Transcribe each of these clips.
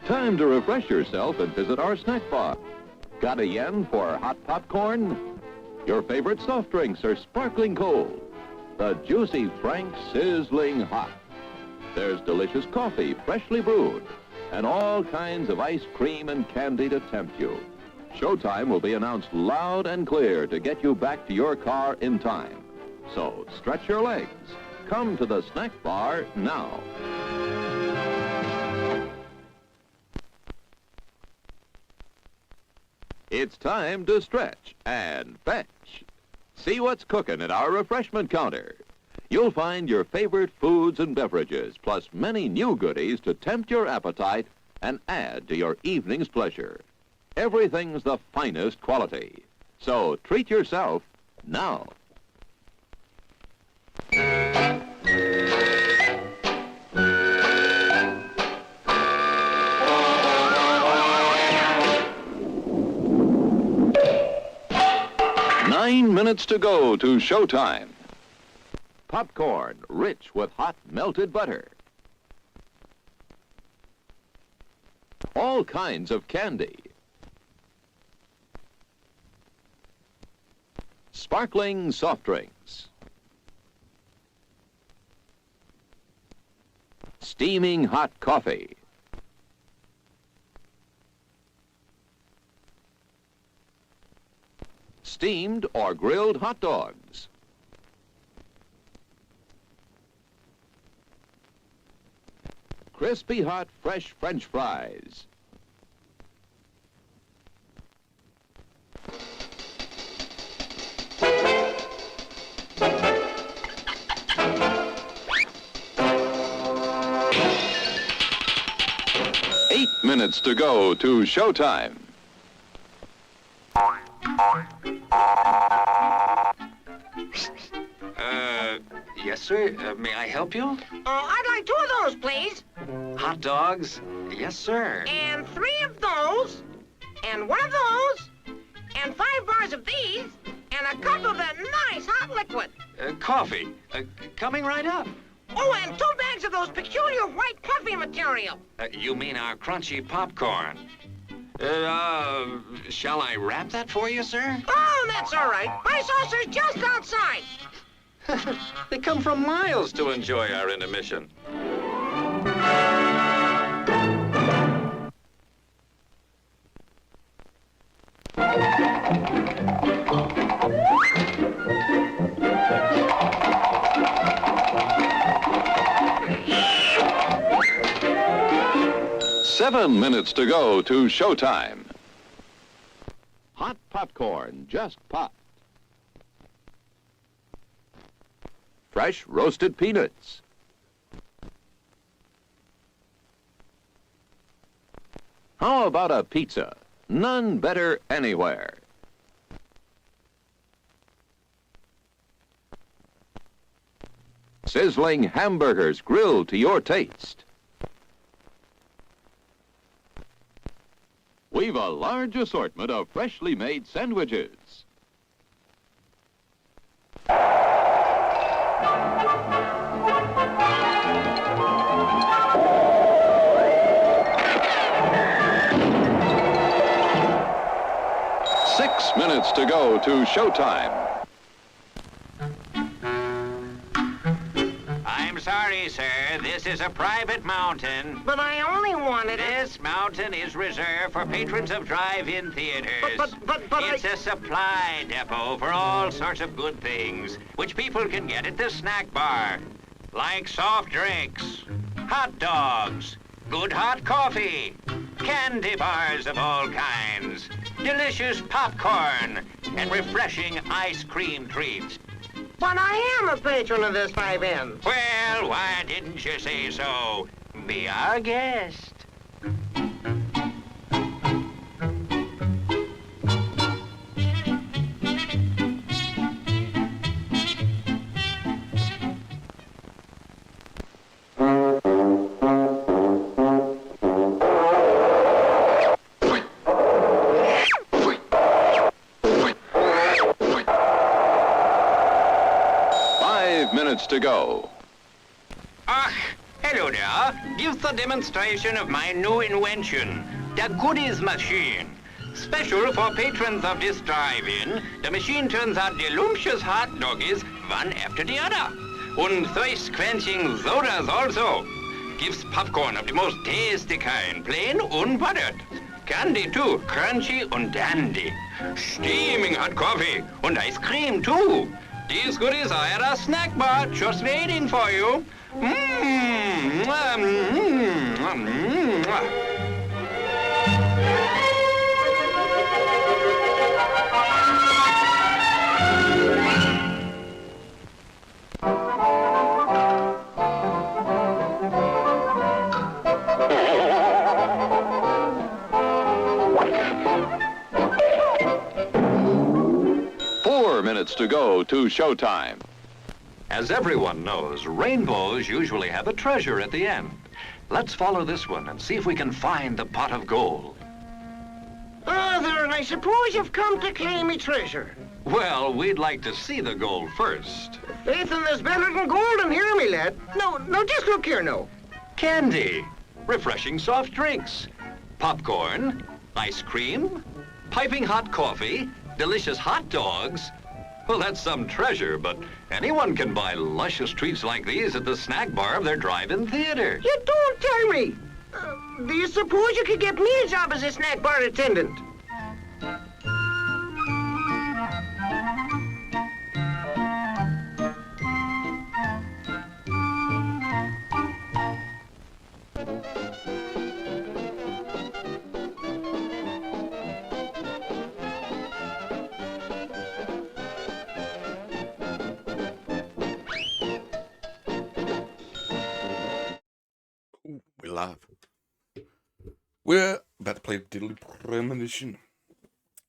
Time to refresh yourself and visit our snack bar. Got a yen for hot popcorn? Your favorite soft drinks are sparkling cold. The juicy Frank sizzling hot. There's delicious coffee, freshly brewed, and all kinds of ice cream and candy to tempt you. Showtime will be announced loud and clear to get you back to your car in time. So stretch your legs. Come to the snack bar now. It's time to stretch and fetch. See what's cooking at our refreshment counter. You'll find your favorite foods and beverages, plus many new goodies to tempt your appetite and add to your evening's pleasure. Everything's the finest quality. So treat yourself now. Nine minutes to go to showtime. Popcorn, rich with hot melted butter. All kinds of candy. Sparkling soft drinks. Steaming hot coffee. Steamed or grilled hot dogs. Crispy hot fresh French fries. Eight minutes to go to showtime. Yes, sir. May I help you? I'd like 2 of those, please. Hot dogs? Yes, sir. And 3 of those. And 1 of those. And 5 bars of these. And a cup of that nice hot liquid. Coffee. Coming right up. Oh, and 2 bags of those peculiar white puffy material. You mean our crunchy popcorn. Shall I wrap that for you, sir? Oh, that's all right. My saucer's just outside. They come from miles to enjoy our intermission. Seven minutes to go to showtime. Hot popcorn just popped. Fresh roasted peanuts. How about a pizza? None better anywhere. Sizzling hamburgers grilled to your taste. We've a large assortment of freshly made sandwiches. Six minutes to go to showtime. I'm sorry, sir. This is a private mountain. But I only wanted it. This mountain is reserved for patrons of drive-in theaters. But it's a supply depot for all sorts of good things, which people can get at the snack bar, like soft drinks, hot dogs, good hot coffee, candy bars of all kinds, delicious popcorn, and refreshing ice cream treats. But I am a patron of this drive-in. Well, why didn't you say so? Be our guest. Minutes to go. Ach, Hello there. Give the demonstration of my new invention, the Goodies Machine. Special for patrons of this drive-in, the machine turns out delicious hot doggies one after the other. And thirst-quenching sodas also. Gives popcorn of the most tasty kind, plain unbuttered. Candy too, crunchy and dandy. Steaming hot coffee and ice cream too. These goodies are at our snack bar, just waiting for you. Mmm. Mmm. 4 minutes to go to showtime. As everyone knows, rainbows usually have a treasure at the end. Let's follow this one and see if we can find the pot of gold. Father, I suppose you've come to claim me treasure. Well, we'd like to see the gold first. Faith in there's better than gold in here, me lad. No, just look here, no. Candy, refreshing soft drinks, popcorn, ice cream, piping hot coffee, delicious hot dogs. Well, that's some treasure, but anyone can buy luscious treats like these at the snack bar of their drive-in theater. You don't tell me. Do you suppose you could get me a job as a snack bar attendant? We're live. We're about to play Diddly Premonition.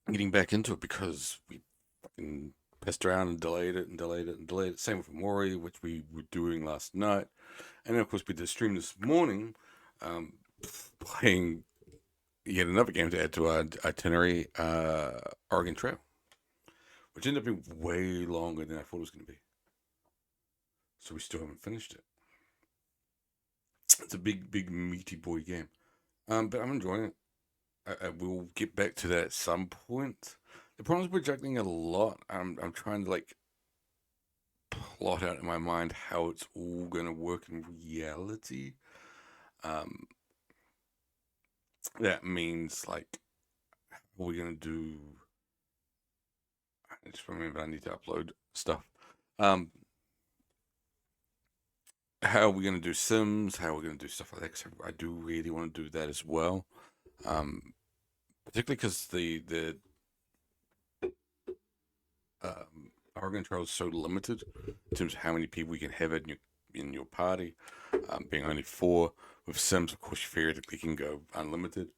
I'm getting back into it because we fucking pissed around and delayed it. Same with Mori, which we were doing last night. And then, of course, we did a stream this morning, playing yet another game to add to our itinerary, Oregon Trail, which ended up being way longer than I thought it was going to be. So we still haven't finished it. It's a big, meaty boy game. But I'm enjoying it. I will get back to that at some point. The problem is we're juggling a lot. I'm trying to, like, plot out in my mind how it's all going to work in reality. That means, like, what we're going to do... I just remember I need to upload stuff. How are we going to do Sims? How are we going to do stuff like that? 'Cause I do really want to do that as well. Particularly because the Oregon Trail is so limited in terms of how many people you can have in your party. Being only 4. With Sims, of course, you theoretically can go unlimited.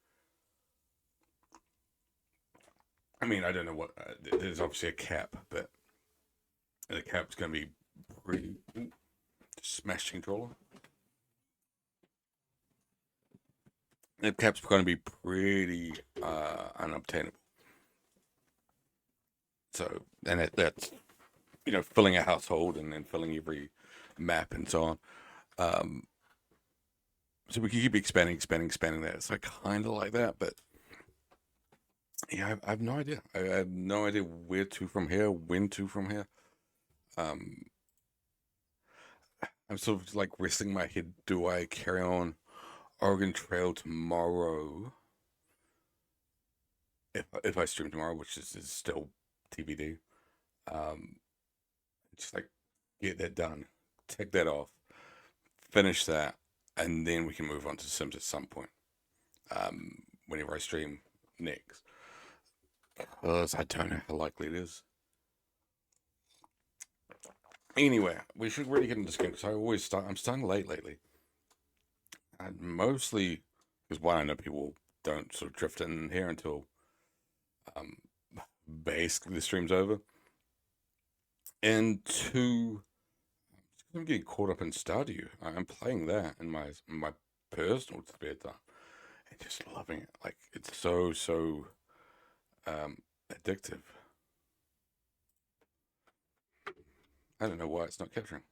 I mean, I don't know what... there's obviously a cap, but the cap's going to be pretty... Smash controller. The cap's going to be pretty unobtainable. So, and that's, filling a household and then filling every map and so on. So we can keep expanding that. It's like kind of like that, but yeah, I have no idea. I have no idea where to from here, when to from here. I'm sort of like resting my head. Do I carry on Oregon Trail tomorrow? If I stream tomorrow, which is still TBD. Just like get that done, take that off, finish that, and then we can move on to Sims at some point. Whenever I stream next, because I don't know how likely it is. Anyway, we should really get into this game because I'm starting late lately. And mostly because one, I know people don't sort of drift in here until basically the stream's over. And 2, I'm getting caught up in Stardew. I'm playing that in my personal spare time and just loving it. Like, it's so addictive. I don't know why it's not capturing.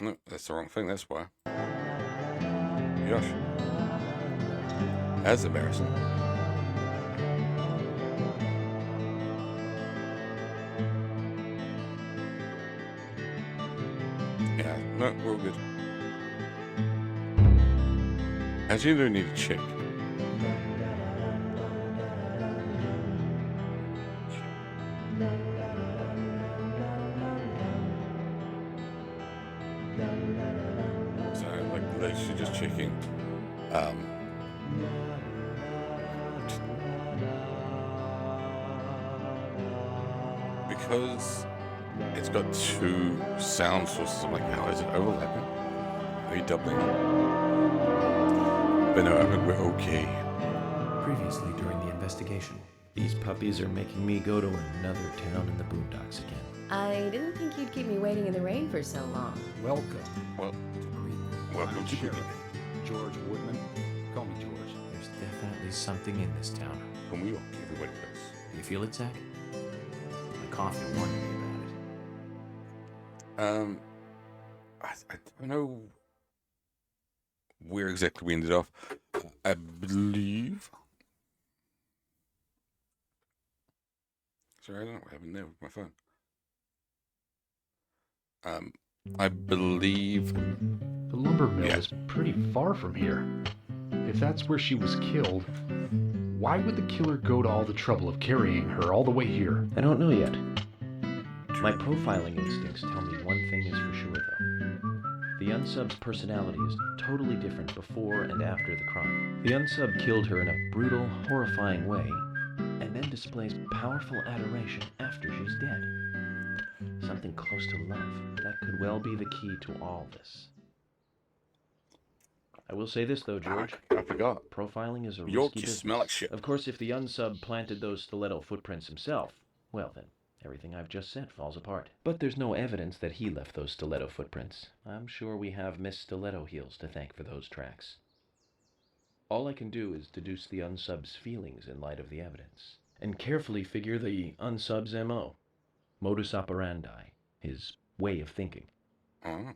No, that's the wrong thing, that's why. Gosh. That's embarrassing. Yeah, no, we're all good. Actually, I do need to check. So, like, literally just checking. Because it's got two sound sources, I'm like, how is it overlapping? Are you doubling? But no, I think we're okay. Previously during the investigation, these puppies are making me go to another town in the boondocks again. I didn't think you'd keep me waiting in the rain for so long. Welcome. Well, to Greenvale. welcome I'm to Sheriff Greenvale. George Woodman. Call me George. There's definitely something in this town. When we all everybody does. Do you feel it, Zach? My coffee warned me about it. I don't know where exactly we ended off. I believe. Sorry, I don't know what happened there with my phone. I believe. The lumber mill Yeah. is pretty far from here. If that's where she was killed, why would the killer go to all the trouble of carrying her all the way here? I don't know yet. My profiling instincts tell me one thing is for sure, though. The unsub's personality is totally different before and after the crime. The unsub killed her in a brutal, horrifying way, and then displays powerful adoration after she's dead. Something close to love. That could well be the key to all this. I will say this, though, George. I forgot. Profiling is a York, risky you business. smell like shit. Of course, if the unsub planted those stiletto footprints himself, well then, everything I've just said falls apart. But there's no evidence that he left those stiletto footprints. I'm sure we have Miss Stiletto Heels to thank for those tracks. All I can do is deduce the unsub's feelings in light of the evidence, and carefully figure the unsub's MO, modus operandi, his way of thinking.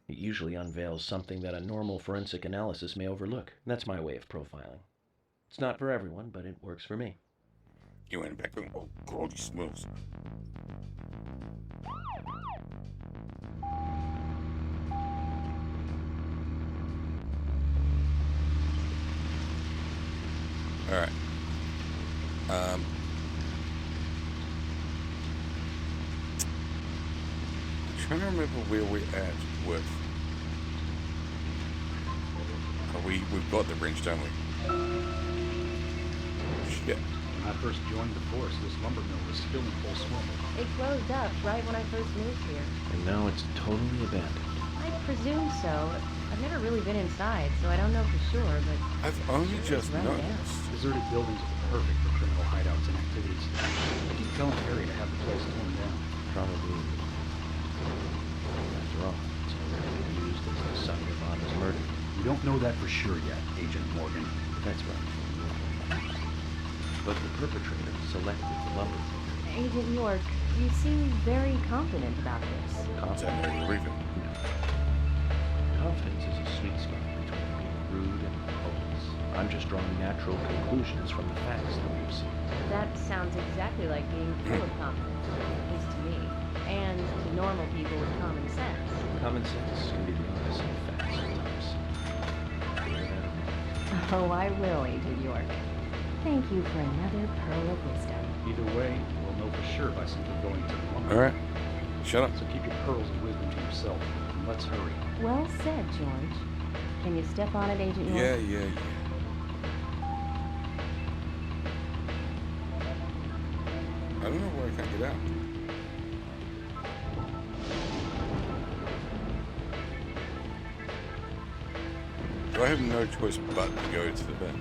It usually unveils something that a normal forensic analysis may overlook. That's my way of profiling. It's not for everyone, but it works for me. You went back and oh god, he smells. Alright. I'm trying to remember where we're at with. We've got the wrench, don't we? Shit. When I first joined the force, this lumber mill was still in full swing. It closed up right when I first moved here. And now it's totally abandoned. I presume so. I've never really been inside, so I don't know for sure, but I've only just run down. noticed. Deserted buildings are perfect for criminal hideouts and activities. I keep telling Harry to have the place torn down. Probably. After all, it's already been used as the site of Anna's murder. We don't know that for sure yet, Agent Morgan. That's right. But the perpetrator selected the lumber. Agent York, you seem very confident about this. Confidence. Briefing. Confidence is a sweet spot between being rude and hopeless. I'm just drawing natural conclusions from the facts that we've seen. That sounds exactly like being full of confidence, at least to me, and to normal people with common sense. Common sense can be the opposite of facts sometimes. Bear that in mind. Oh, I will, Agent York. Thank you for another pearl of wisdom. Either way, we'll know for sure by simply going to the lumber. Alright. Shut up. So keep your pearls of wisdom to yourself, and let's hurry. Well said, George. Can you step on it, Agent York? Yeah. I don't know where I can get out. Do I have no choice but to go to the bed?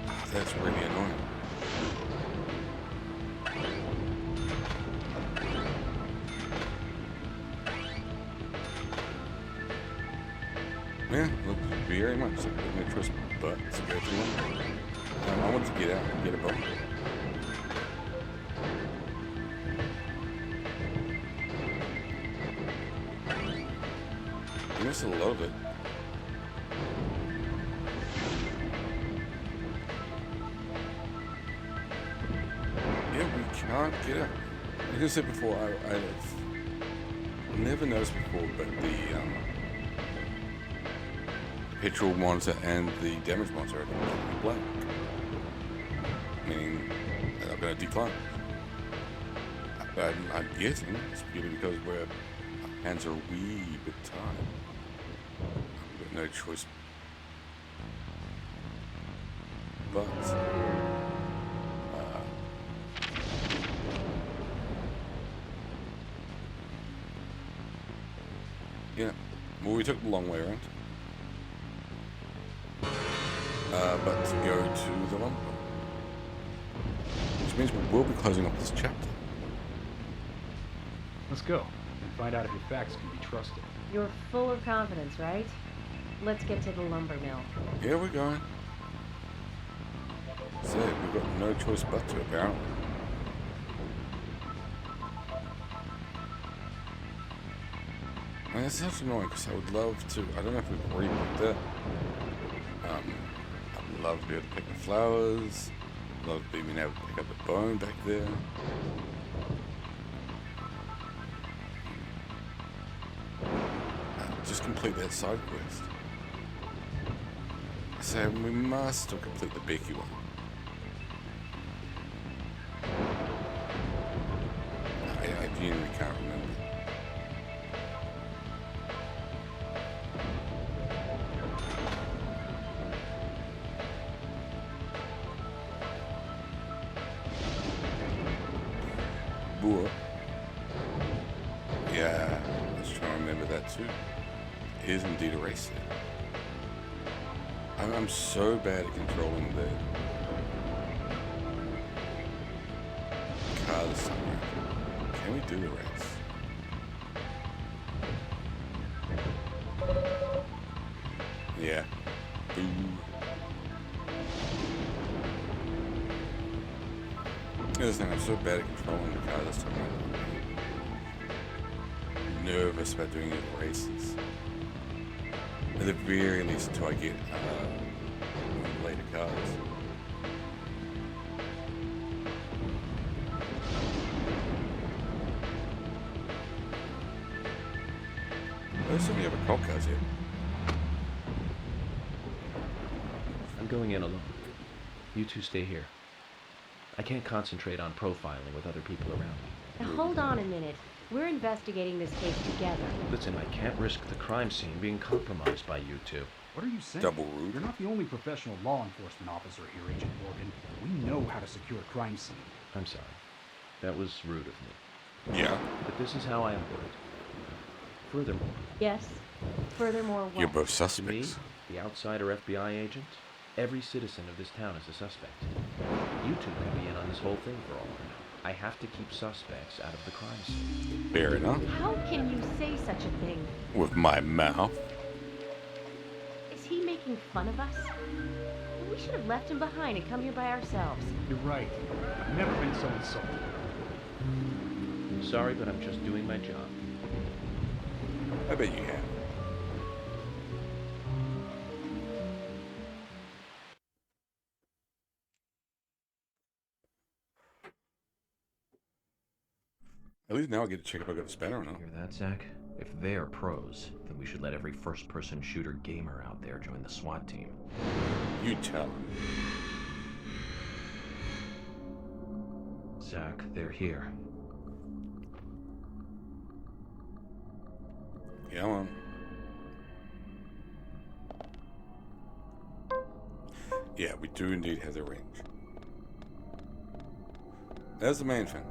Oh, that's really annoying. Yeah, look, very much. So I have no choice but to go to one. I want to get out and get a boat. I missed a lot of it. Yeah, we can't get out. Like I said before, I've never noticed before, but the petrol monitor and the damage monitor are completely blank. Meaning they're not going to decline. I'm guessing it's purely because our hands are a wee bit tired. We've got no choice but yeah, well, we took the long way around. But to go to the lumber, which means we will be closing up this chapter. Let's go and find out if your facts can be trusted. You're full of confidence, right? Let's get to the lumber mill. Here we're going. So we've got no choice but to, apparently. I mean, it's such annoying because I would love to. I don't know if we've already picked it. I'd love to be able to pick the flowers. Love being able to pick up the bone back there. Just complete that side quest. So we must still complete the Becky one. I genuinely can't remember. Boor. Yeah, let's try and remember that too. It is indeed a race there. I'm so bad at controlling the car this time around. Can we do the race? Yeah. Boo. Here's the thing, I'm so bad at controlling the car this time around. I'm nervous about doing it in races. At the very least until I get later cars. There's so many other cop cars here. I'm going in alone. You two stay here. I can't concentrate on profiling with other people around me. Now, hold on a minute. We're investigating this case together. Listen, I can't risk the crime scene being compromised by you two. What are you saying? Double rude. You're not the only professional law enforcement officer here, Agent Morgan. We know how to secure a crime scene. I'm sorry. That was rude of me. Yeah. But this is how I employ it. Furthermore, Yes. Furthermore, what? You're both to me, suspects. the outsider FBI agent, every citizen of this town is a suspect. You two could be in on this whole thing for all I know. I have to keep suspects out of the crime scene. Fair enough. How can you say such a thing? With my mouth. Is he making fun of us? We should have left him behind and come here by ourselves. You're right. I've never been so insulted. I'm sorry, but I'm just doing my job. I bet you have. At least now I get to check if I got a spanner or not. Hear that, Zach? If they're pros, then we should let every first-person shooter gamer out there join the SWAT team. You tell him. Zach, they're here. Yeah, on. Yeah, we do indeed have the range. There's the main thing.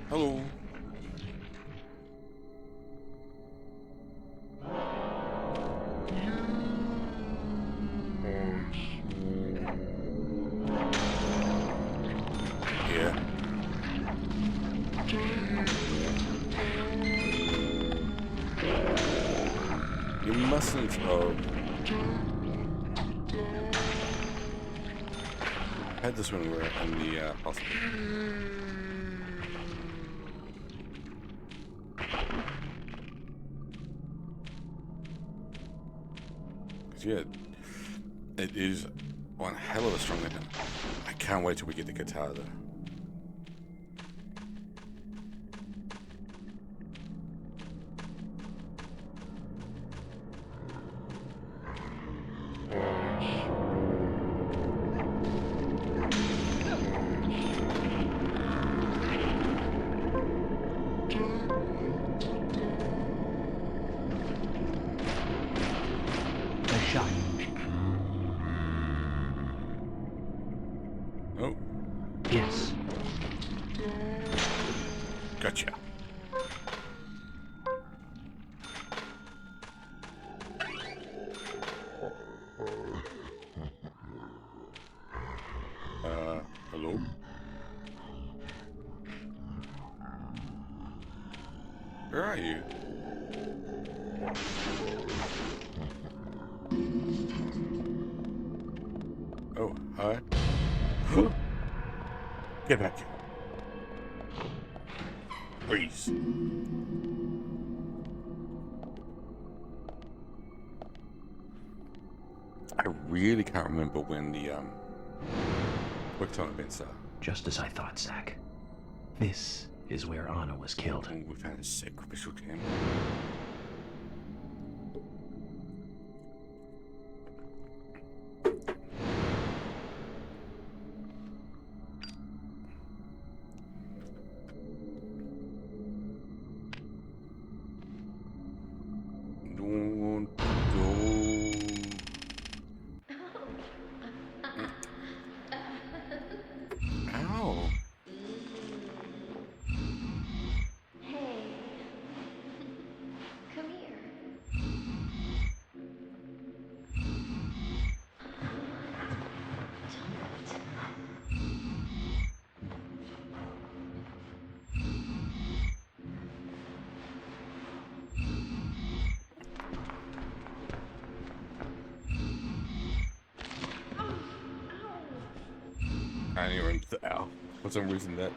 Hello. Yeah. You mustn't. Oh. had this when we were in the hospital. Yeah, it is one hell of a strong weapon. I can't wait till we get the guitar though. Oh. Yes. Gotcha. Hello? Where are you? Oh, hi. Get back here. Freeze. I really can't remember when the quick time events are. Just as I thought, Zach. This is where Anna was killed. Oh, we found a sacrificial camp. Ow. Hey. Come here. I didn't even remember the ow. For some reason that.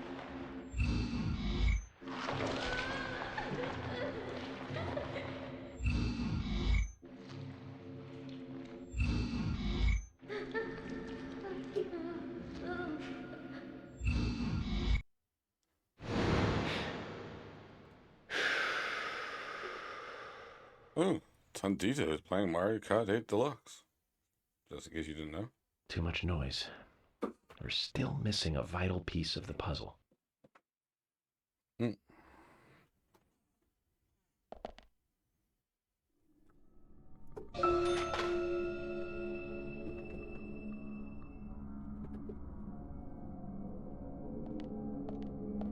Oh, Tondito is playing Mario Kart 8 Deluxe. Just in case you didn't know. Too much noise. We're still missing a vital piece of the puzzle. Hmm.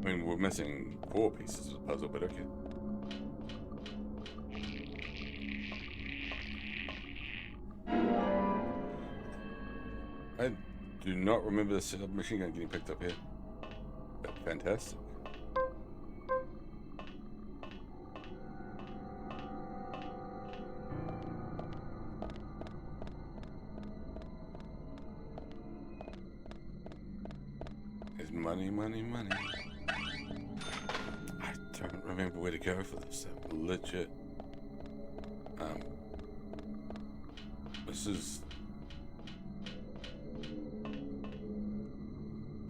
I mean, we're missing 4 pieces of the puzzle, but okay. I do not remember the submachine gun getting picked up here. But fantastic. There's money, money, money. I don't remember where to go for this. Legit. This is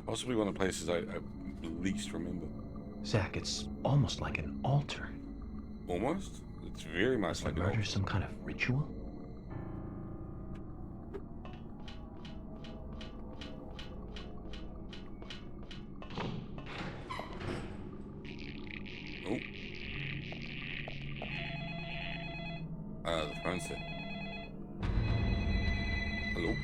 possibly one of the places I least remember. Zach, it's almost like an altar. Almost? It's very much Was like the an murder altar. some kind of ritual? Oh. The phone said. Hello?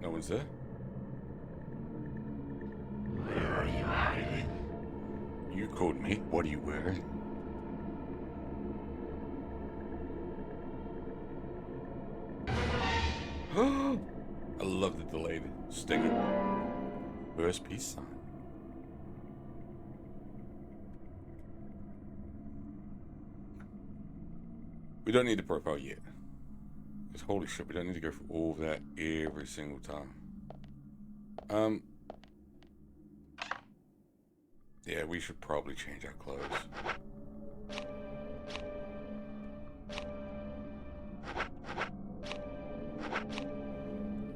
No one's there? Where are you hiding? You called me. What are you wearing? I love the delayed stinger. Where's peace sign? We don't need the profile yet. Because holy shit, we don't need to go through all of that every single time. Yeah, we should probably change our clothes.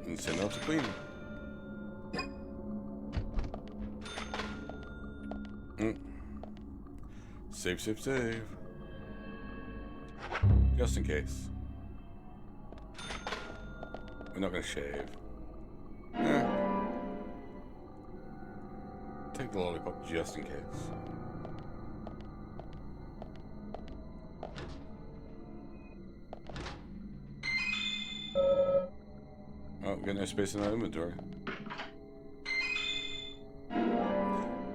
And send out to clean. Save, save, save. Just in case. We're not gonna shave. Take the lollipop just in case. Oh, we got no space in our inventory.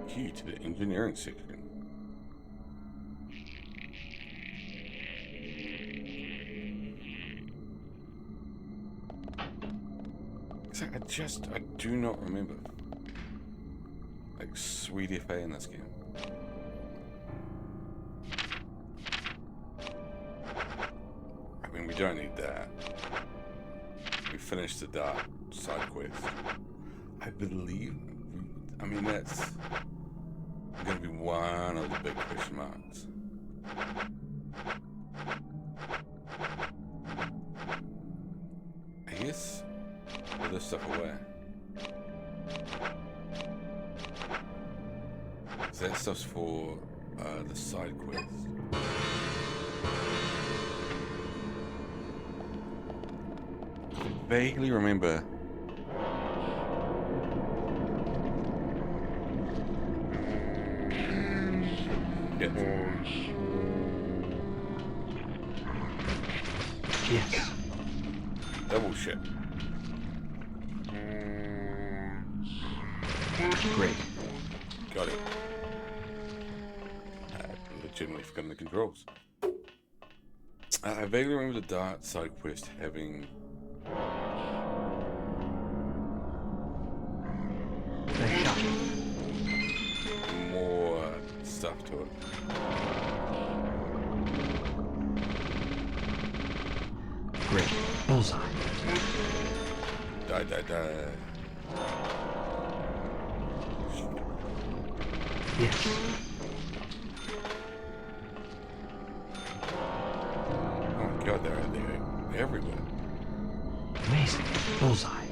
Key to the engineering section. I do not remember. Like, sweet FA in this game. I mean, we don't need that. We finished the dark side quest. I believe, I mean, that's going to be one of the big question marks. I guess, put this stuff away. That stuff's for the side quest. I vaguely remember. Yes. Double shit. Great. Got it. Legitimately forgotten the controls. I vaguely remember the Dart side quest having more stuff to it. Great. Bullseye. Die, die, die. Yes. Oh my god, they're everywhere. Amazing. Bullseye.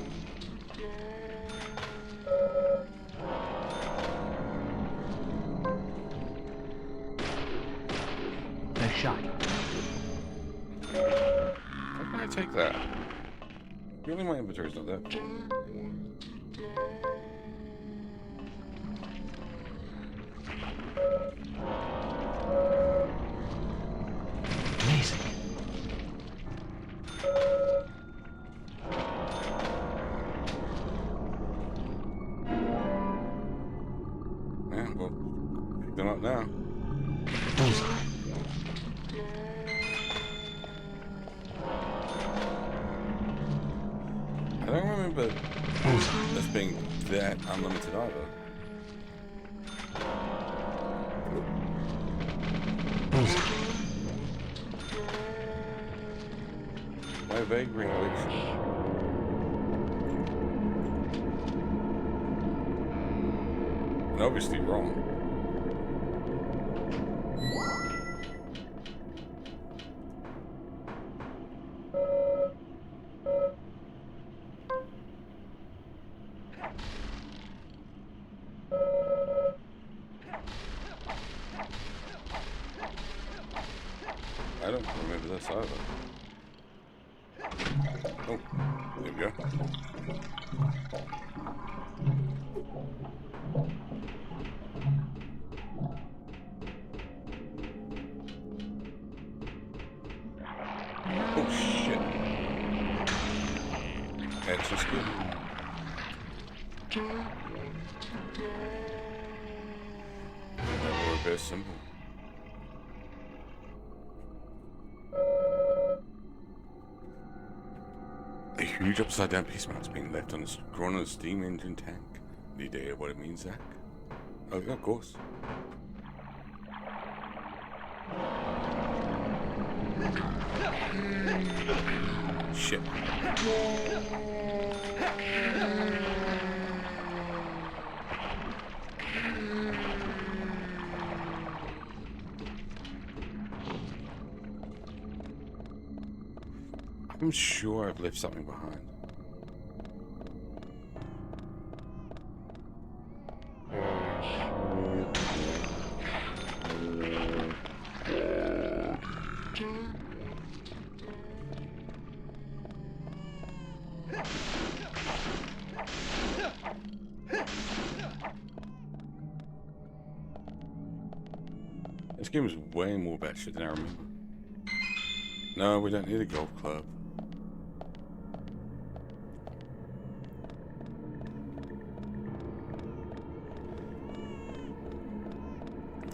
Nice shot. How can I take that? Really, my inventory's not that full. Amazing. Yeah, well, pick them up now. Bullseye. I don't remember this being that unlimited either. Bullseye. My vague recollection. And obviously wrong. I don't remember this either. Oh, there we go. Oh shit. That's just good. That were very simple. A huge upside-down piece mark's being left on the ground on a steam engine tank. Any idea what it means, Zach? Oh, yeah, of course. Shit. I'm sure I've left something behind. This game is way more batshit than I remember. No, we don't need a golf club.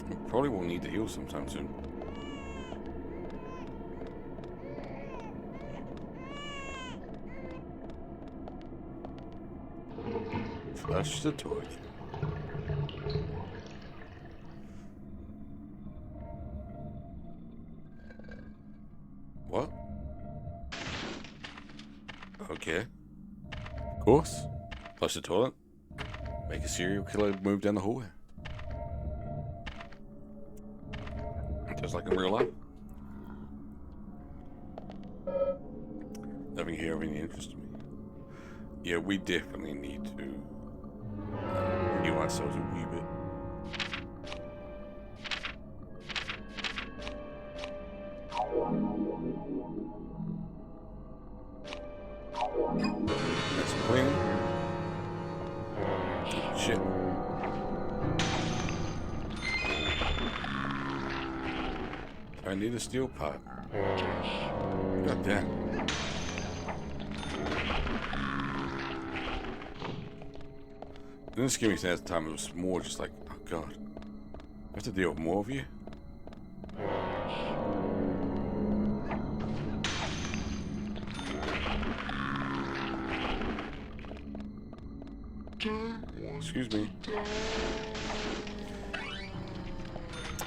We probably will need to heal sometime soon. Flush the toilet. What? Okay. Of course. Flush the toilet. Make a serial killer move down the hallway. Just like in real life. Nothing here of any interest to me. Yeah, we definitely need to heal ourselves a wee bit. That's clean. Shit. I need a steel pipe. God damn. In this game, at the time, it was more just like, oh god, I have to deal with more of you? Excuse me.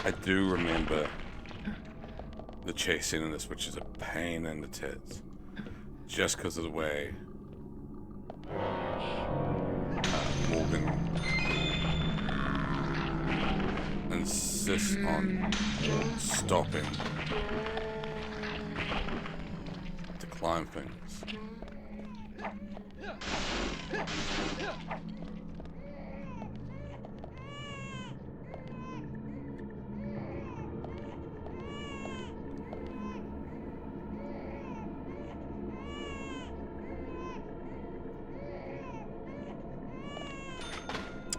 I do remember the chase scene in this, which is a pain in the tits. Just because of the way Morgan insists on stopping to climb things.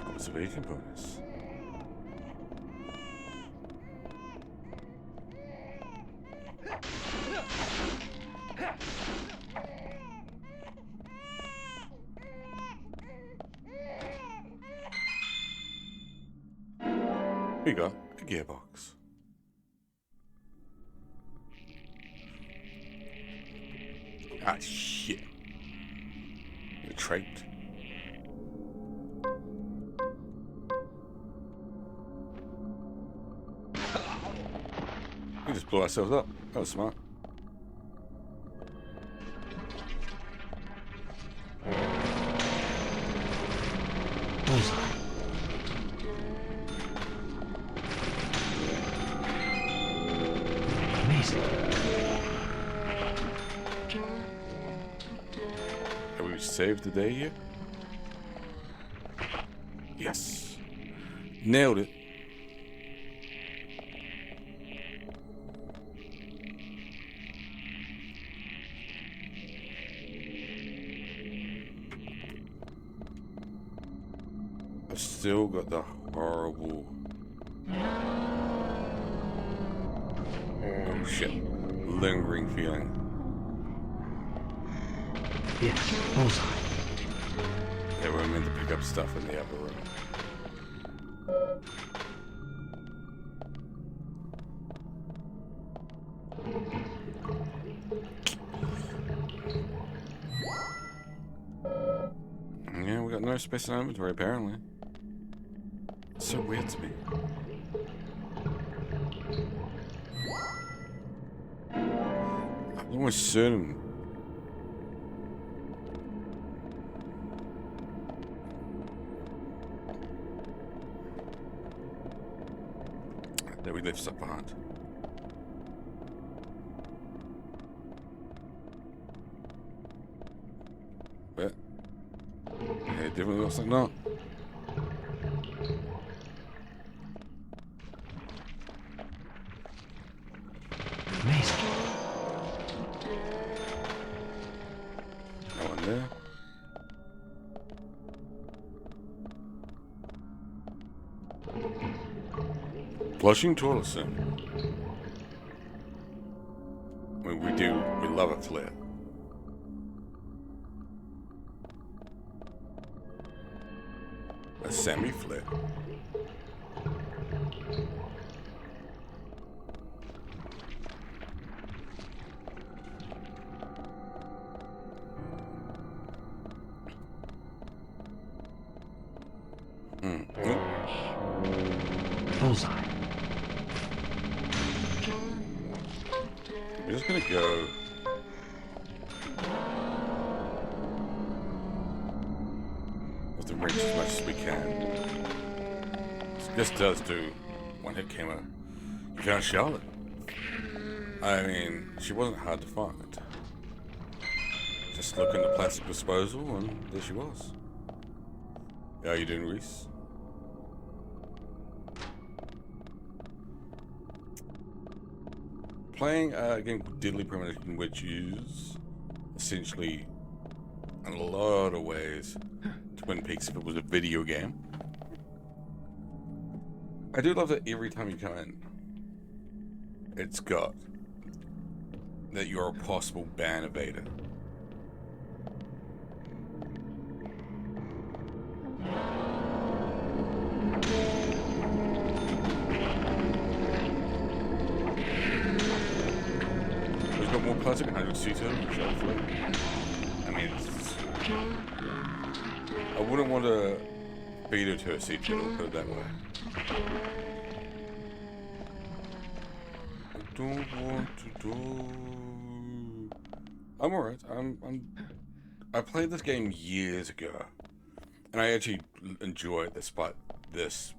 Observation bonus. Here you go, a gearbox. Ah, shit. You're trapped. We just blew ourselves up. That was smart. Amazing. Have we saved the day here? Yes. Nailed it. I've still got the horrible... Oh shit. Lingering feeling. Yeah, bullseye. They were meant to pick up stuff in the other room. Yeah, we got no space in our inventory apparently. It's so weird to me. almost certain. That we left stuff behind. But yeah, it definitely looks like not. Amazing. No one there. Flushing toilet sim. I mean, we love a flare. A semi-flare. Bullseye. We're just gonna go. With the range as much as we can. This does do one hit camera. You found Charlotte. I mean, she wasn't hard to find. Just look in the plastic disposal and there she was. How you doing, Reese? Playing a game called Deadly Premonition, which is essentially, in a lot of ways, Twin Peaks if it was a video game. I do love that every time you come in, it's got that you're a possible ban evader. There's got more classic 100 seater, hopefully. I mean, I wouldn't want to beat her to a seat, put it that way. I don't want to do. I'm alright. I played this game years ago, and I actually enjoy it despite this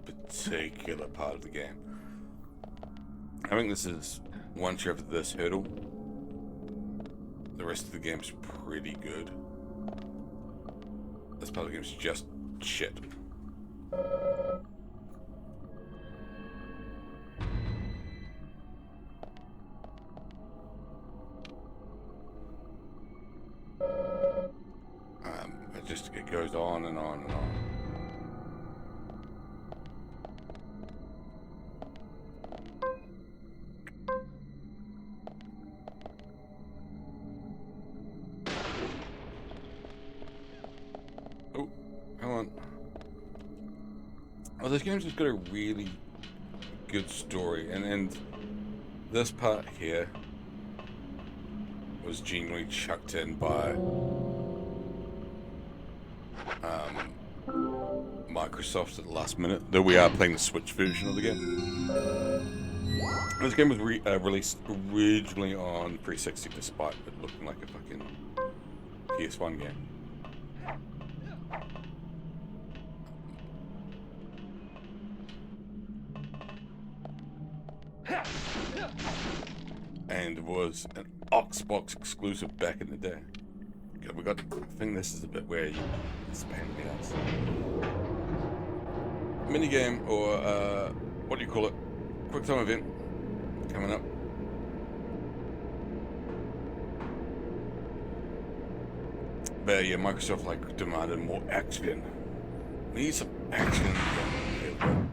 particular part of the game. I think this is once you're over this hurdle, the rest of the game's pretty good. This part of the game's just shit. It goes on and on and on. Oh, hang on. Oh, this game's just got a really good story, and this part here was genuinely chucked in by Microsoft at the last minute, though we are playing the Switch version of the game. This game was released originally on 360 despite it looking like a fucking PS1 game. And it was an Xbox exclusive back in the day. I think this is the bit where it's a pain in the ass. Minigame, or what do you call it? Quick time event coming up. But yeah, Microsoft demanded more action. We need some action. Here we go.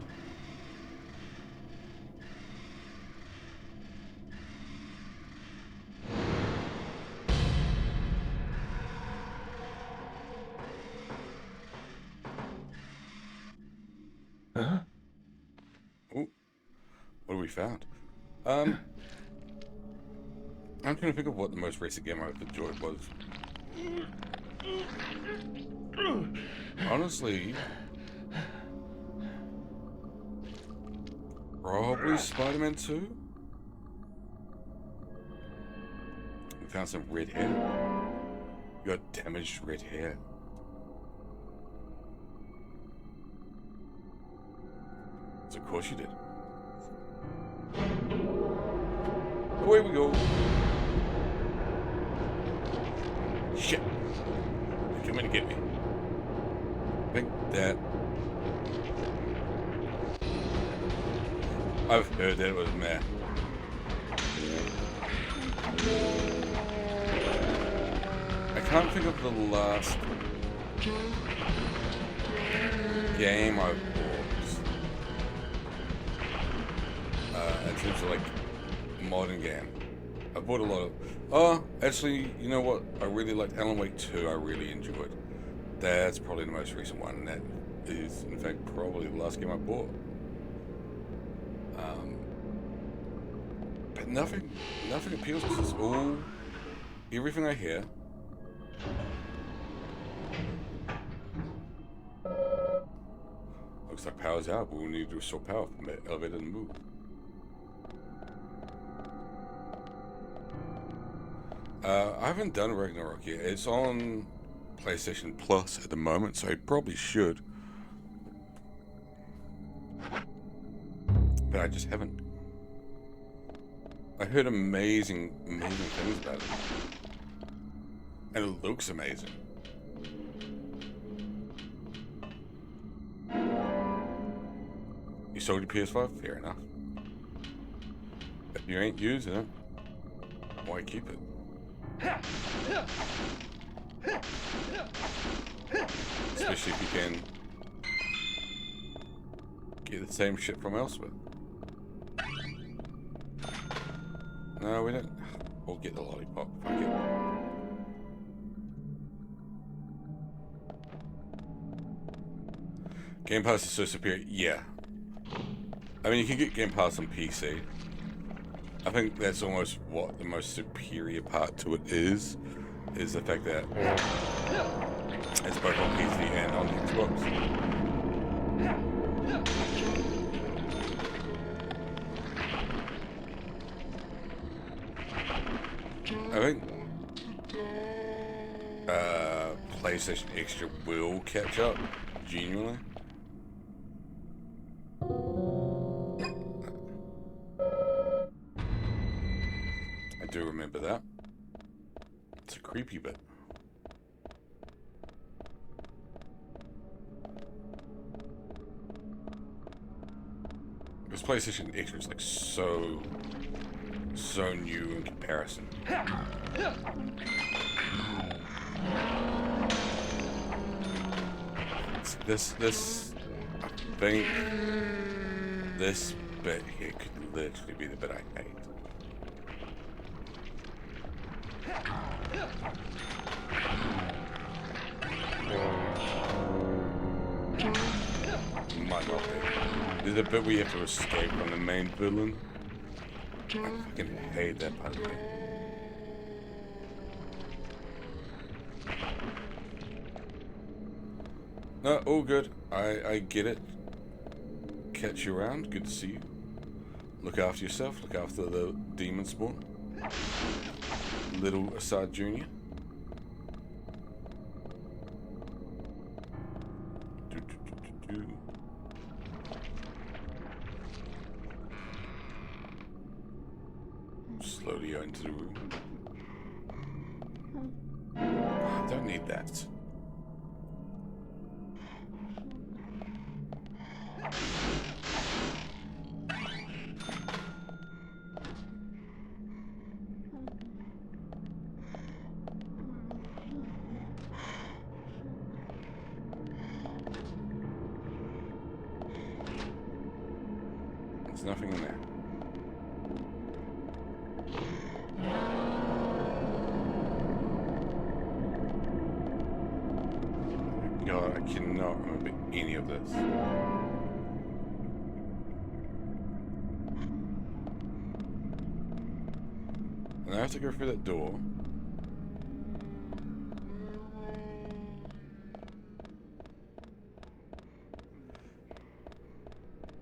Huh? Oh, what have we found? I'm trying to think of what the most recent game I've enjoyed was. Honestly, probably Spider-Man 2. found some red hair. You got damaged red hair. So of course you did. Away we go. Shit. They're coming to get me. I think that... I've heard that it was meh. I can't think of the last game I bought in terms of like modern game. I bought a lot of... Oh, actually, you know what? I really liked Alan Wake 2. I really enjoyed. That's probably the most recent one, and that is, in fact, probably the last game I bought. But nothing appeals because it's all... Everything I hear... Looks like power's out, but we need to restore power from the elevator and move. I haven't done Ragnarok yet. It's on PlayStation Plus at the moment, so I probably should. But I just haven't. I heard amazing things about it. And it looks amazing. You sold your PS5? Fair enough. If you ain't using it, why keep it? Especially if you can get the same shit from elsewhere. No, we don't. We'll get the lollipop. Fuck it. Game Pass is so superior. Yeah. I mean, you can get Game Pass on PC. I think that's almost what the most superior part to it is the fact that it's both on PC and on Xbox. I think PlayStation Extra will catch up, genuinely. I do remember that. It's a creepy bit. This PlayStation Extra is like so new in comparison. This I think this bit here could literally be the bit I hate. Might not be. There's a bit where you have to escape from the main villain. I fucking hate that part of it. No, all good. I get it. Catch you around. Good to see you. Look after yourself. Look after the demon spawn. Little Assad Jr. Slowly go into the room. I don't need that. There's nothing in there. God, I cannot remember any of this. And I have to go through that door.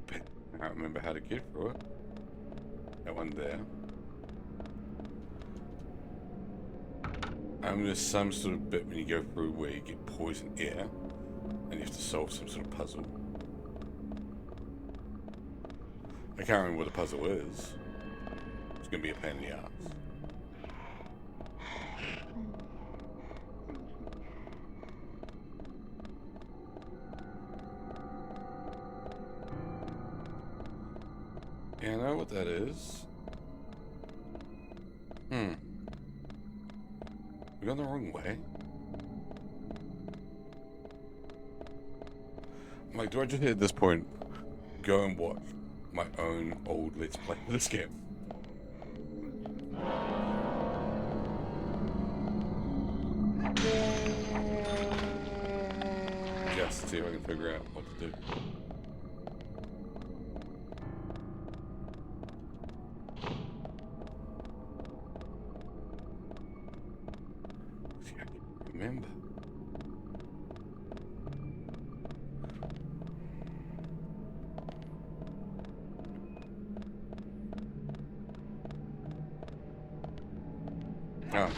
But I don't remember how to get through it. That one there. There's some sort of bit when you go through where you get poison air, and you have to solve some sort of puzzle. I can't remember what the puzzle is. It's gonna be a pain in the ass. Yeah, I know what that is. We gone the wrong way? I'm like, do I just at this point go and watch my own old Let's Play of this game? Just to see if I can figure out what to do. Remember. Oh.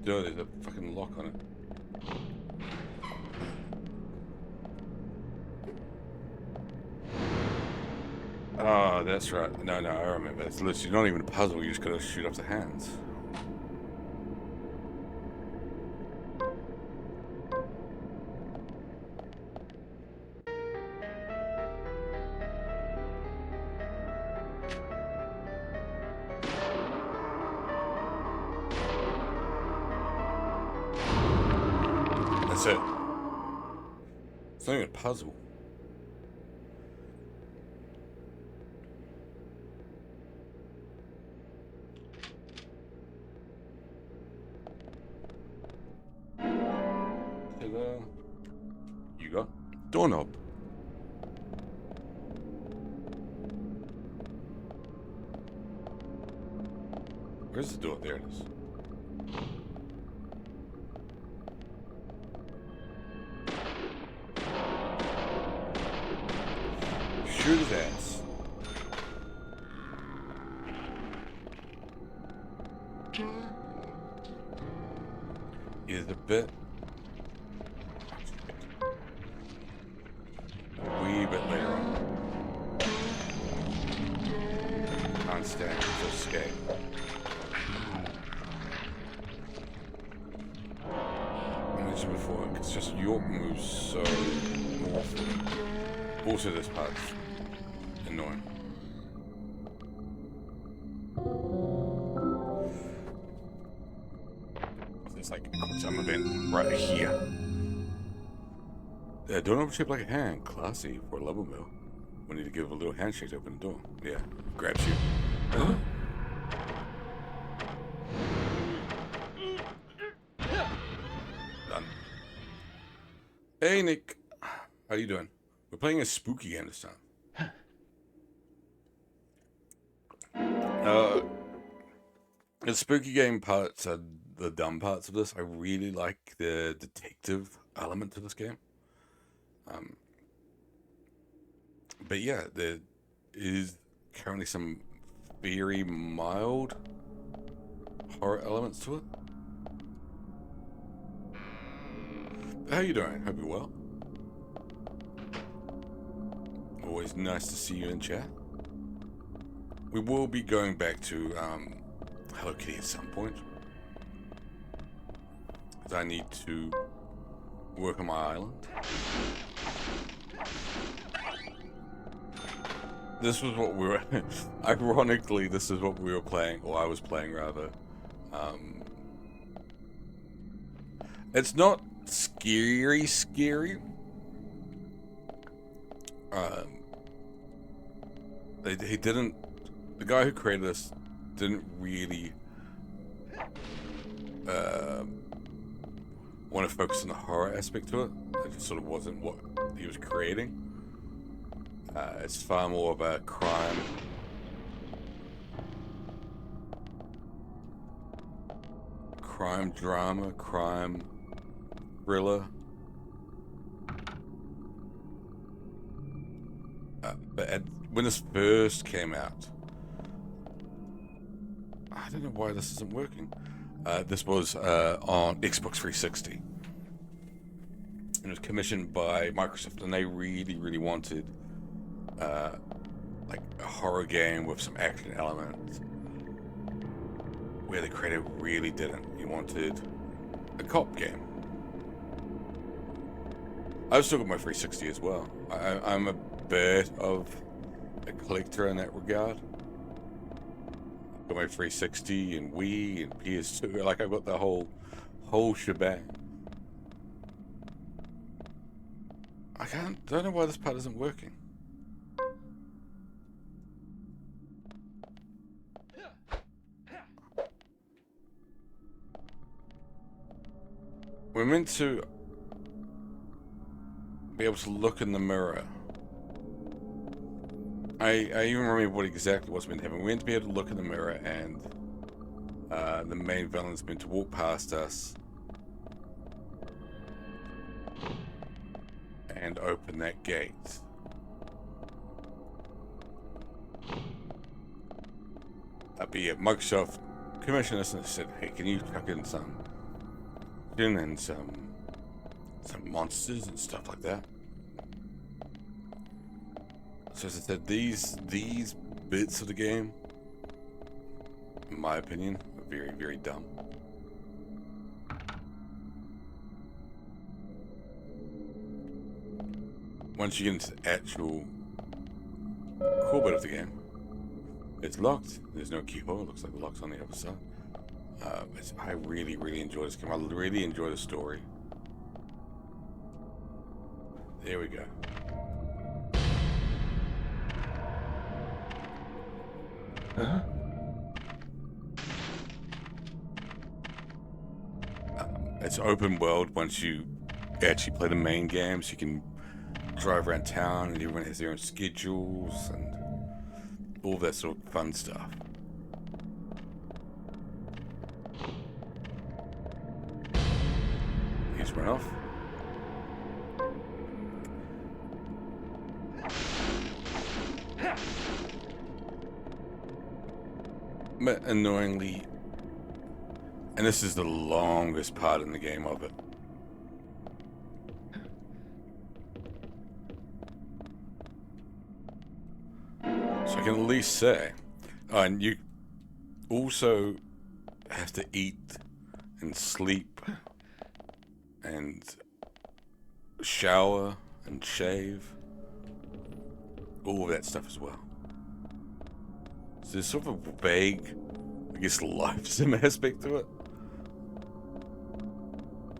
Dude, there's a fucking lock on it. Oh, that's right. No, I remember. It's literally not even a puzzle, you just gotta shoot off the hands. That's it. It's not even a puzzle. You got doorknob. Where's the door? There it is. Shoot his ass. Is a bit. Wee bit later on. Can't stand it, so scared. I mentioned before, it's just York moves so awful. Also, this part's annoying. There's like a quick time event right here. Doorknob shaped like a hand. Classy for a level mill. We need to give a little handshake to open the door. Yeah, grabs you. Done. Hey, Nick. How you doing? We're playing a spooky game this time. The spooky game parts are the dumb parts of this. I really like the detective element to this game. But yeah, there is currently some very mild horror elements to it. How you doing? Hope you're well. Always nice to see you in chat. We will be going back to Hello Kitty at some point, because I need to work on my island. This was what we were ironically, this is what we were playing, or I was playing rather. It's not scary. He didn't. The guy who created this didn't really want to focus on the horror aspect to it. It just sort of wasn't what he was creating. It's far more about crime. Crime drama, crime thriller. But when this first came out, I don't know why this isn't working. This was on Xbox 360. It was commissioned by Microsoft, and they really, really wanted like a horror game with some action elements, where the creator really didn't. He wanted a cop game. I've still got my 360 as well. I'm a bit of a collector in that regard. I've got my 360 and Wii and PS2. Like, I've got the whole shebang. Don't know why this part isn't working. We're meant to be able to look in the mirror. I even remember what exactly was meant to happen. We're meant to be able to look in the mirror, and the main villain's meant to walk past us and open that gate. But yeah, Microsoft commissioned us and said, "Hey, can you chuck in some and some monsters and stuff like that?" So as I said, these bits of the game, in my opinion, are very, very dumb. Once you get into the actual core bit of the game, it's locked. There's no keyhole. It looks like the lock's on the other side. I really, really enjoy this game. I really enjoy the story. There we go. Huh? It's open world once you actually play the main game, so you can drive around town and everyone has their own schedules and all that sort of fun stuff. He's run off. But annoyingly, and this is the longest part in the game of it, so I can at least say, and you also have to eat and sleep and shower and shave, all of that stuff as well. So there's sort of a vague, I guess, life sim aspect to it.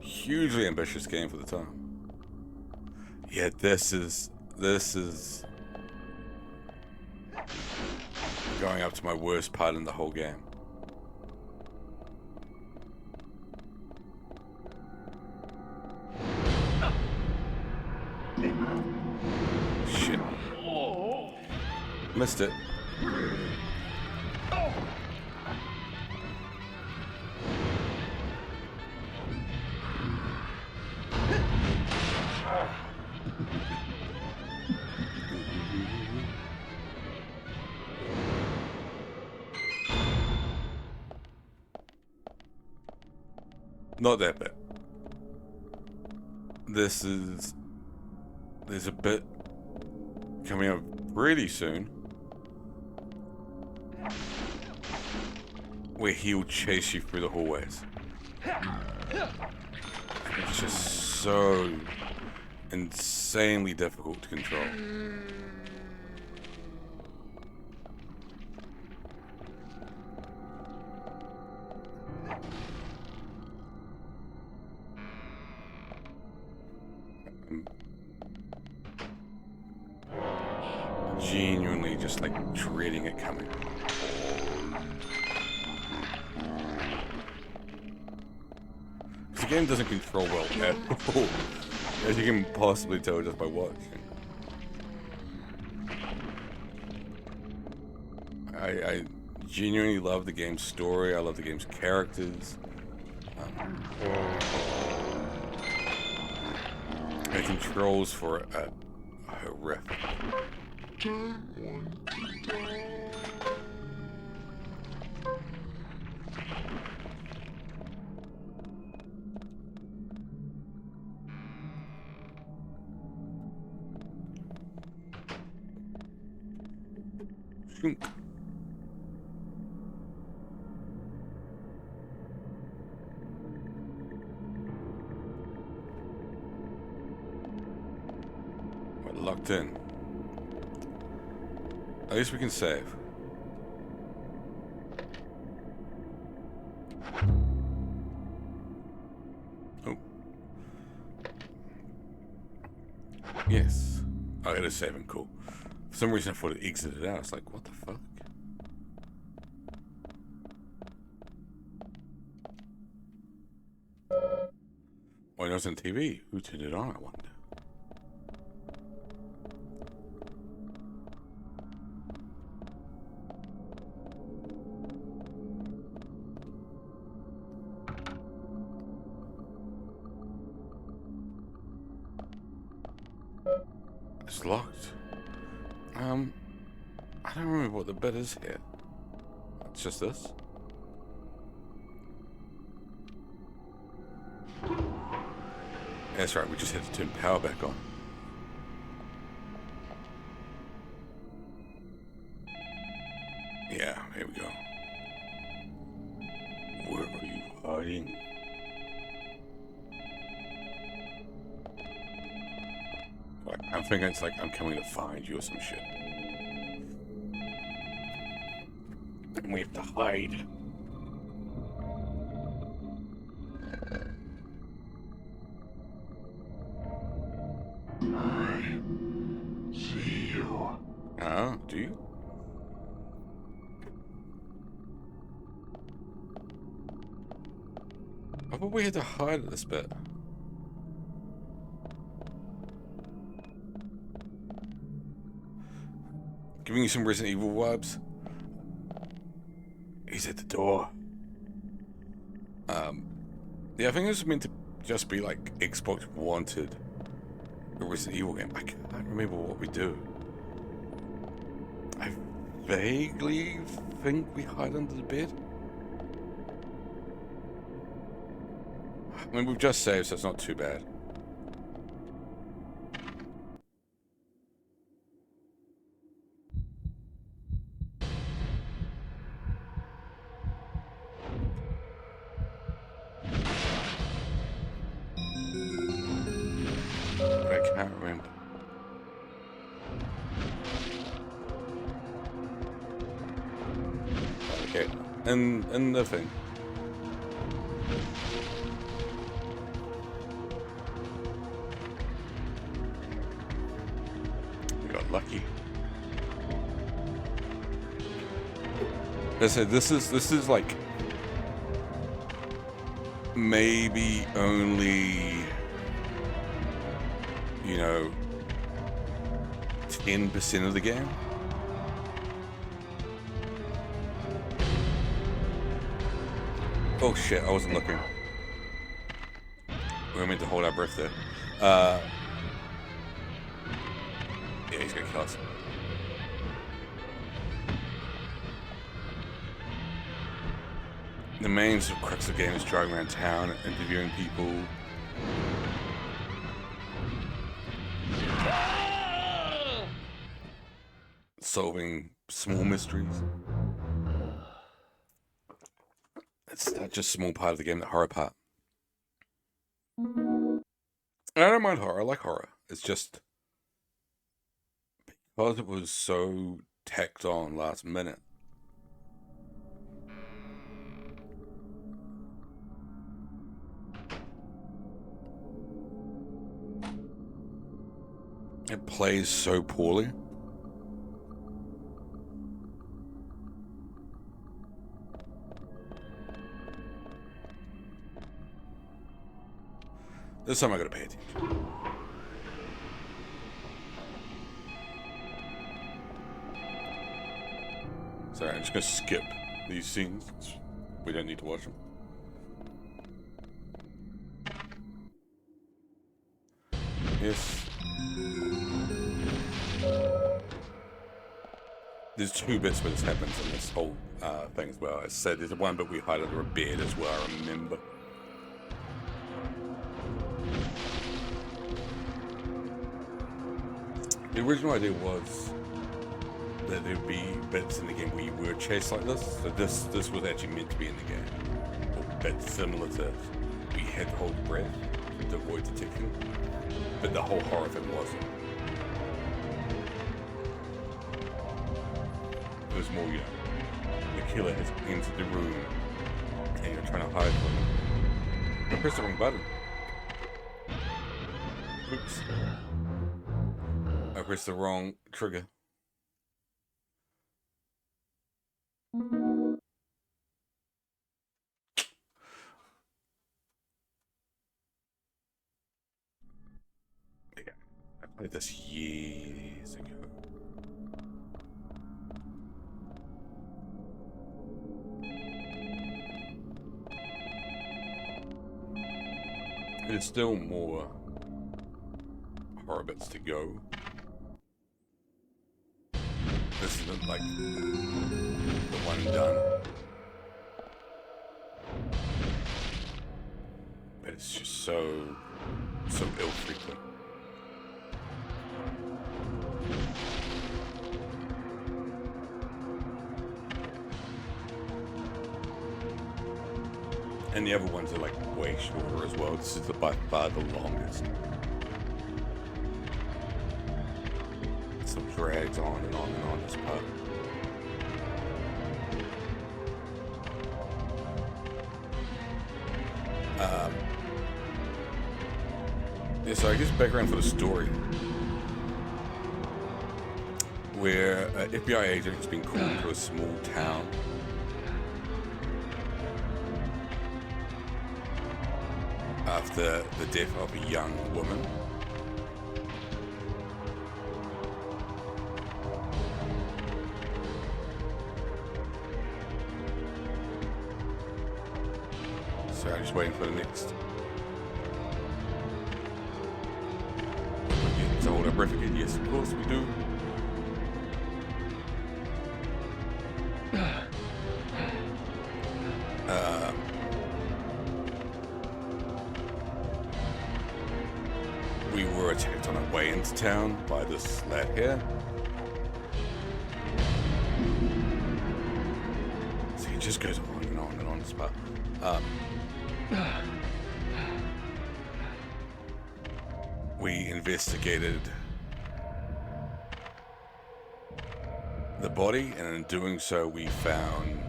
Hugely ambitious game for the time. Yeah, this is going up to my worst part in the whole game. Shit. Missed it. Not that bit. There's a bit coming up really soon where he'll chase you through the hallways. It's just so insanely difficult to control. Genuinely just like dreading it coming. The game doesn't control well at all, as you can possibly tell just by watching. I genuinely love the game's story. I love the game's characters. The controls for it are horrific. Shunk. We're locked in. At least we can save. Oh. Yes. Oh, it is saving. Cool. For some reason I thought it exited out. It's like, what the fuck? Why not on TV? Who turned it on, I wonder? It's locked. I don't remember what the bed is here. It's just this. That's right, we just had to turn power back on. Yeah, here we go. Where are you hiding? I'm thinking it's like I'm coming to find you or some shit. And we have to hide. I see you. Oh, do you? I thought we had to hide at this bit. Giving you some Resident Evil vibes. He's at the door. Yeah, I think it was meant to just be like Xbox wanted a Resident Evil game. I can't remember what we do. I vaguely think we hide under the bed. I mean, we've just saved, so it's not too bad. I can't remember. Okay, and the thing. We got lucky. I said this is like maybe only, you know, 10% of the game. Oh shit, I wasn't looking. We were meant to hold our breath there. Yeah, he's gonna kill us. The main sort of crux of the game is driving around town, interviewing people. Solving small mysteries. It's just a small part of the game, the horror part. And I don't mind horror, I like horror. It's just because it was so tacked on last minute. It plays so poorly. This time I gotta pay attention. Sorry, I'm just gonna skip these scenes. We don't need to watch them. Yes. There's two bits where this happens in this whole thing as well. As I said, there's one bit we hide under a bed as well, I remember. The original idea was that there'd be bits in the game where you were chased like this. So this was actually meant to be in the game. Or bits similar to we had to hold your breath to avoid detection. But the whole horror thing wasn't. It was more, you know, the killer has entered the room and you're trying to hide from him. I pressed the wrong button. Oops. I pressed the wrong trigger. Yeah, I played this years ago. There's still more horror bits to go. This isn't like the one done. But it's just so ill-frequent. And the other ones are like way shorter as well. This is by far the longest. Some drags on and on and on this part. Yeah, so I guess background for the story. Where an FBI agent has been called to a small town. After the death of a young woman. So I'm just waiting for the next. We get to hold our breath again. Yes, of course we do. We were attacked on our way into town by this lad here. So he just goes on and on and on this part. We investigated the body, and in doing so we found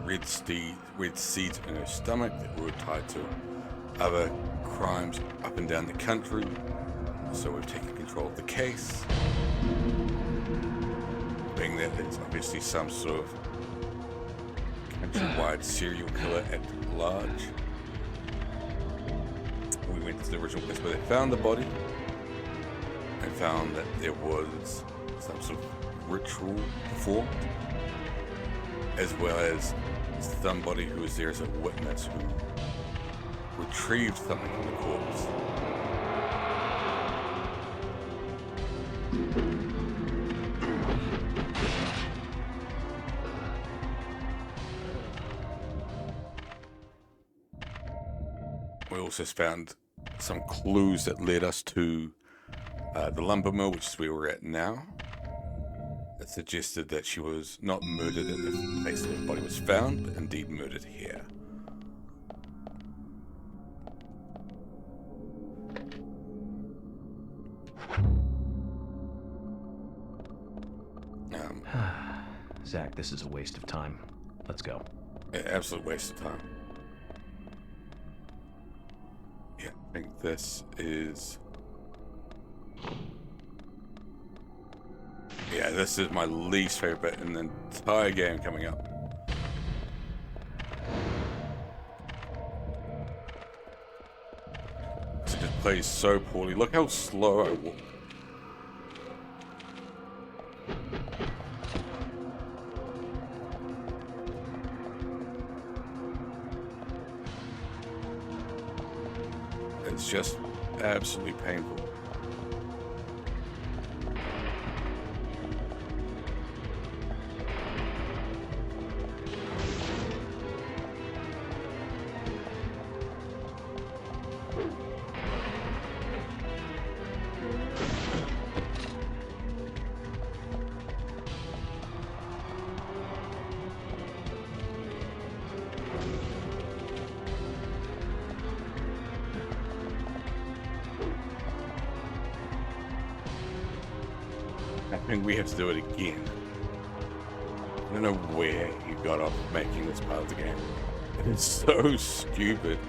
red seeds in her stomach that were tied to other crimes up and down the country. So we've taken control of the case, being that it's obviously some sort of countrywide serial killer at large. We went to the original place where they found the body and found that there was some sort of ritual performed, as well as somebody who was there as a witness who retrieved something from the corpse. We also found some clues that led us to the lumber mill, which is where we're at now. That suggested that she was not murdered at the place where the body was found, but indeed murdered here. Zach, this is a waste of time. Let's go. Yeah, absolute waste of time. Yeah, I think this is... Yeah, this is my least favorite bit in the entire game coming up. It just plays so poorly. Look how slow I walk. It's just absolutely painful. I think we have to do it again. I don't know where he got off making this part of the game. It's so stupid.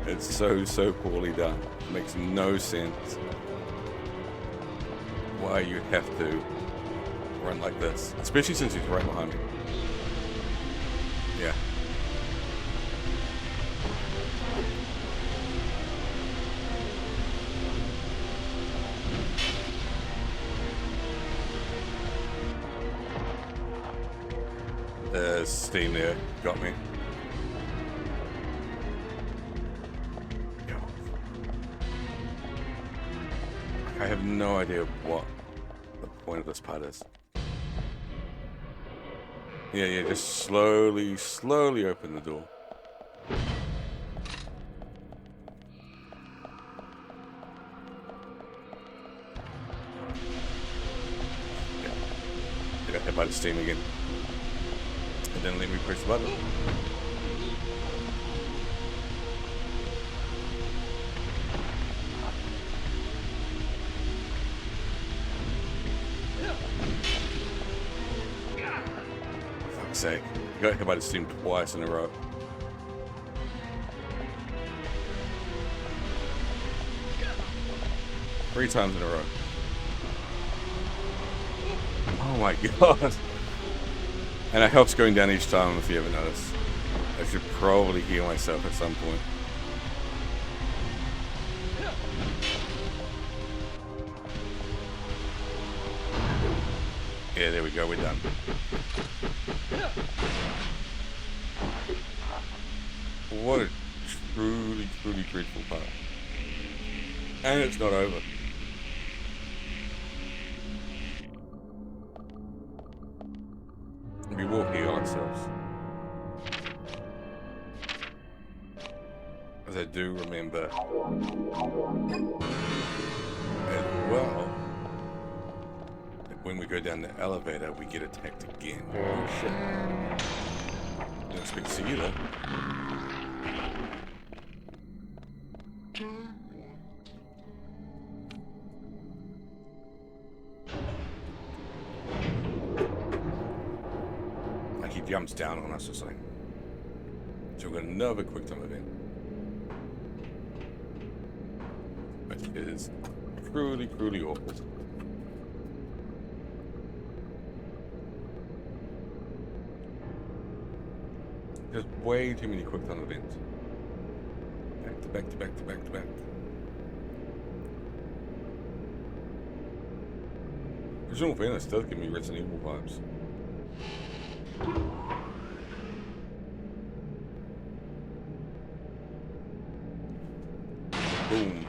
It's so poorly done. It makes no sense why you'd have to run like this, especially since he's right behind me. Yeah. There's steam there. Got me. I have no idea what the point of this part is. Yeah, just slowly open the door. Yeah. I got hit by the steam again. And then let me press the button. Fuck's sake. I got hit by the steam twice in a row. Three times in a row. Oh my god. And it helps going down each time if you ever notice. I should probably heal myself at some point. Yeah, there we go, we're done. What a truly dreadful part. And it's not over. We will heal ourselves. As I do remember as well, that when we go down the elevator, we get attacked again. Oh shit. Didn't expect to see you though. He jumps down on us or something. So we've got another quick time event. Which is truly awful. There's way too many quick time events. Back to back to back to back to back. Original fairness does give me Resident Evil vibes. Boom.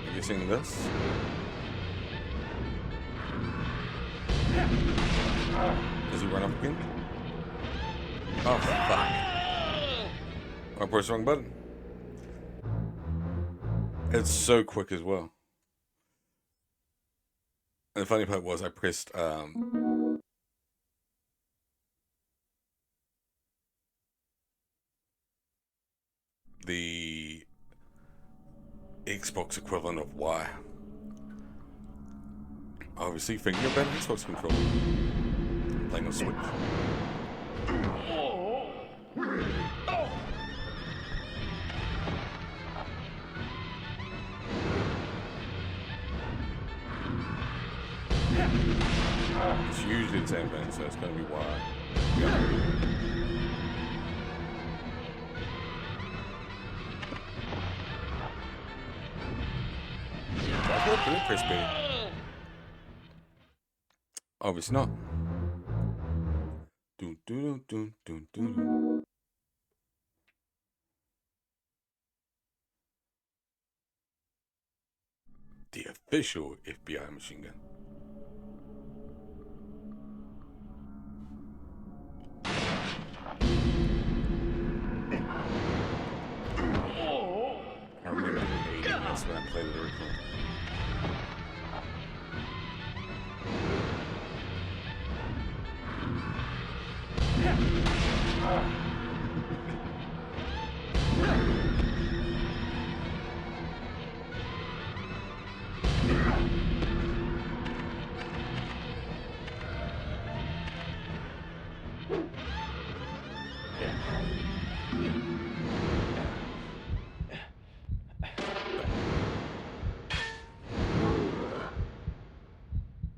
Have you seen this? Does he run up again? Oh fuck. I pressed the wrong button. It's so quick as well. And the funny part was I pressed the Xbox equivalent of Y. Obviously thinking about an Xbox controller. I'm playing on Switch. It's usually the same thing, so it's going to be Y. Yeah. I thought it press B. Obviously not. Dun, dun, dun, dun, dun, dun. The official FBI machine gun. I remember hating this when I played it originally.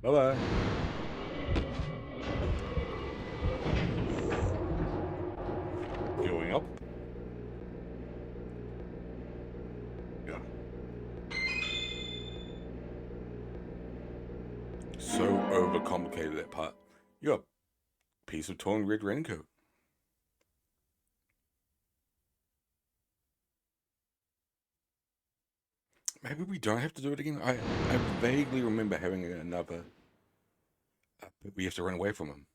Bye-bye. Going up. Yeah. So overcomplicated, that part. You got a piece of torn red raincoat. Maybe we don't have to do it again. I vaguely remember having another... we have to run away from him.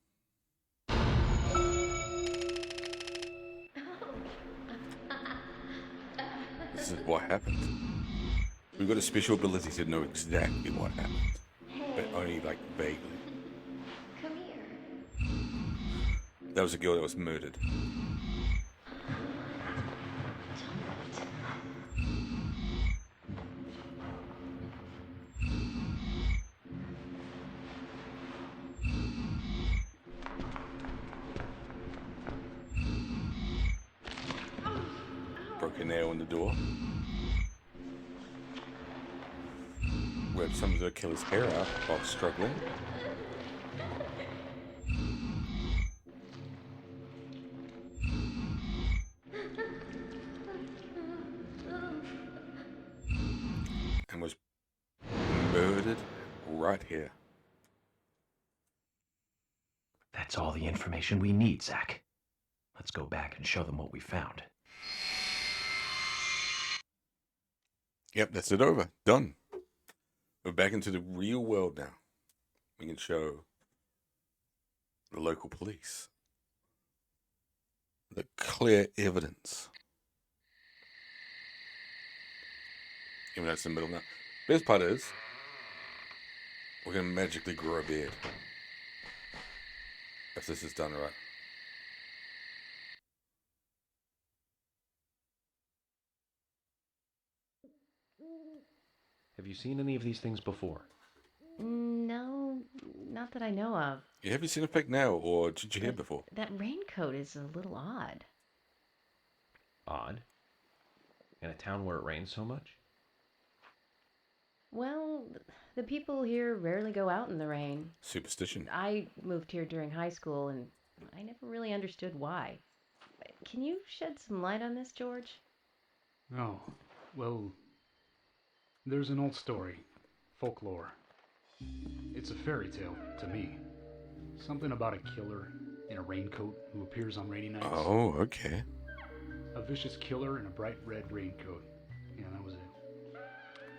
This is what happened. We've got a special ability to know exactly what happened. But only, like, vaguely. Come here. That was a girl that was murdered. Broke a nail in the door. Ripped some of the killer's hair out while struggling. And was murdered right here. That's all the information we need, Zach. Let's go back and show them what we found. Yep, that's it over. Done. We're back into the real world now. We can show the local police the clear evidence. Even though it's in the middle now. Best part is, we're going to magically grow a beard. If this is done right. Have you seen any of these things before? No, not that I know of. Yeah, have you seen a fake nail, or did you hear before? That raincoat is a little odd. Odd. In a town where it rains so much? Well, the people here rarely go out in the rain. Superstition. I moved here during high school, and I never really understood why. Can you shed some light on this, George? Oh, well, there's an old story, folklore. It's a fairy tale to me. Something about a killer in a raincoat who appears on rainy nights. Oh, okay. A vicious killer in a bright red raincoat. Yeah, that was it.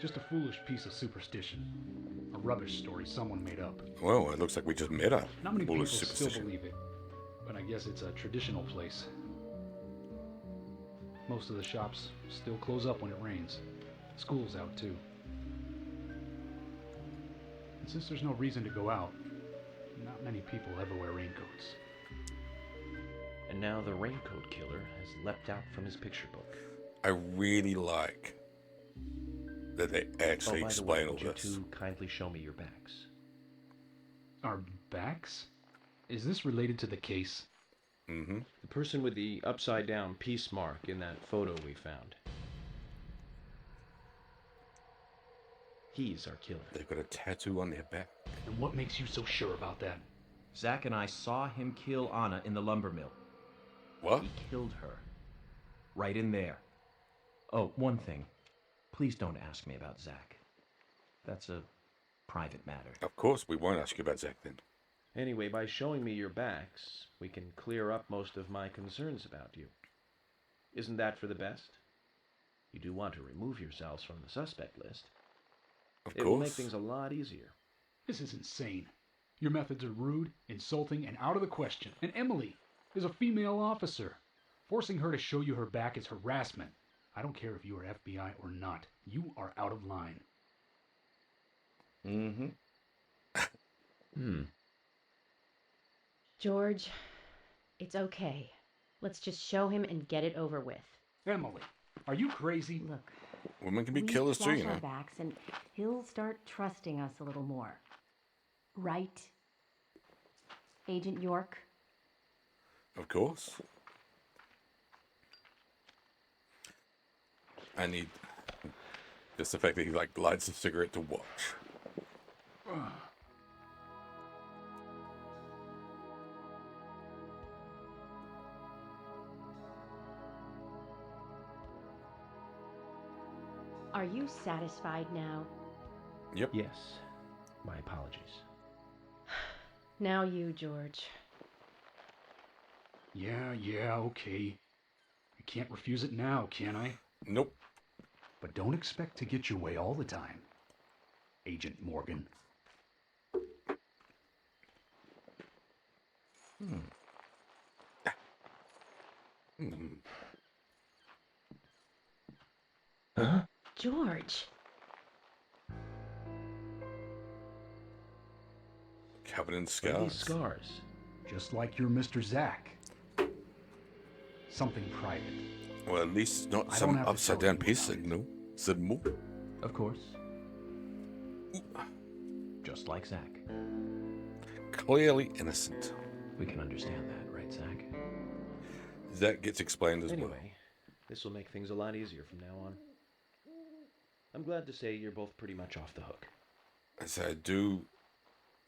Just a foolish piece of superstition. A rubbish story someone made up. Well, it looks like we just made up. Not many people Foolish still superstition. believe it, but I guess it's a traditional place. Most of the shops still close up when it rains. School's out too. And since there's no reason to go out, not many people ever wear raincoats. And now the raincoat killer has leapt out from his picture book. I really like that they actually by the way, explain all would you this. two kindly show me your backs? Our backs? Is this related to the case? Mm-hmm. The person with the upside-down peace mark in that photo we found. He's our killer. They've got a tattoo on their back. And what makes you so sure about that? Zach and I saw him kill Anna in the lumber mill. What? He killed her. Right in there. Oh, one thing. Please don't ask me about Zach. That's a private matter. Of course, we won't ask you about Zach then. Anyway, by showing me your backs, we can clear up most of my concerns about you. Isn't that for the best? You do want to remove yourselves from the suspect list. Of It will make course. things a lot easier. This is insane. Your methods are rude, insulting, and out of the question. And Emily is a female officer. Forcing her to show you her back is harassment. I don't care if you are FBI or not. You are out of line. Mm-hmm. George, it's okay. Let's just show him and get it over with. Emily, are you crazy? Look, Women can be we killers too, flash you know. our backs and he'll start trusting us a little more. Right, Agent York? Of course. I need just the fact that he like lights a cigarette to watch. Are you satisfied now? Yep. Yes. My apologies. Now you, George. Yeah, okay. I can't refuse it now, can I? Nope. But don't expect to get your way all the time, Agent Morgan. Huh? George. Covered in What are these scars. scars? Just like your Mr. Zack. Something private. Well, at least it's not I don't some have to upside tell down you peace about it. signal. Signal. Of course. Just like Zack. Clearly innocent. We can understand that, right, Zack? That gets explained as well. Anyway, this will make things a lot easier from now on. I'm glad to say you're both pretty much off the hook. As I do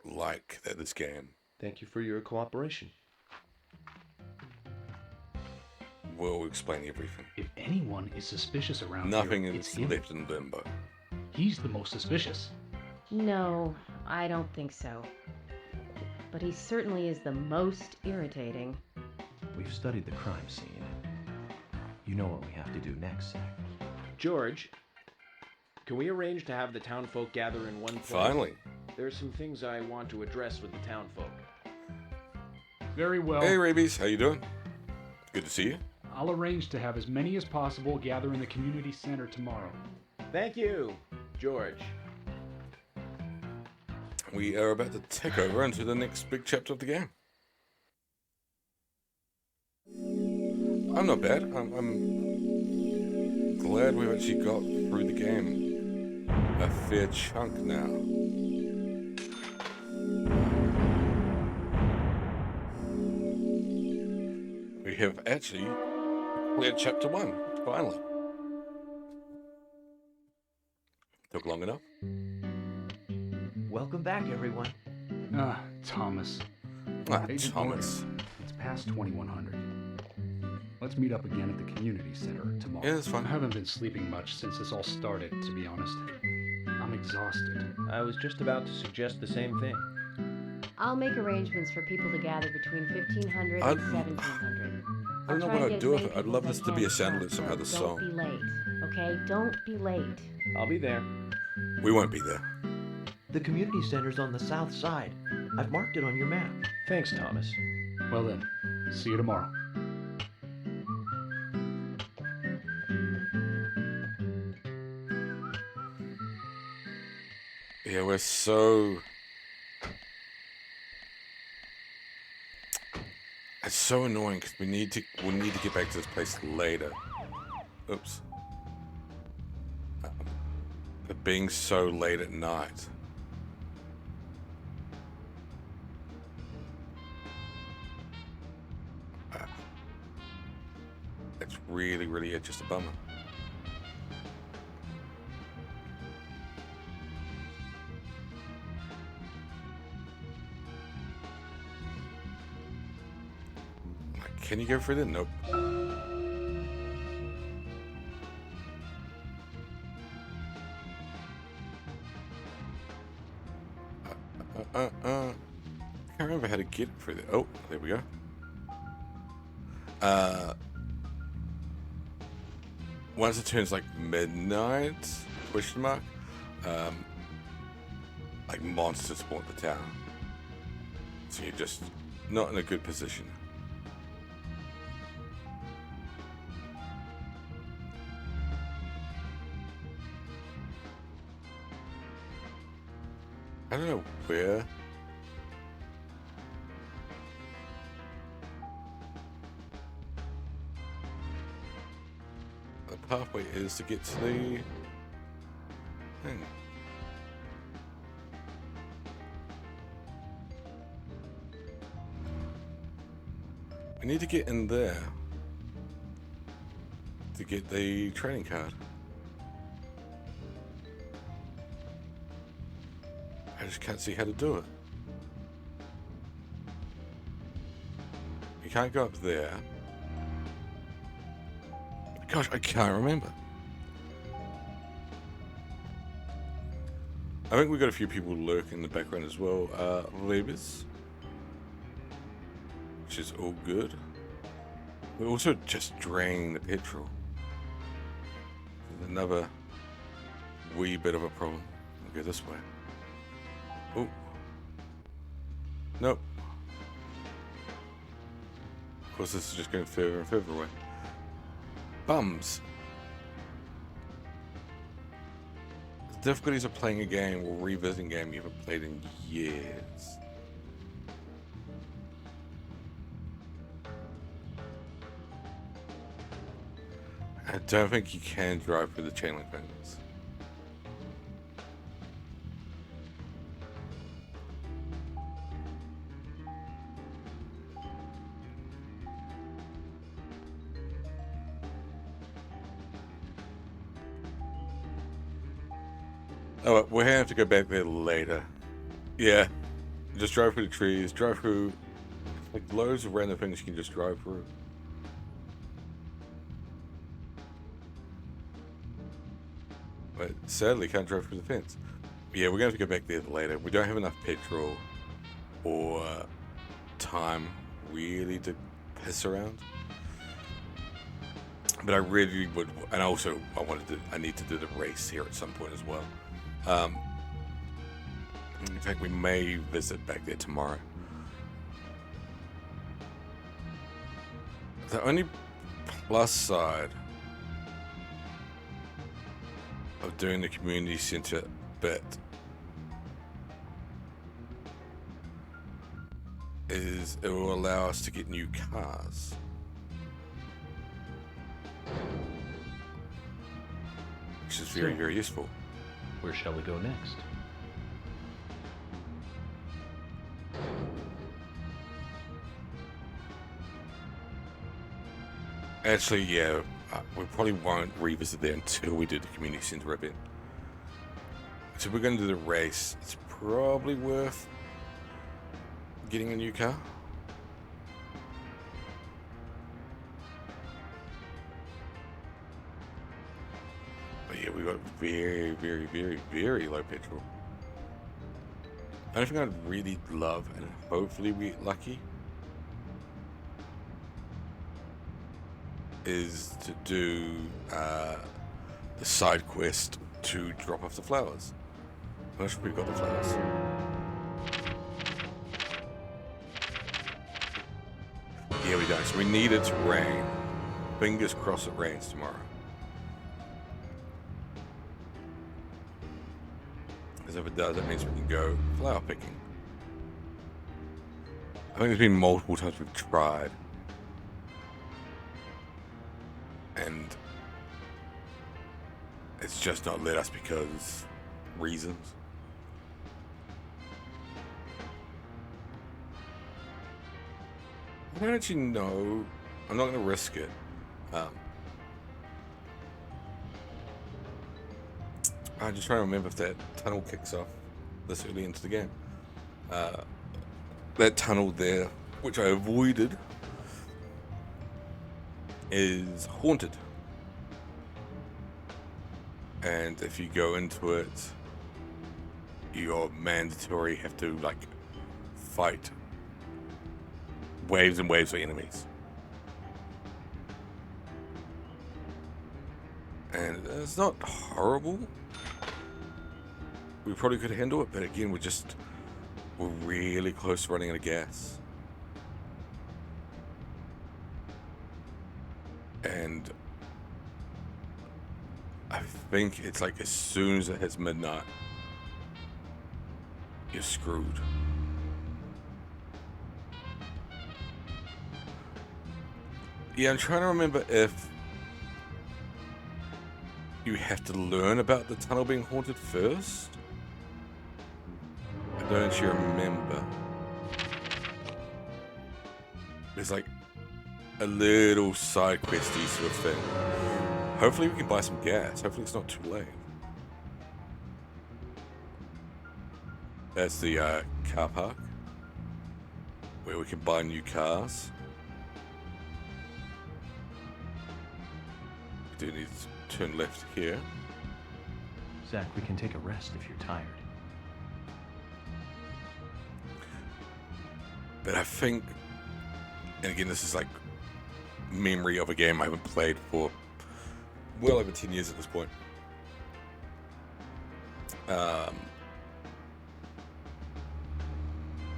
like that this game Thank you for your cooperation. will explain everything. If anyone is suspicious around Nothing here, is it's him. left in limbo. He's the most suspicious. No, I don't think so. But he certainly is the most irritating. We've studied the crime scene. You know what we have to do next, Zack. George, can we arrange to have the townfolk gather in one place? Finally. There are some things I want to address with the townfolk. Very well. Hey, Rabies, how you doing? Good to see you. I'll arrange to have as many as possible gather in the community center tomorrow. Thank you, George. We are about to take over into the next big chapter of the game. I'm not bad. I'm glad we've actually got through the game a fair chunk now. We have actually cleared chapter 1, finally. Took long enough. Welcome back, everyone. Ah, Thomas. Ah, Agent Thomas. Morgan, it's past 2100. Let's meet up again at the community center tomorrow. Yeah, that's fine. I haven't been sleeping much since this all started, to be honest. I'm exhausted. I was just about to suggest the same thing. I'll make arrangements for people to gather between 1500 I'd- and 1700. I don't know what I'd do with it. I'd love this to be a sound alert somehow, this Don't be song. late, okay? Don't be late. I'll be there. We won't be there. The community center's on the south side. I've marked it on your map. Thanks, Thomas. Well then, see you tomorrow. Yeah, we're so... It's so annoying because we'll need to get back to this place later. Oops. But being so late at night. It's really just a bummer. Can you go through there? Nope. Can't remember how to get through there. Oh, there we go. Once it turns like midnight, question mark, like monsters spawn the town. So you're just not in a good position. I don't know where. The pathway is to get to the thing. We need to get in there to get the trading card. just can't see how to do it. You can't go up there. Gosh, I can't remember. I think we've got a few people lurking in the background as well. Rebus, which is all good. We're also just draining the petrol. There's another wee bit of a problem. We'll go this way. Oh. Nope. Of course, this is just going further and further away. Bums. The difficulties of playing a game or revisiting a game you haven't played in years. I don't think you can drive through the chain link fence. Oh, we'll have to go back there later. Yeah, just drive through the trees, drive through like loads of random things you can just drive through. But sadly, can't drive through the fence. Yeah, we're going to have to go back there later. We don't have enough petrol or time really to piss around. But I really would, and also I need to do the race here at some point as well. In fact, we may visit back there tomorrow. The only plus side of doing the community center bit is it will allow us to get new cars. Which is very, very useful. Where shall we go next? Actually, yeah, we probably won't revisit there until we do the community center event. So we're going to do the race. It's probably worth getting a new car. But yeah, we got very, very, very, very low petrol. The only thing I'd really love, and hopefully we get lucky, is to do the side quest to drop off the flowers. I'm not sure we've got the flowers. Yeah, we don't. So we need it to rain. Fingers crossed it rains tomorrow. Because if it does, that means we can go flower picking. I think there's been multiple times we've tried. And it's just not let us because reasons. I don't actually know. I'm not going to risk it. I'm just trying to remember if that tunnel kicks off this early into the game. That tunnel there, which I avoided, is haunted. And if you go into it, you're mandatory have to like fight waves and waves of enemies. And it's not horrible. We probably could handle it, but again, we're really close to running out of gas. And I think it's like as soon as it hits midnight, you're screwed. Yeah, I'm trying to remember if you have to learn about the tunnel being haunted first. I don't actually remember. There's like a little side questy sort of thing. Hopefully we can buy some gas. Hopefully it's not too late. That's the car park where we can buy new cars. We do need to turn left here. Zach, we can take a rest if you're tired. But I think, and again, this is like memory of a game I haven't played for well over 10 years at this point.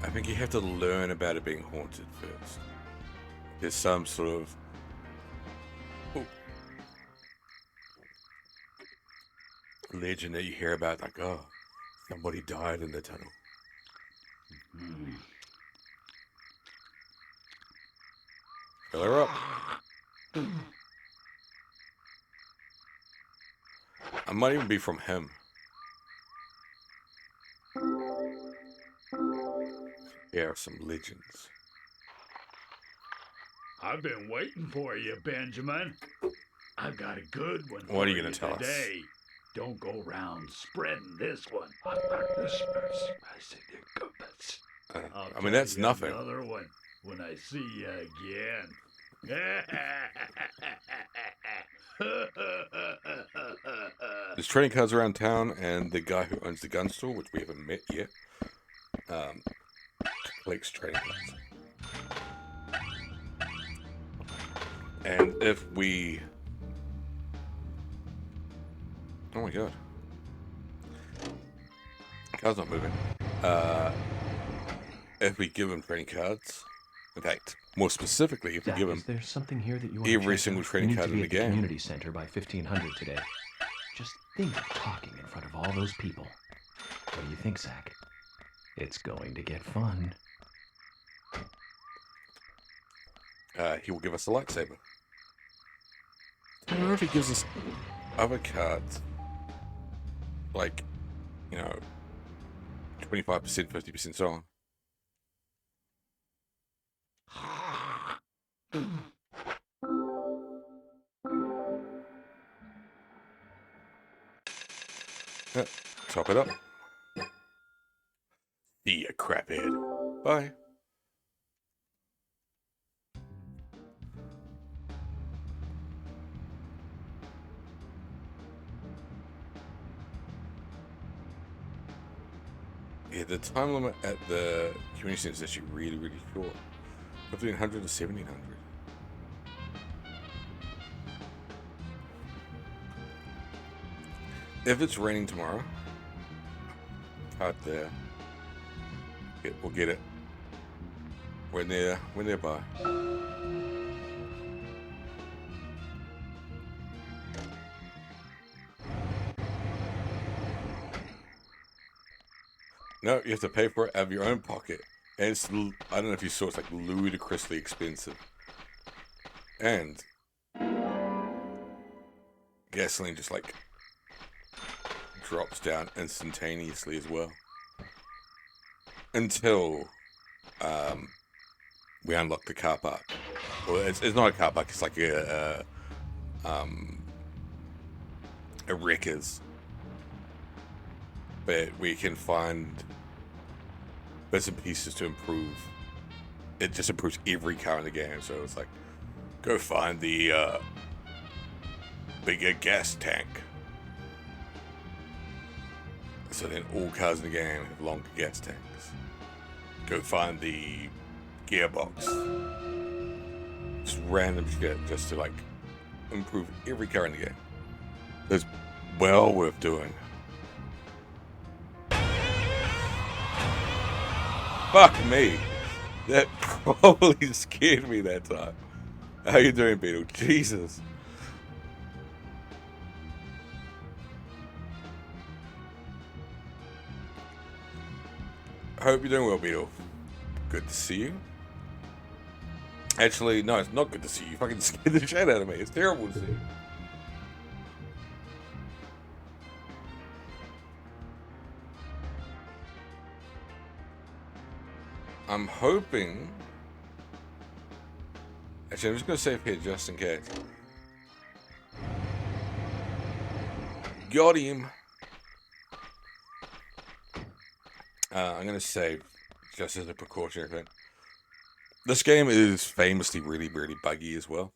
I think you have to learn about it being haunted first. There's some sort of legend that you hear about, like, oh, somebody died in the tunnel. Fill her up. I might even be from him. Here are some legends. I've been waiting for you, Benjamin. I've got a good one What are you for gonna tell us? today. Don't go round spreading this one. I mean, that's tell you nothing. Another one when I see you again. There's trading cards around town, and the guy who owns the gun store, which we haven't met yet, collects trading cards. And if we... Oh my god. Car's not moving. If we give him trading cards, in fact, more specifically, if we give him is there something here that you want every to check single out? trading You need card to in be the at game. Community center by 1500 today. Just think of talking in front of all those people. What do you think, Zach? It's going to get fun. He will give us a lightsaber. I don't know if he gives us other cards, like, you know, 25%, 50%, so on. Yeah, top it up. See ya, craphead. Bye. Yeah, the time limit at the community center is actually really, really short. 1500 to 1700. If it's raining tomorrow, out there, we'll get it. We're nearby. No, you have to pay for it out of your own pocket. And it's, I don't know if you saw, it's like ludicrously expensive. And gasoline just like drops down instantaneously as well. Until we unlock the car park. Well, it's not a car park, it's like a wreckers. But we can find bits and pieces to improve. It just improves every car in the game. So it's like, go find the bigger gas tank. So then all cars in the game have longer gas tanks. Go find the gearbox. Just random shit just to like improve every car in the game. It's well worth doing. Fuck me. That probably scared me that time. How you doing, Beetle? Jesus. I hope you're doing well, Beetle. Good to see you. Actually, no, it's not good to see you. You fucking scared the shit out of me. It's terrible to see you. I'm hoping... Actually, I'm just going to save here just in case. Got him. I'm going to say, just as a precautionary thing, this game is famously really, really buggy as well.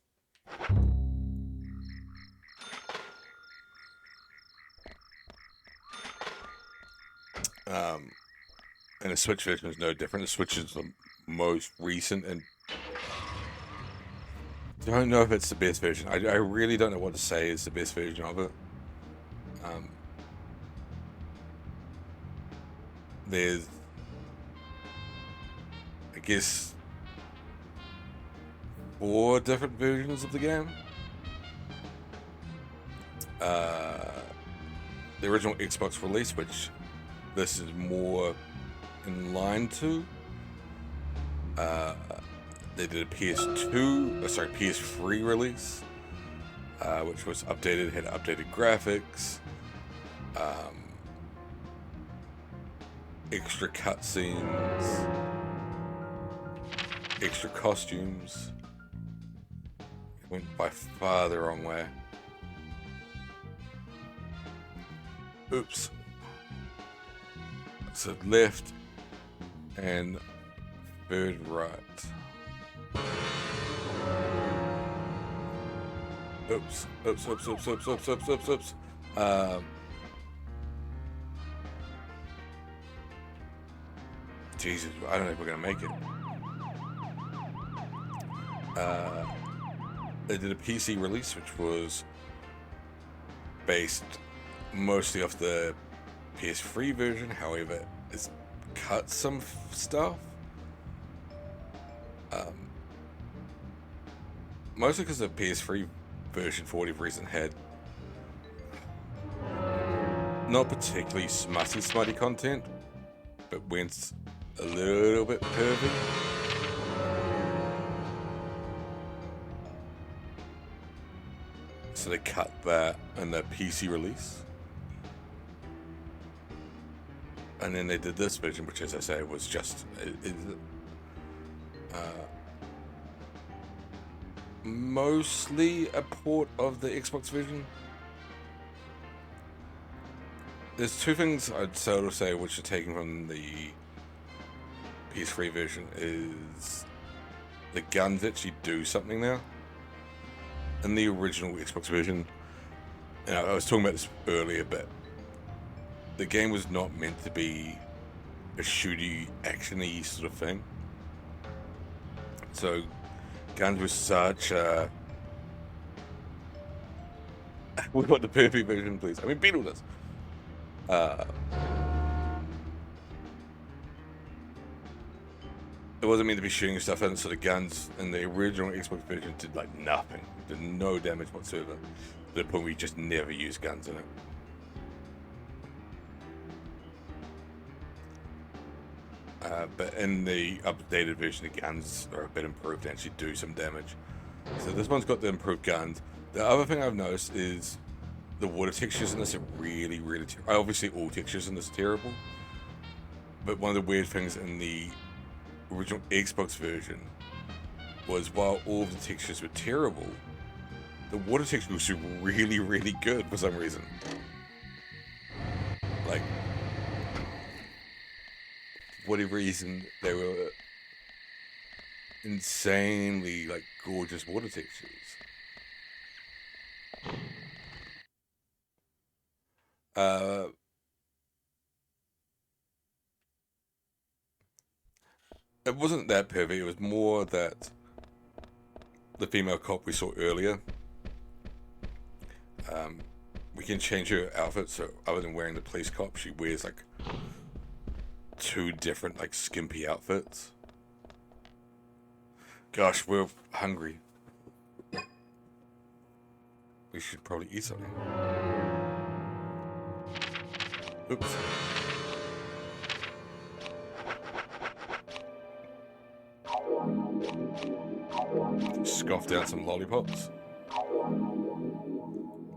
And the Switch version is no different. The Switch is the most recent, and I don't know if it's the best version. I really don't know what to say is the best version of it. There's, I guess, 4 different versions of the game. The original Xbox release, which this is more in line to. They did a PS3 release, which was updated, had updated graphics, extra cutscenes, extra costumes. It went by far the wrong way. Oops. So left and third right. Oops. Jesus, I don't know if we're gonna make it. They did a PC release, which was based mostly off the PS3 version. However, it's cut some stuff. Mostly because the PS3 version, for whatever reason, had not particularly smutty content, but went a little bit pervy. So they cut that in the PC release. And then they did this version, which, as I say, was just mostly a port of the Xbox version. There's 2 things I'd sort of say which are taken from the PS3 version is the guns actually do something now. In the original Xbox version, and I was talking about this earlier, but the game was not meant to be a shooty, actiony sort of thing. So guns were such a... We want the perfect version, please. I mean, Beetle does. It wasn't meant to be shooting stuff in, so the guns in the original Xbox version did like nothing. Did no damage whatsoever. To the point where you just never use guns in it. But in the updated version, the guns are a bit improved and actually do some damage. So this one's got the improved guns. The other thing I've noticed is the water textures in this are really, really terrible. Obviously, all textures in this are terrible. But one of the weird things in the original Xbox version was, while all of the textures were terrible, the water textures were really, really good for some reason. Like, for whatever reason, they were insanely, like, gorgeous water textures. It wasn't that perfect. It was more that the female cop we saw earlier, we can change her outfit, so other than wearing the police cop, she wears like 2 different like skimpy outfits. Gosh, we're hungry. We should probably eat something. Oops. Scoff down some lollipops.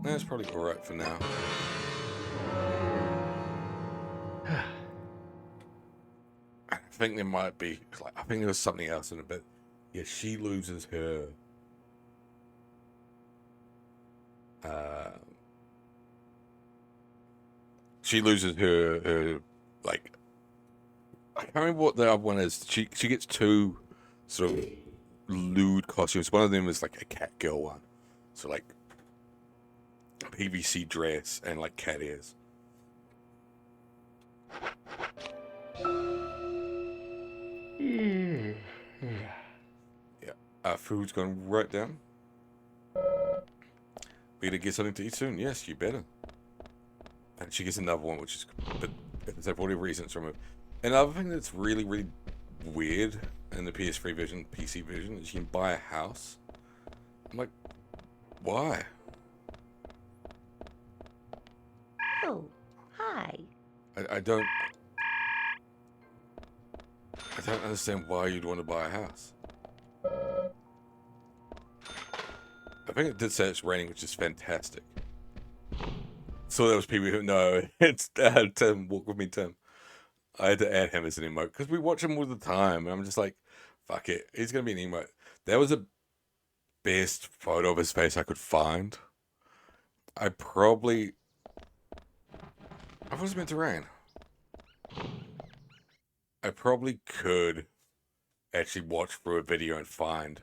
That's probably alright for now. I think there might be, like, I think there was something else in a bit. Yeah, she loses her like I can't remember what the other one is. She gets two sort of lewd costumes. One of them is like a cat girl one. So like PVC dress and like cat ears. Yeah. Food's gone right down. We gotta get something to eat soon. Yes, you better. And she gets another one, which is, but for whatever reason, it's removed. Another thing that's really, really weird in the PS3 version, PC version, is you can buy a house. I'm like, why? Oh, hi. I don't understand why you'd want to buy a house. I think it did say it's raining, which is fantastic. So there was people who know it's Tim. Walk with me, Tim. I had to add him as an emote because we watch him all the time, and I'm just like, fuck it, he's gonna be an emote. That was the best photo of his face I could find. I was meant to rain. I probably could actually watch through a video and find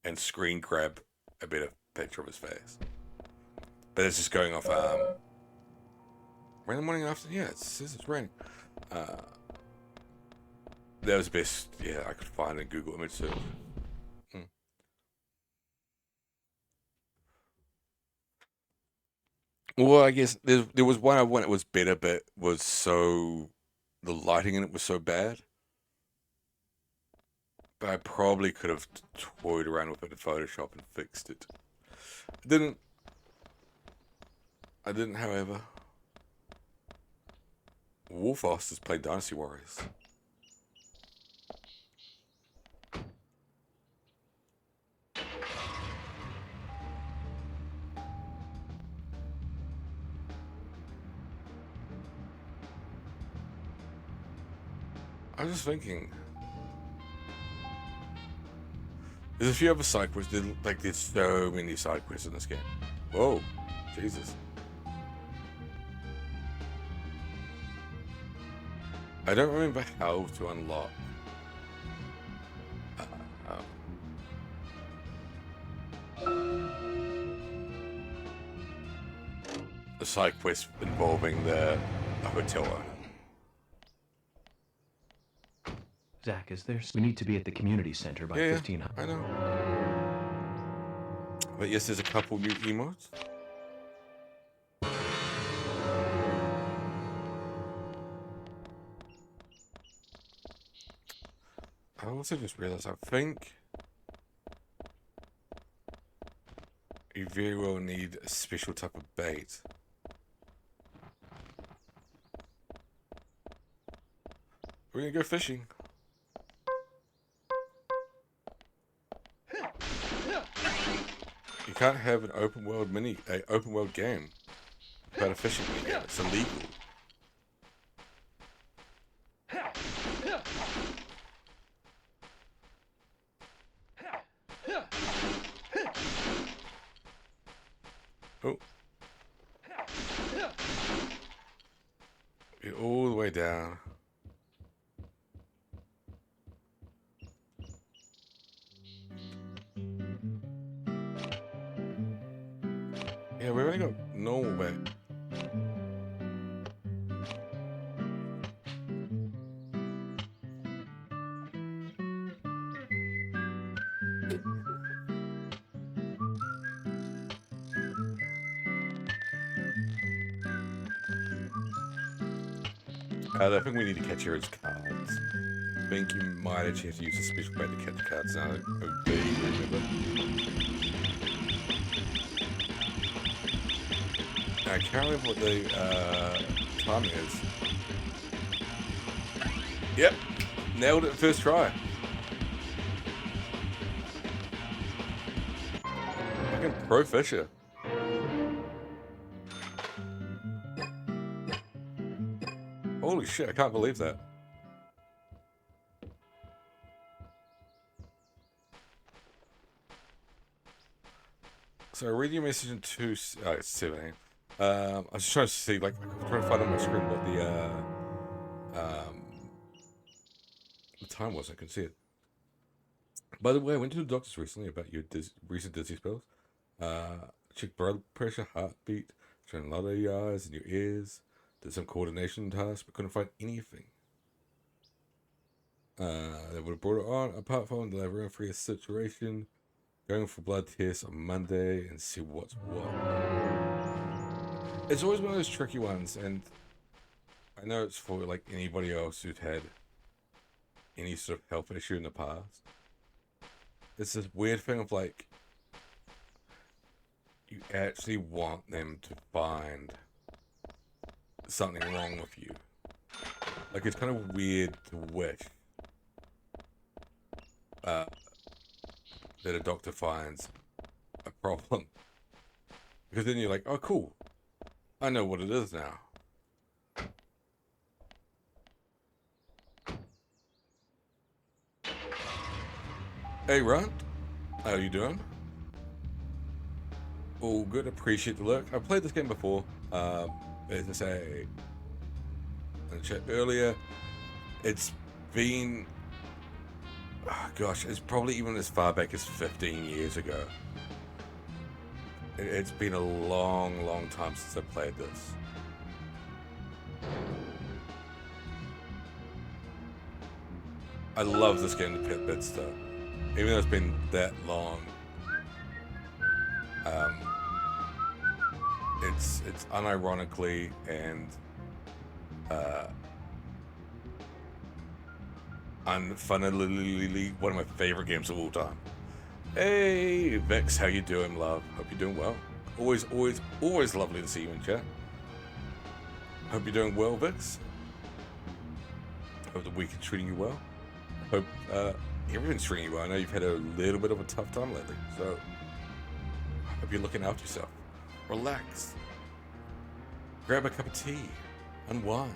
and screen grab a better picture of his face. But it's just going off, rain the morning after, yeah, it says it's raining. That was the best, yeah, I could find in Google image search. Well, I guess there was one I went, it was better, but was so, the lighting in it was so bad. But I probably could have toyed around with it in Photoshop and fixed it. I didn't, however. Wolfos has played Dynasty Warriors. I was just thinking. There's a few other side quests. There's so many side quests in this game. Whoa, Jesus. I don't remember how to unlock the side quest involving the hotel owner. Zach, we need to be at the community center by 1500. I know. But yes, there's a couple new emotes. I also just realized, I think you very well need a special type of bait. We're gonna go fishing. You can't have an open world game without a fishing game. It's illegal. Oh. Get all the way down. Yeah, we've only got normal bait. I think we need to catch Herod's cards. I think you might actually have to use a special bait to catch cards now. I vaguely remember. I can't remember what the timing is. Yep, nailed it first try. Fucking pro fisher. Holy shit, I can't believe that. So I read your message in it's 7 a.m. I was just trying to see, like, I'm trying to find on my screen what the the time was. I couldn't see it. By the way, I went to the doctors recently about your recent dizzy spells. Checked blood pressure, heartbeat, turned a lot of your eyes and your ears. Did some coordination tasks, but couldn't find anything. They would have brought it on, apart from the laboratory situation. Going for blood tests on Monday and see what's what. It's always one of those tricky ones, and I know it's for like anybody else who's had any sort of health issue in the past. It's this weird thing of like, you actually want them to find something wrong with you. Like, it's kind of weird to wish that a doctor finds a problem. Because then you're like, oh cool, I know what it is now. Hey Runt, how you doing? All good, appreciate the look. I've played this game before. As I say in the chat earlier, it's been, oh gosh, it's probably even as far back as 15 years ago. It's been a long, long time since I played this. I love this game to bits though. Even though it's been that long. It's unironically and unfunnily one of my favorite games of all time. Hey Vix, how you doing, love? Hope you're doing well. Always lovely to see you in chat. Hope you're doing well, Vix. Hope the week is treating you well. Hope everything's treating you well. I know you've had a little bit of a tough time lately, so hope you're looking after yourself. Relax. Grab a cup of tea. Unwind.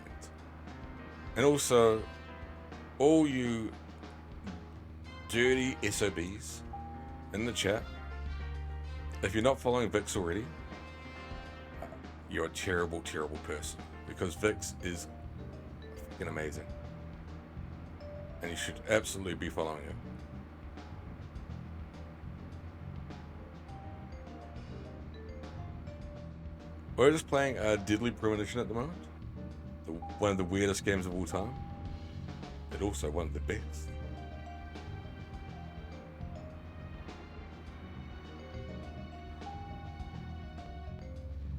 And also, all you dirty SOBs in the chat, if you're not following Vix already, you're a terrible, terrible person. Because Vix is fucking amazing. And you should absolutely be following him. We're just playing Deadly Premonition at the moment. One of the weirdest games of all time. But also one of the best.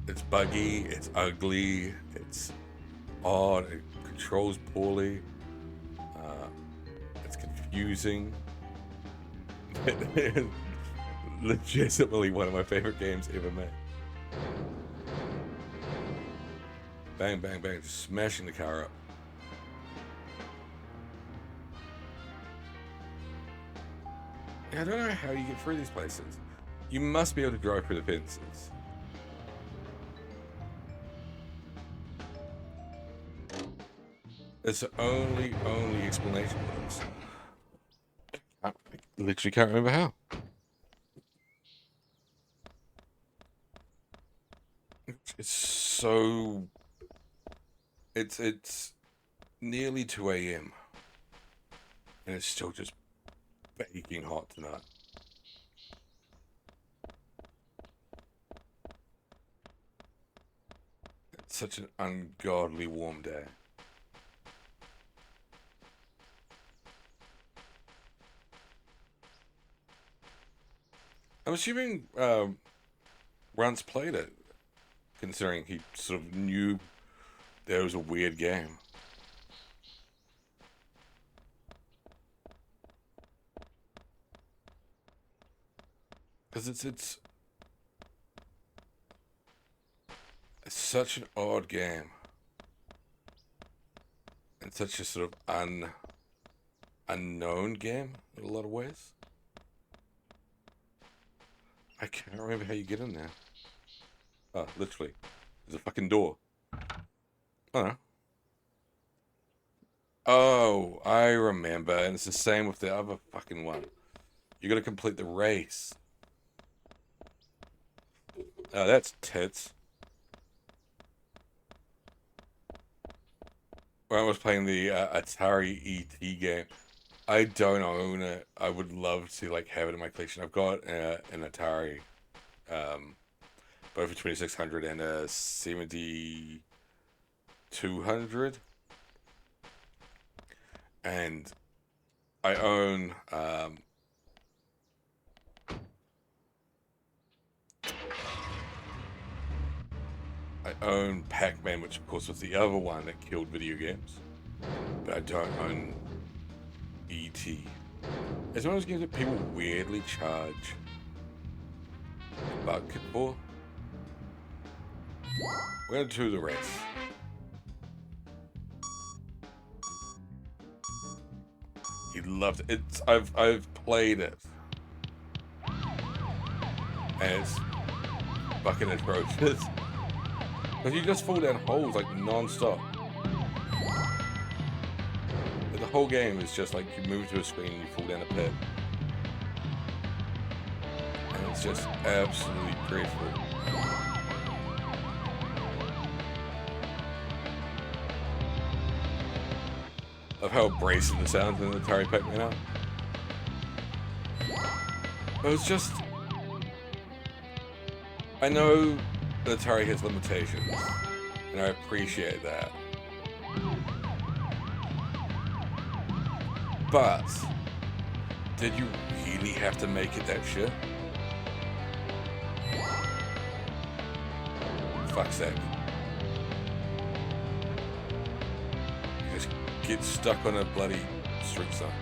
It's buggy, it's ugly, it's odd, it controls poorly. It's confusing. Legitimately one of my favorite games ever made. Bang, bang, bang, just smashing the car up. I don't know how you get through these places. You must be able to drive through the fences. It's the only explanation for this. I literally can't remember how. It's so... It's nearly 2 a.m. and it's still just baking hot tonight. It's such an ungodly warm day. I'm assuming Runt's played it, considering he sort of knew there was a weird game. Because it's such an odd game. And such a sort of unknown game in a lot of ways. I can't remember how you get in there. Oh, literally. There's a fucking door. Oh no. Oh, I remember. And it's the same with the other fucking one. You gotta complete the race. Oh, that's tits. When I was playing the Atari ET game, I don't own it. I would love to like have it in my collection. I've got an Atari, both a 2600 and a 7200, and I own Pac-Man, which of course was the other one that killed video games, but I don't own E.T. It's one of those games that people weirdly charge a buck for. We're gonna do the race. He loved it. I've played it, and it's fucking atrocious. Because you just fall down holes like non-stop. The whole game is just like you move to a screen and you fall down a pit. And it's just absolutely dreadful. Of how abrasive the sounds in the Atari Pac-Man are. But it's just... I know the Atari has limitations, and I appreciate that. But, did you really have to make it that shit? Fuck's sake. You just get stuck on a bloody street sign.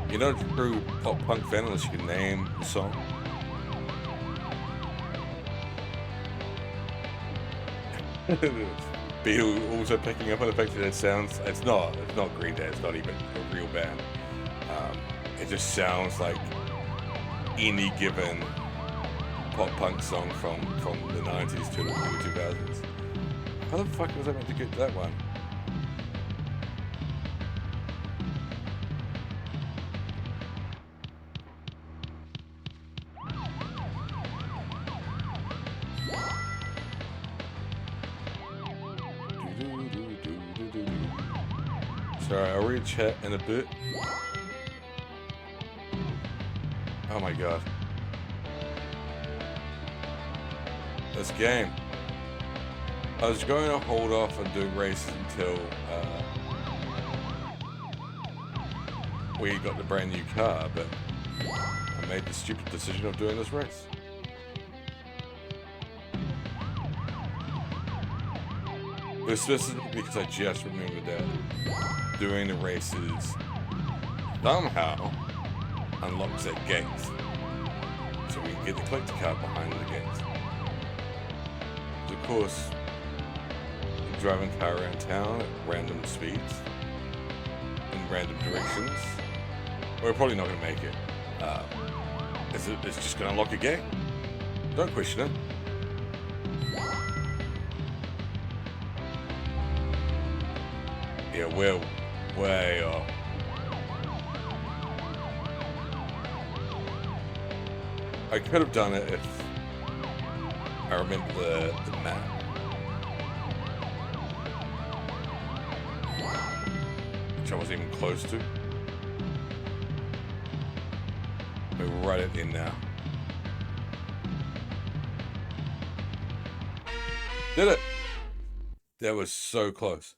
You're not a true pop punk fan unless you can name the song. Beale also picking up on the fact that it's not Green Day, it's not even a real band. It just sounds like any given pop punk song from the 90s to the 2000s. How the fuck was I meant to get that one? Sorry, I'll read chat in a bit. Oh my god. This game. I was going to hold off on doing races until we got the brand new car, but I made the stupid decision of doing this race. But specifically because I just remembered that doing the races somehow unlocks that gate. So we can get the collector card behind the gate. So of course, driving car around town at random speeds, in random directions, we're probably not going to make it. It's just going to unlock a gate. Don't question it. Yeah, we're way off. I could have done it if I remember the map. Which I wasn't even close to. We're right at the end now. Did it! That was so close.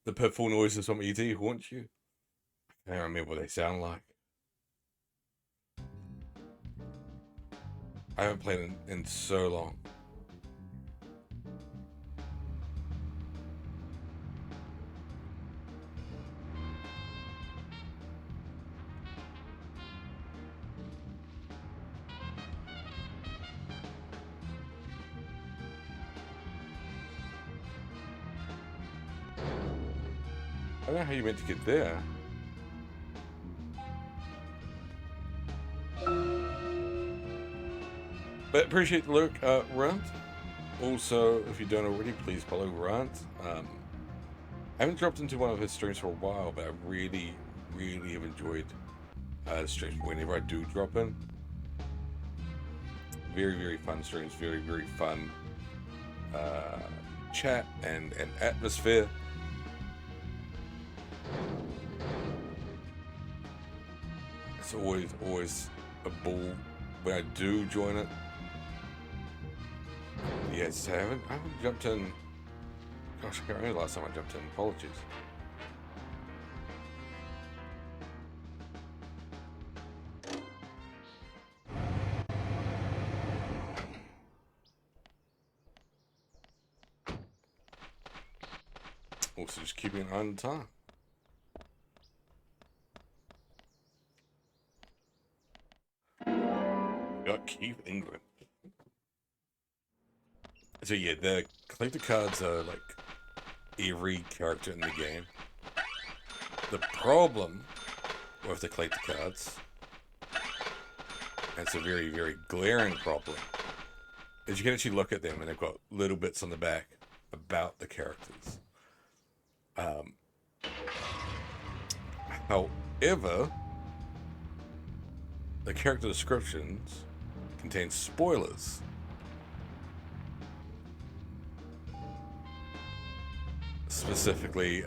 The pitfall noises from E.T. haunt you. I don't remember what they sound like. I haven't played in so long. I don't know how you meant to get there. But appreciate the lurk, Runt. Also, if you don't already, please follow Runt. I haven't dropped into one of his streams for a while, but I really, really have enjoyed the streams whenever I do drop in. Very, very fun streams. Very, very fun chat and atmosphere. It's always a ball when I do join it. Yes, I haven't jumped in. Gosh, I can't remember the last time I jumped in. Apologies. Also, just keeping an eye on the time. Got Keith England. So yeah, the collector cards are like every character in the game. The problem with the collector cards, and it's a very, very glaring problem, is you can actually look at them and they've got little bits on the back about the characters. However, the character descriptions contain spoilers. Specifically,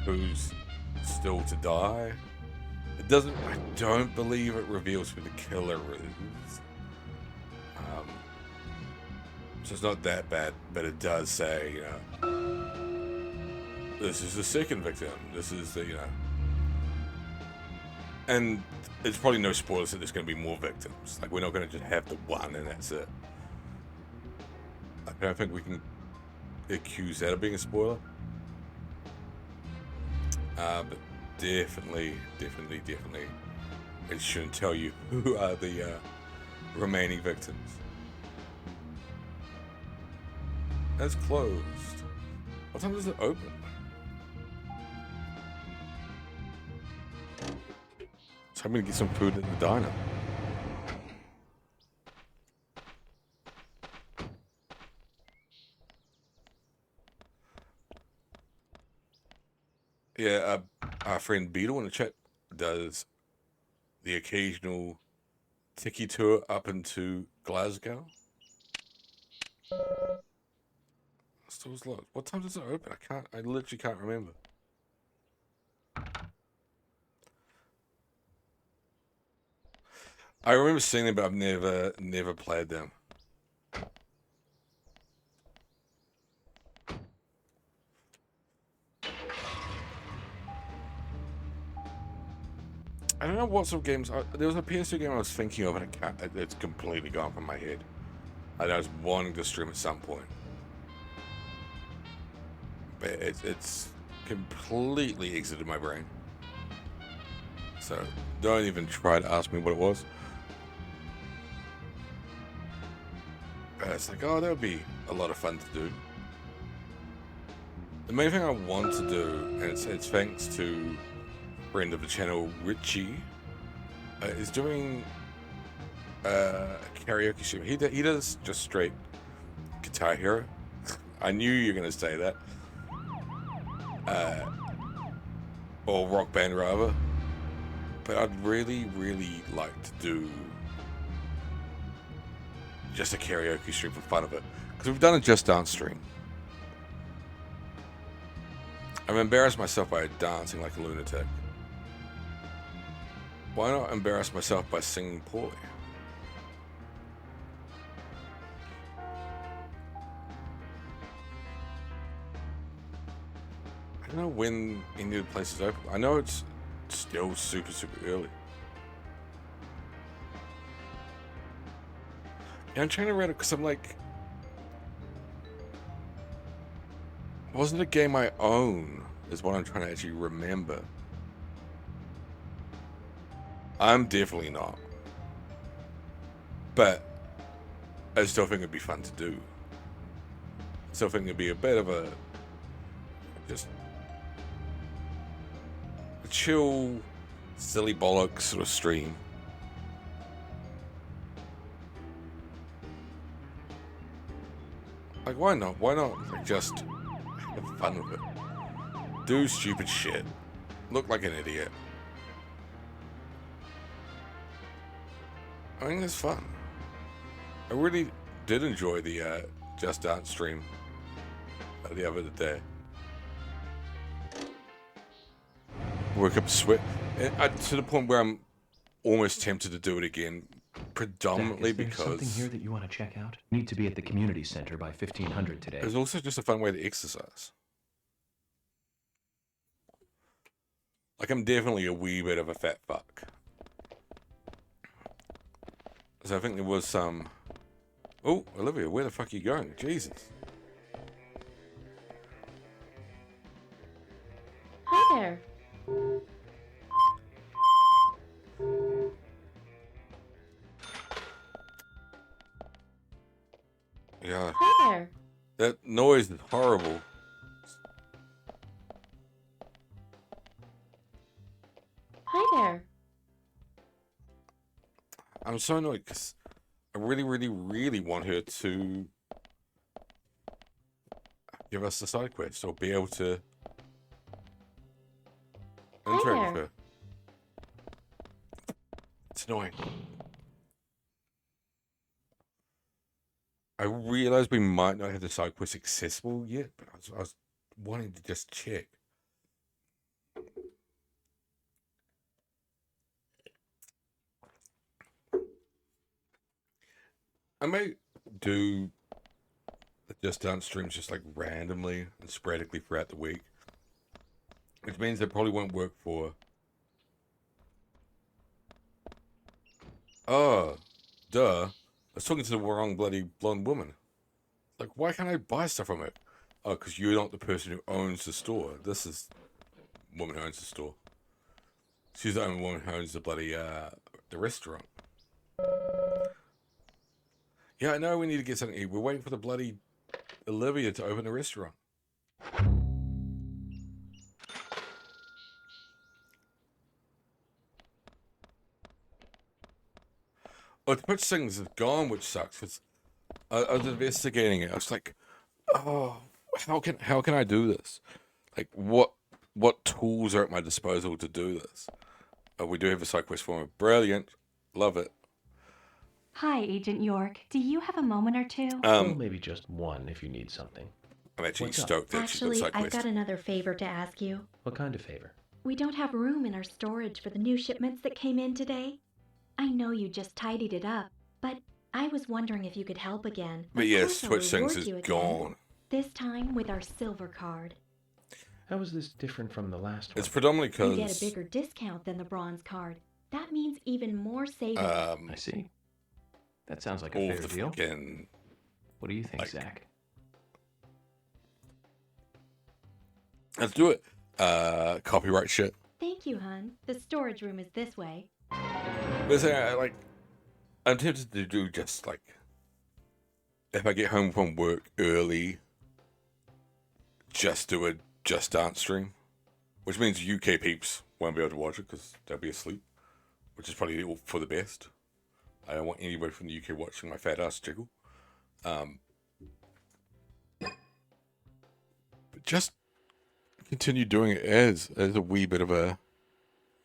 who's still to die. It doesn't, I don't believe it reveals who the killer is. So it's not that bad, but it does say, you know, this is the second victim, this is the, you know. And it's probably no spoilers that there's going to be more victims. Like, we're not going to just have the one and that's it. I don't think we can accuse that of being a spoiler. But definitely, it shouldn't tell you who are the remaining victims. It's closed. What time does it open? So I'm gonna get some food at the diner. Yeah, our friend Beetle in the chat does the occasional tiki tour up into Glasgow. Store's locked. What time does it open? I literally can't remember. I remember seeing them, but I've never played them. I don't know what sort of games. There was a PS2 game I was thinking of, and it's completely gone from my head. I was wanting to stream at some point, but it's completely exited my brain. So don't even try to ask me what it was. But it's like, oh, that would be a lot of fun to do. The main thing I want to do, and it's thanks to friend of the channel, Richie, is doing a karaoke stream. He does just straight Guitar Hero. I knew you were going to say that. Or Rock Band, rather. But I'd really, really like to do just a karaoke stream for fun of it. Because we've done a Just Dance stream. I'm embarrassed myself by dancing like a lunatic. Why not embarrass myself by singing poorly? I don't know when any of the places open. I know it's still super, super early. Yeah, I'm trying to read it because I'm like, wasn't a game I own is what I'm trying to actually remember. I'm definitely not. But I still think it'd be fun to do. Still think it'd be a bit of a just a chill, silly bollocks sort of stream. Like, why not? Why not like, just have fun with it? Do stupid shit. Look like an idiot. I think it's fun. I really did enjoy the Just Dance stream the other day. Work up a sweat to the point where I'm almost tempted to do it again, predominantly Zach, is there because something here that you want to check out? Need to be at the community center by 1500 today. it's also just a fun way to exercise. Like, I'm definitely a wee bit of a fat fuck. So I think there was some... Oh, Olivia, where the fuck are you going? Jesus. Hi there. Yeah. Hi there. That noise is horrible. Hi there. I'm so annoyed because I really, really, really want her to give us the side quest or be able to interact with her. It's annoying. I realized we might not have the side quest accessible yet, but I was wanting to just check. I may do the Just Dance streams just like randomly and sporadically throughout the week, which means they probably won't work for... Oh, duh. I was talking to the wrong bloody blonde woman. Like, why can't I buy stuff from it? Oh, because you're not the person who owns the store. This is the woman who owns the store. She's the only woman who owns the bloody, the restaurant. Yeah, I know we need to get something to eat. We're waiting for the bloody Olivia to open the restaurant. Oh, Twitch things is gone, which sucks. Cause I was investigating it. I was like, oh, how can I do this? Like, what tools are at my disposal to do this? We do have a side quest for me. Brilliant, love it. Hi, Agent York. Do you have a moment or two? Well, maybe just one if you need something. I'm actually What's up? stoked that she's got a Actually, side I've quest. got another favor to ask you. What kind of favor? We don't have room in our storage for the new shipments that came in today. I know you just tidied it up, but I was wondering if you could help again. But Of yes, course I'll Twitch things reward is you again, gone. This time with our silver card. How is this different from the last one? It's predominantly You get a because bigger discount than the bronze card. That means even more savings. I see. That sounds like a all fair the deal. fucking... What do you think, like- Zach? Let's do it. Copyright shit. Thank you, hun. The storage room is this way. But I'm tempted to do just like, if I get home from work early, just do a Just Dance stream, which means UK peeps won't be able to watch it because they'll be asleep, which is probably all for the best. I don't want anybody from the UK watching my fat ass jiggle. But just continue doing it as a wee bit of a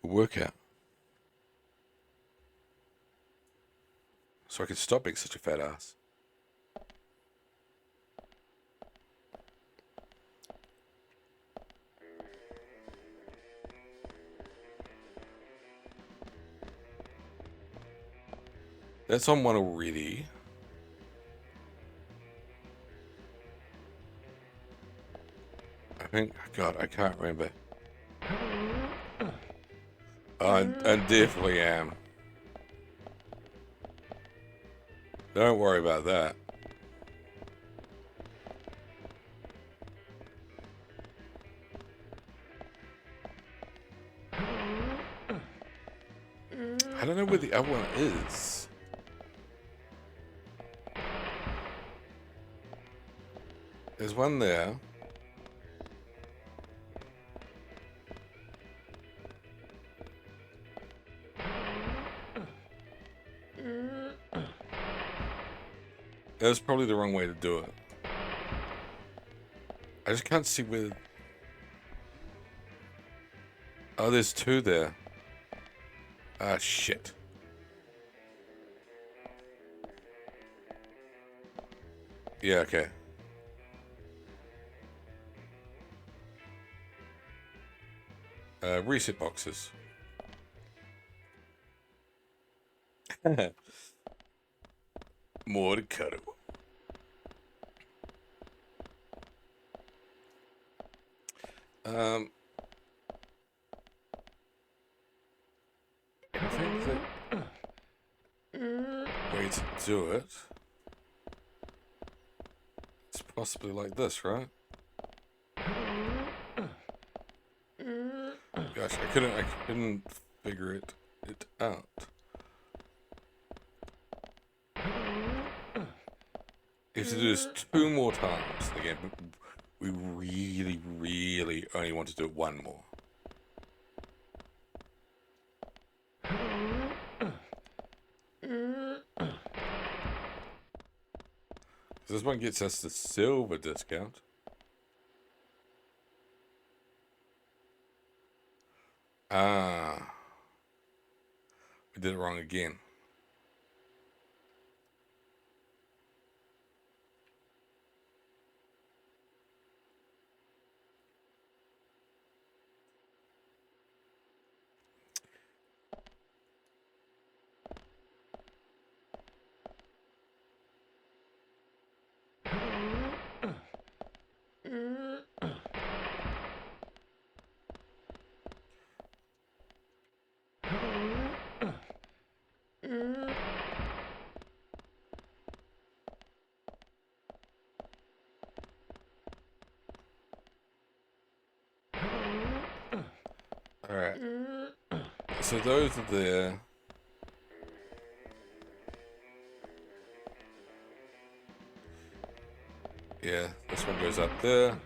workout. So I can stop being such a fat ass. That's on one already. I think, God, I can't remember. I definitely am. Don't worry about that. I don't know where the other one is. There's one there. That's probably the wrong way to do it. I just can't see where... Oh, there's two there. Ah, shit. Yeah, okay. Reset boxes. More to cuddle. I think the way to do it is possibly like this, right? Gosh, I couldn't figure it out. If to do this 2 more times again, we really, really only want to do it 1 more. So this one gets us the silver discount. Ah, we did it wrong again. Alright. So those are there. Yeah, this one goes up there.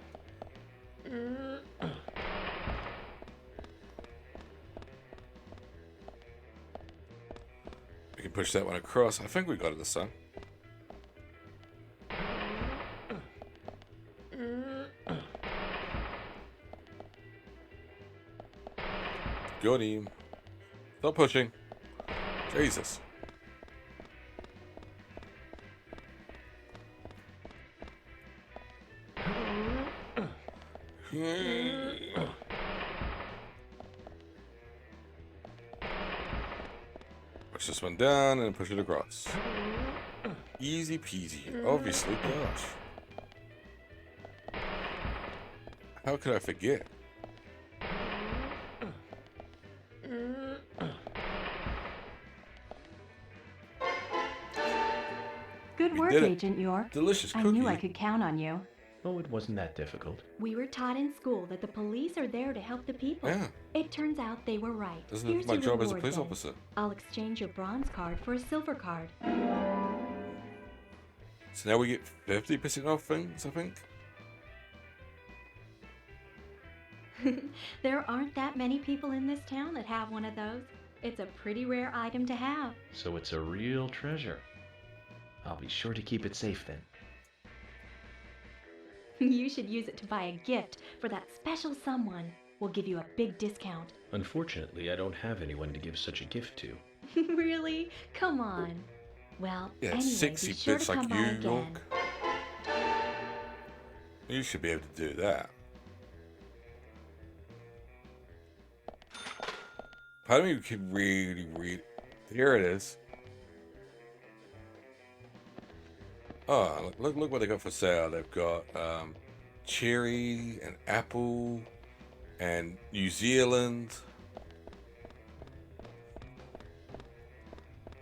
We can push that one across. I think we got it this time. Got him. Stop pushing. Jesus. Push this one down and push it across. Easy peasy. Obviously, gosh. How could I forget? Good work, Agent York. Delicious I cookie. knew I could count on you. Oh, it wasn't that difficult. We were taught in school that the police are there to help the people. Yeah. It turns out they were right. Isn't Here's it my your job as a reward, police then. officer? I'll exchange your bronze card for a silver card. So now we get 50% off things, I think. There aren't that many people in this town that have one of those. It's a pretty rare item to have. So it's a real treasure. I'll be sure to keep it safe then. You should use it to buy a gift for that special someone. We'll give you a big discount. Unfortunately, I don't have anyone to give such a gift to. Really? Come on. Well, Yeah, anyway, sexy be sure bits to come like by you, again. York. You should be able to do that. Part of me could really... Here it is. Oh, look what they got for sale. They've got cherry and apple and New Zealand.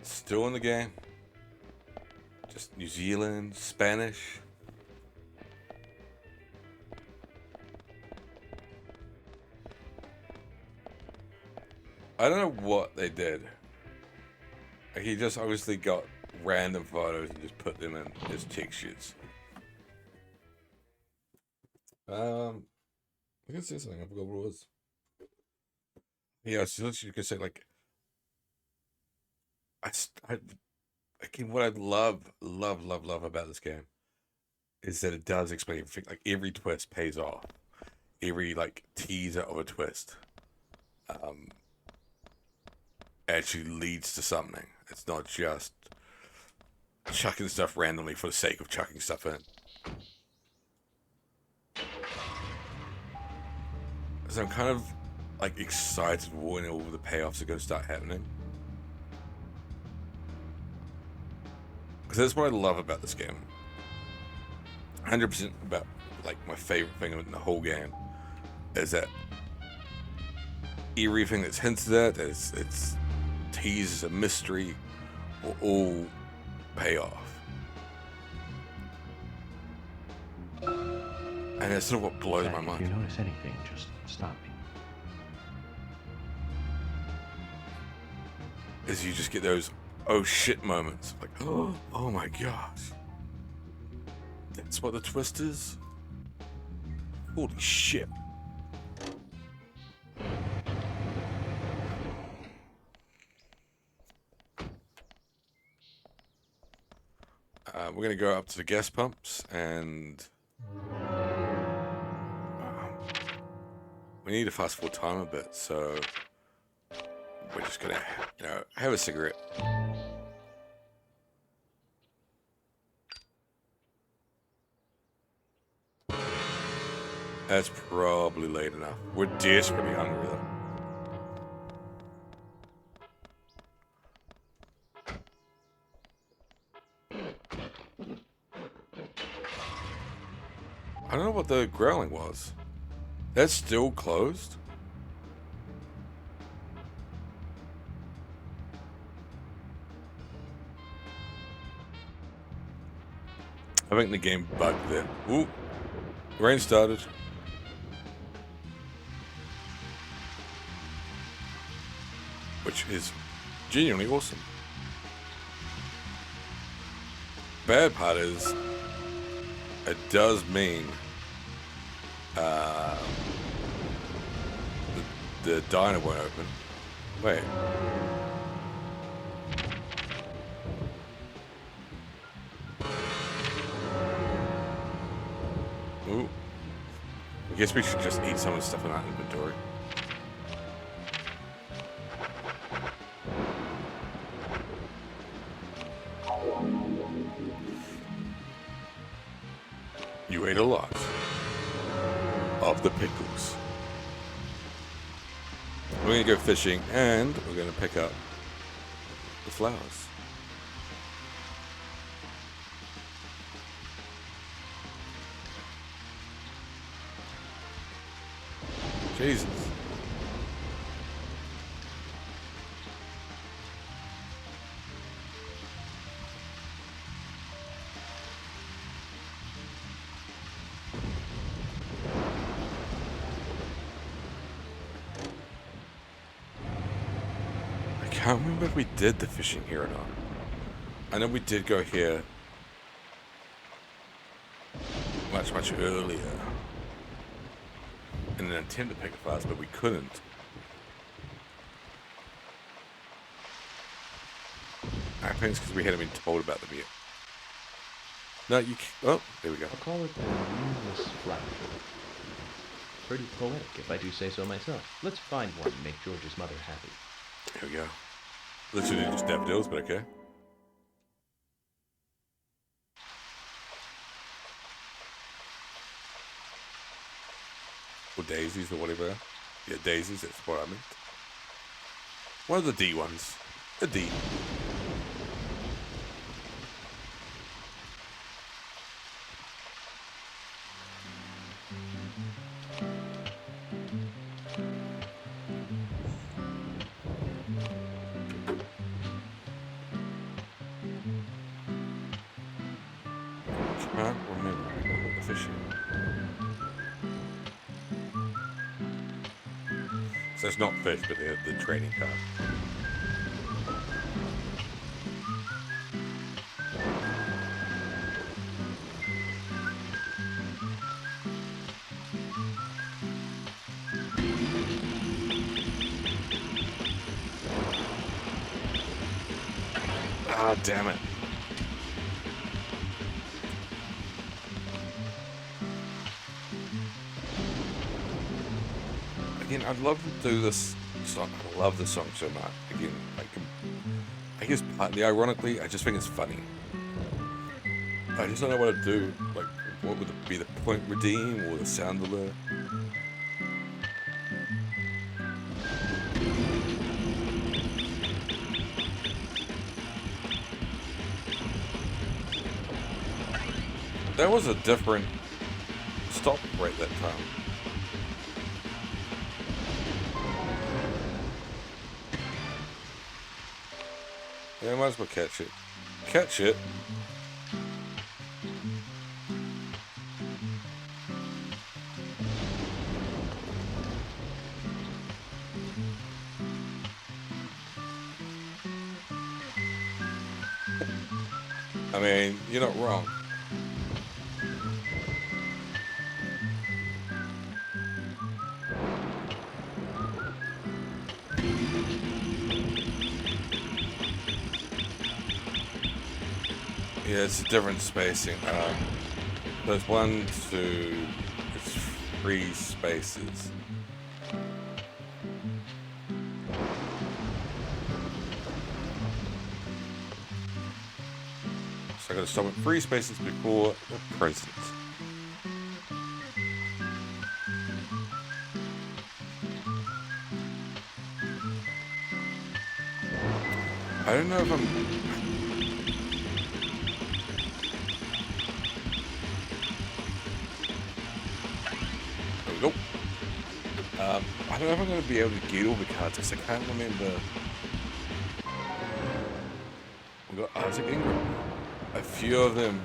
Still in the game. Just New Zealand, Spanish. I don't know what they did. Like, he just obviously got random photos and just put them in his textures. I can say something. I forgot what it was. Yeah, so you can say like, again, what I love about this game is that it does explain everything. Like every twist pays off. Every like teaser of a twist, actually leads to something. It's not just chucking stuff randomly for the sake of chucking stuff in. So I'm kind of like excited when all the payoffs are going to start happening. Because that's what I love about this game. 100% about, like, my favorite thing in the whole game is that everything that's hinted at, it's teases a mystery, will all pay off. And that's sort of what blows my mind. If you notice anything, just stop me. Is you just get those oh shit moments. Like, oh my gosh. That's what the twist is? Holy shit. We're going to go up to the gas pumps and we need to fast forward time a bit, so we're just going to, have a cigarette. That's probably late enough. We're desperately hungry though. I don't know what the growling was. That's still closed? I think the game bugged there. Ooh, rain started. Which is genuinely awesome. Bad part is, it does mean the diner won't open. Wait. Ooh. I guess we should just eat some of the stuff in our inventory. You ate a lot of the pickles. We're going to go fishing and we're going to pick up the flowers. Jesus. I can't remember if we did the fishing here or not. I know we did go here much earlier. And then intended to pick the flowers, but we couldn't. I think it's because we hadn't been told about them yet. No, you can't. Oh, there we go. I'll call it the moonless flower. Pretty poetic, if I do say so myself. Let's find one and make George's mother happy. Here we go. Literally just daffodils, but okay. Or daisies or whatever. Yeah, daisies, that's what I meant. One of the D ones. A D. Can't remember what the fish is. So it's not fish, but the training card. Ah, damn it. Again, I'd love to do this song. I love this song so much. Again, I guess partly ironically, I just think it's funny. I just don't know what to do. Like, what would be the point redeem or the sound alert? That was a different stop rate that time. Yeah, might as well catch it. Catch it? I mean, you're not wrong. Yeah, it's a different spacing. There's 1, 2, it's 3 spaces. So I gotta stop at 3 spaces before the present. I don't know if I'm... There we go. I don't know if I'm going to be able to get all the cards because I can't remember. We've got Isaac Ingram. A few of them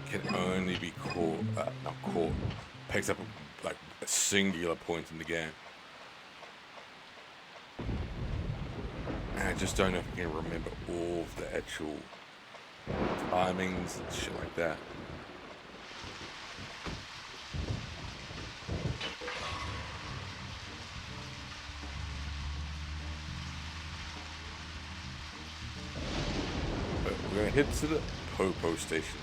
can only be caught, not caught, picks up like a singular point in the game. And I just don't know if I can remember all of the actual timings and shit like that. But we're gonna head to the Popo station.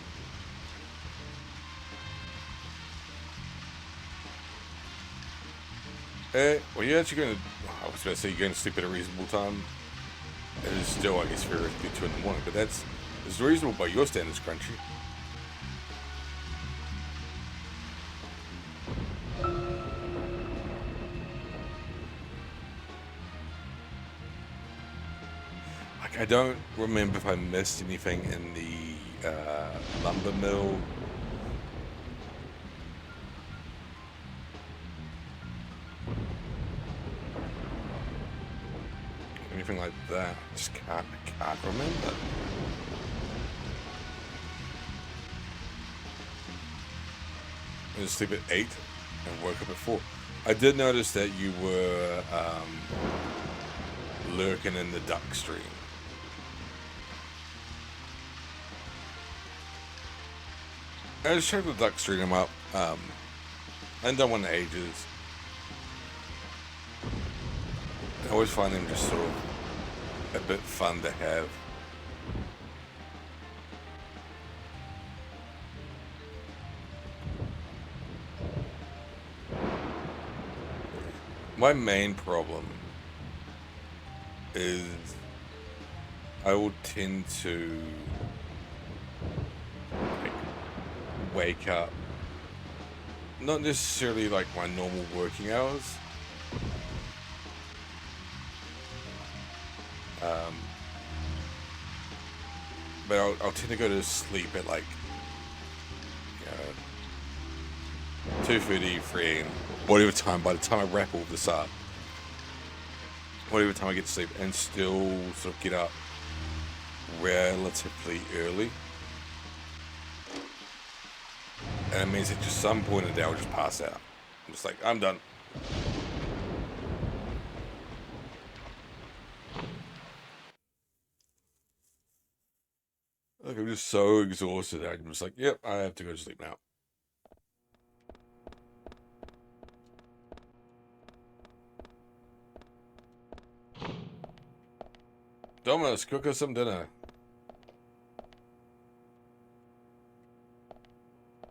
Well, you're actually gonna, I was gonna say you're gonna sleep at a reasonable time. It is still, I guess, theoretically 2 in the morning, but it's reasonable by your standards, Crunchy. Like, I don't remember if I missed anything in the lumber mill. Anything like that. I can't remember. I just sleep at 8 and woke up at 4. I did notice that you were lurking in the duck stream. I just checked the duck stream up. I haven't done one in ages. I always find them just sort of a bit fun to have. My main problem is I will tend to wake up, not necessarily like my normal working hours. But I'll tend to go to sleep at like, 2:30, 3 a.m. Whatever time, by the time I wrap all this up, whatever time I get to sleep, and still sort of get up relatively early. And it means at just some point in the day I'll just pass out. I'm just like, I'm done. Like, I'm just so exhausted. I'm just like, yep, I have to go to sleep now. Thomas, cook us some dinner.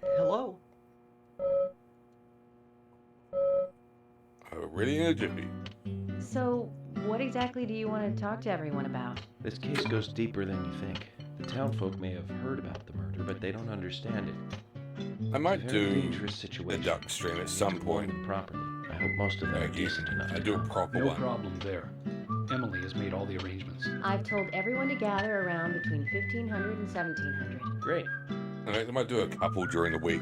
Hello? Oh, ready in a jiffy. So, what exactly do you want to talk to everyone about? This case goes deeper than you think. The townfolk may have heard about the murder. murder, but they don't understand it. I might It's a very do dangerous a situation. duck stream I at need some to warn point. them properly. I hope most of them are decent enough I to do a come. proper No one. problem there. Emily has made all the arrangements. I've told everyone to gather around between 1500 and 1700. Great. I might do a couple during the week.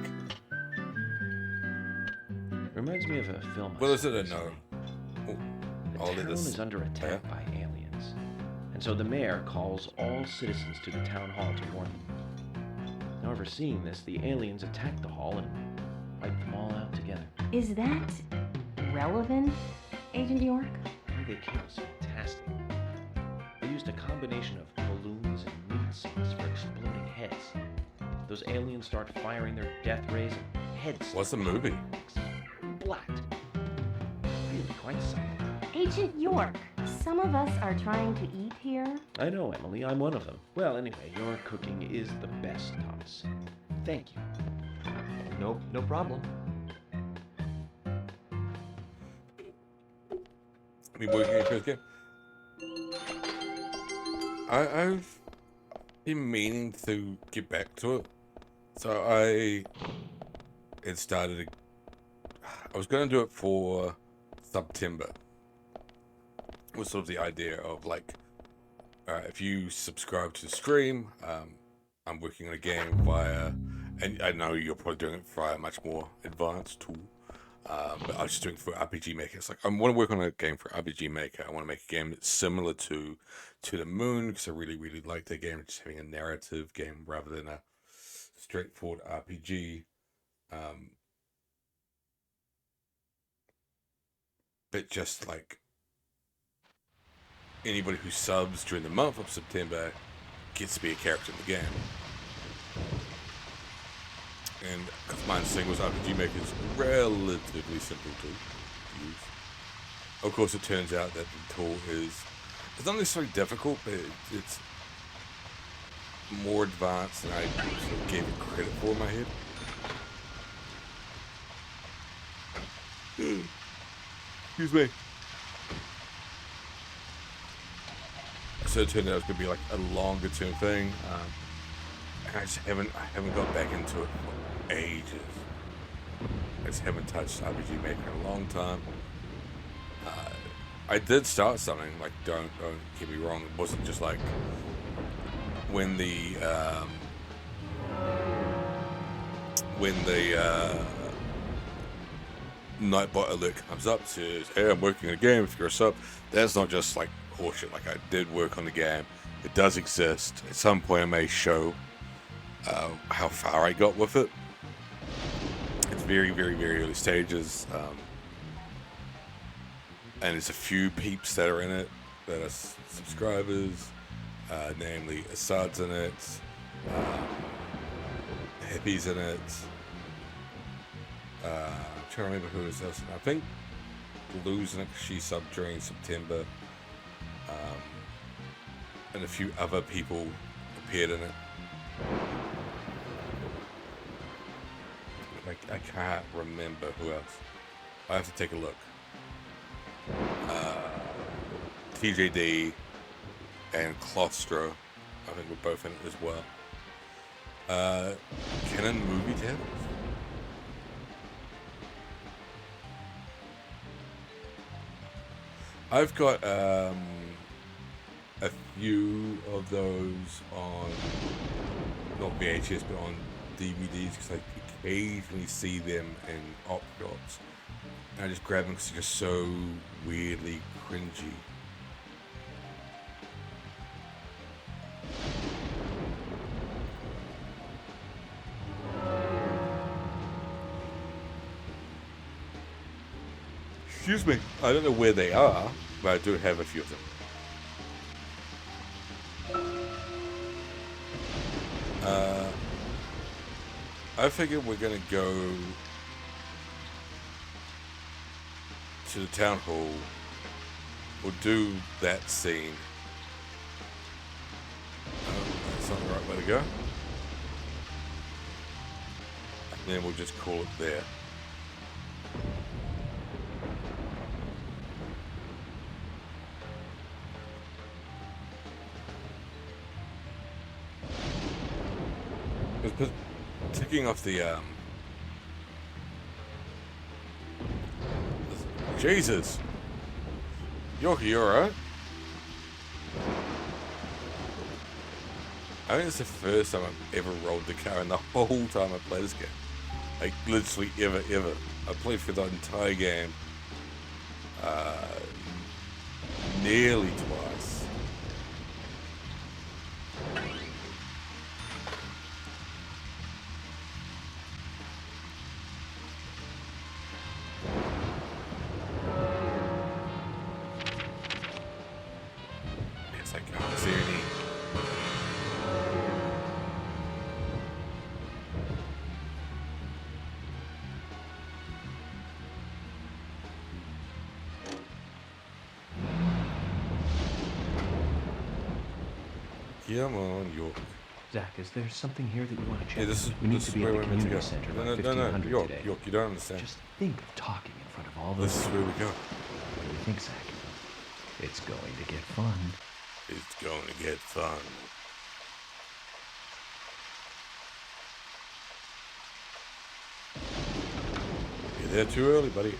Reminds me of a film. Well, is it a no? The town is under attack by aliens, and so the mayor calls all citizens to the town hall to warn them. However, seeing this, the aliens attack the hall and wipe them all out together. Is that relevant, Agent York? The way they killed is fantastic. They used a combination of balloons and meat sticks for exploding heads. Those aliens start firing their death rays and heads. What's the movie? Black. Really quite something. Agent York, some of us are trying to eat here. I know, Emily. I'm one of them. Well, anyway, your cooking is the best, Thomas. Thank you. No problem. Be working on first game. I've been meaning to get back to it. So I was going to do it for September. Was sort of the idea of like, if you subscribe to the stream, I'm working on a game via, and I know you're probably doing it via a much more advanced tool, but I was just doing it for RPG Maker. It's like, I want to work on a game for RPG Maker. I want to make a game that's similar to the Moon, because I really, really like that game, just having a narrative game rather than a straightforward RPG. But just like, anybody who subs during the month of September gets to be a character in the game. And because my singles RPG Maker is relatively simple to use. Of course, it turns out that the tool it's not necessarily difficult, but it's more advanced than I sort of gave it credit for in my head. Excuse me. So it turned out it was going to be like a longer term thing. And I haven't got back into it for ages. I just haven't touched RPG Maker in a long time. I did start something, like, don't get me wrong, it wasn't just like when the Nightbot alert comes up, says, hey, I'm working on a game, if you're a sub, that's not just like horseshit. Like, I did work on the game, it does exist. At some point I may show how far I got with it. It's very, very, very early stages, and there's a few peeps that are in it that are subscribers, namely Assad's in it, Hippie's in it, I'm trying to remember who is else. I think Blue's in it, she subbed during September, and a few other people appeared in it. I can't remember who else. I have to take a look. TJD and Claustro, I think we're both in it as well. Canon Movie Tabs? I've got a few of those on, not VHS, but on DVDs, because I occasionally see them in op shops. And I just grab them because they're just so weirdly cringy. Excuse me, I don't know where they are, but I do have a few of them. I figured we're gonna go to the town hall. We'll do that scene. That's not the right way to go. And then we'll just call it there. Ticking off the Jesus, Yorkie, you alright? I think it's the first time I've ever rolled the car in the whole time I played this game. Like, literally ever. I played for the entire game nearly twice. Yes, I can't see any. Come on, York. Zach, is there something here that you want to check? Yeah, this is, we need this to is be where at we're the meant to go. community center by No, 1500 York, today. York, you don't understand. Just think of talking in front of all those. This is where we go. What do you think, Zach? It's going to get fun. It's going to get fun. You're there too early, buddy.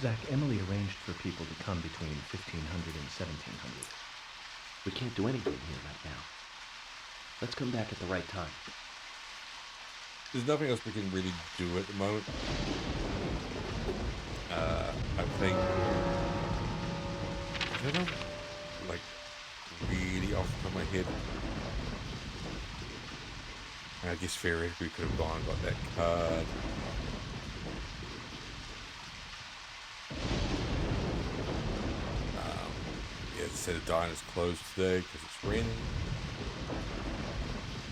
Zach, Emily arranged for people to come between 1500 and 1700. We can't do anything here right now. Let's come back at the right time. There's nothing else we can really do at the moment. I think... I don't know, like, really off the top of my head. I guess Ferry, we could have gone and got that card. Yeah, they said the diner's closed today because it's raining.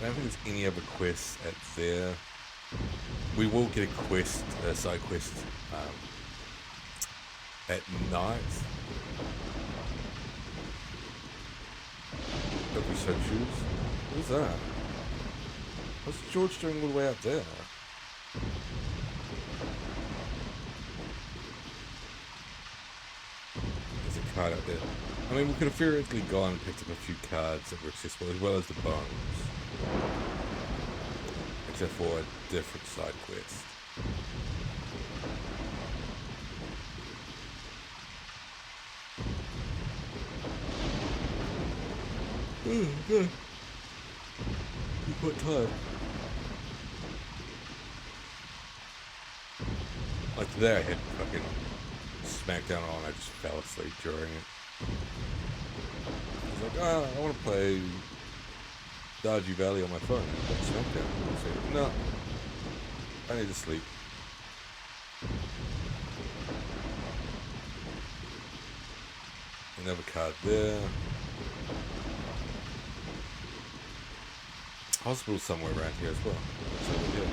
I don't think there's any other quests at there. We will get a quest, a side quest, at night. If we so choose. Who's that? What's George doing all the way up there? There's a card up there. I mean, we could have theoretically gone and picked up a few cards that were accessible, as well as the bones. Except for a different side quest. Good. You quite tired. Like today I had fucking Smackdown on, I just fell asleep during it. I was like, oh, I want to play Stardew Valley on my phone. And I got Smackdown. I said, no, I need to sleep. Another card there. Hospital somewhere around here as well. So yeah.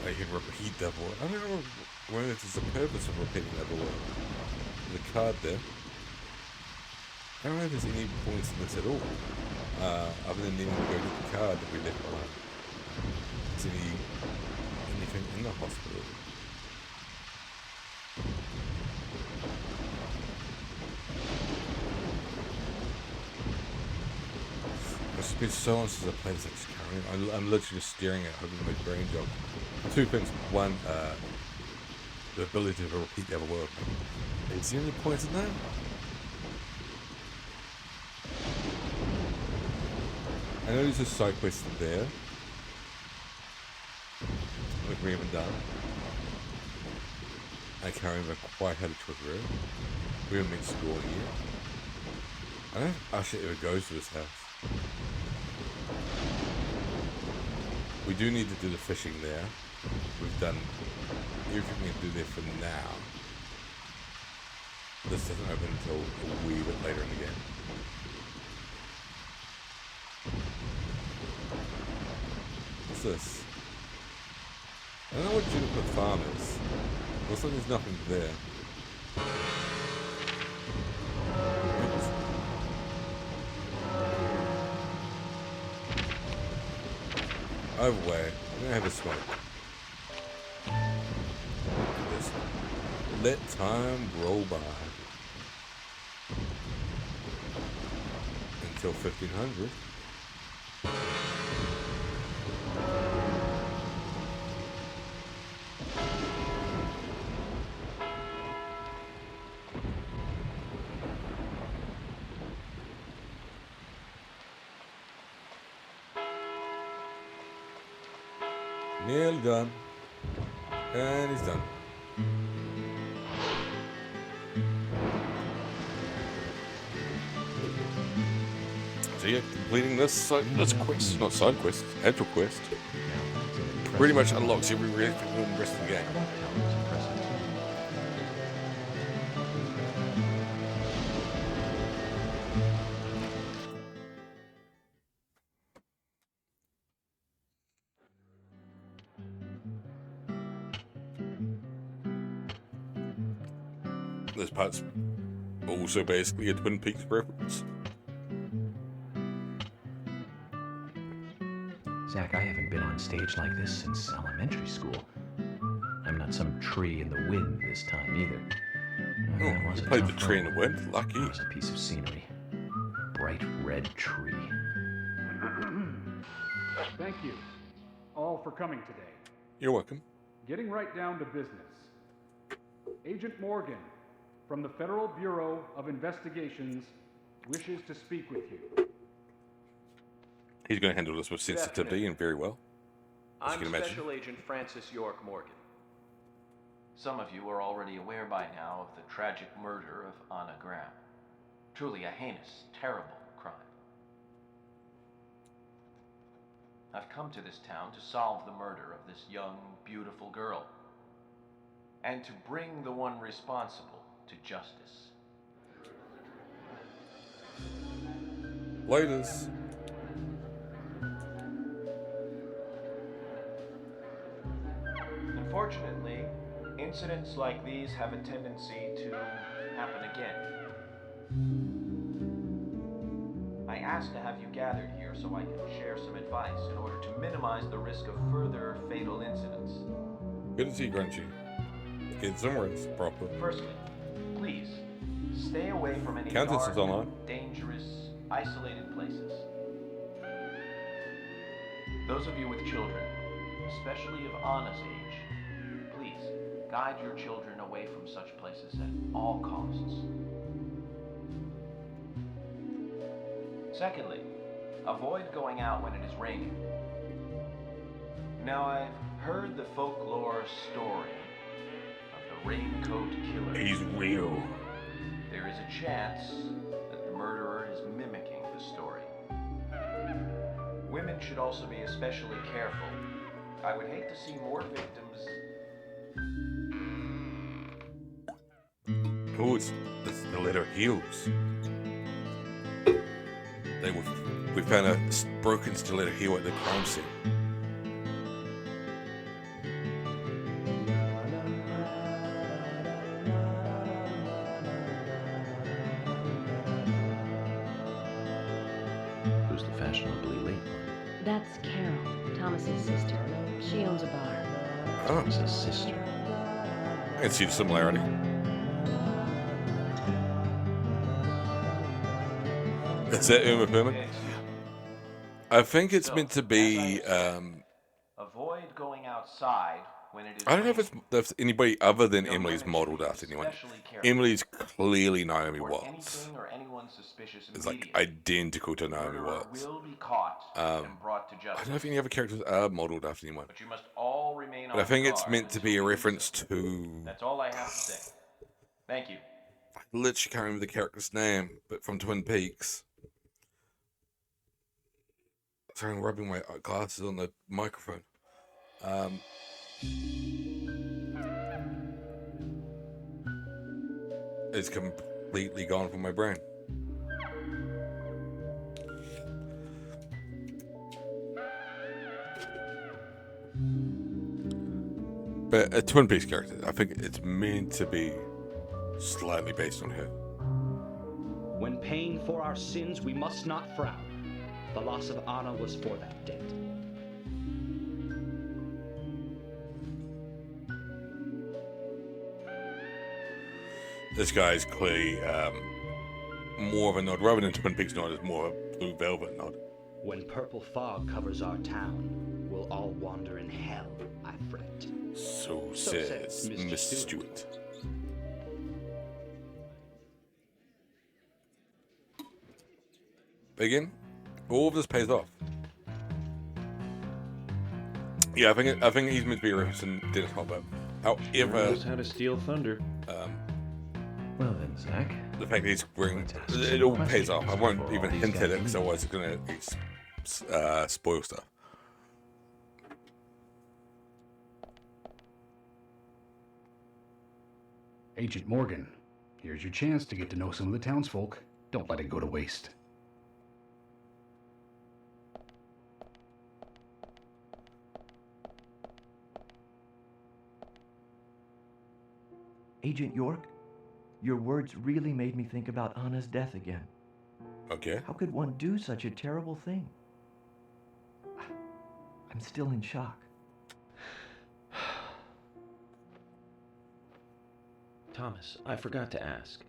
I can repeat that word. I don't know whether it's the purpose of repeating that word. There's a card there. I don't know if there's any points in this at all. Other than needing to go get the card that we left behind. Is anything in the hospital? It's been so long since I played this currently. I'm literally just staring at it, hoping my brain job. Two things. One, the ability to repeat the other word. Is there any points in that? I know there's a side quest there. Which we haven't done. I can't remember quite how to trigger it. We haven't been scoring yet. I don't know if Usher ever goes to this house. We do need to do the fishing there. We've done everything we can do there for now. This doesn't open until a wee bit later in the game. What's this? I don't know what Juniper Farm is. Looks like there's nothing there. Either way, I'm gonna have a smoke. Just let time roll by. till 1500. Nearly done. And he's done. So yeah, completing this quest, not side quest, actual quest, pretty much unlocks every rest of the game. This part's also basically a Twin Peaks reference. Zach, I haven't been on stage like this since elementary school. I'm not some tree in the wind this time either. Oh, you played the tree in the wind? Lucky. That was a piece of scenery. Bright red tree. Thank you all for coming today. You're welcome. Getting right down to business. Agent Morgan from the Federal Bureau of Investigations wishes to speak with you. He's going to handle this with sensitivity and very well. I'm Special Agent Francis York Morgan. Some of you are already aware by now of the tragic murder of Anna Graham. Truly a heinous, terrible crime. I've come to this town to solve the murder of this young, beautiful girl, and to bring the one responsible to justice. Laters. Unfortunately, incidents like these have a tendency to happen again. I asked to have you gathered here so I can share some advice in order to minimize the risk of further fatal incidents. Good to see you, Grungy. Get somewhere it's proper. Firstly, please, stay away from any Countess dark, is online. dangerous, isolated places. Those of you with children, especially of Anna's age, please guide your children away from such places at all costs. Secondly, avoid going out when it is raining. Now, I've heard the folklore story of the raincoat killer. He's real. There is a chance that the murderer is mimicking the story. Women should also be especially careful. I would hate to see more victims. Oh, it's the letter heels. We found a broken stiletto heel at the crime scene. Who's the fashionably late one? That's Carol, Thomas's sister. She owns a bar. Oh. Thomas's sister. I can see the similarity. Is that Uma Thurman? I think it's meant to be. Avoid going outside when it is. I don't know if it's anybody other than Emily's modeled after anyone. Emily's clearly Naomi Watts. It's like identical to Naomi Watts. I don't know if any other characters are modeled after anyone. But you must all remain But I think it's meant to be a reference to. That's all I have to say. Thank you. I literally can't remember the character's name, but from Twin Peaks. Sorry, I'm rubbing my glasses on the microphone. It's completely gone from my brain. But a Twin Peaks character, I think it's meant to be slightly based on her. When paying for our sins, we must not frown. The loss of Anna was for that debt. This guy is clearly more of a nod, rather than Twin Peaks nod, is more of Blue velvet nod. When purple fog covers our town, we'll all wander in hell, I fret. So says Mr. Stewart. Again, all of this pays off. Yeah, I think he's meant to be referencing Dennis Hopper. However, knows how to steal thunder. Well then, Zach. The fact that he's wearing it all pays off. I won't even hint at it because otherwise it's going to spoil stuff. Agent Morgan, here's your chance to get to know some of the townsfolk. Don't let it go to waste. Agent York, your words really made me think about Anna's death again. Okay. How could one do such a terrible thing? I'm still in shock. Thomas, I forgot to ask.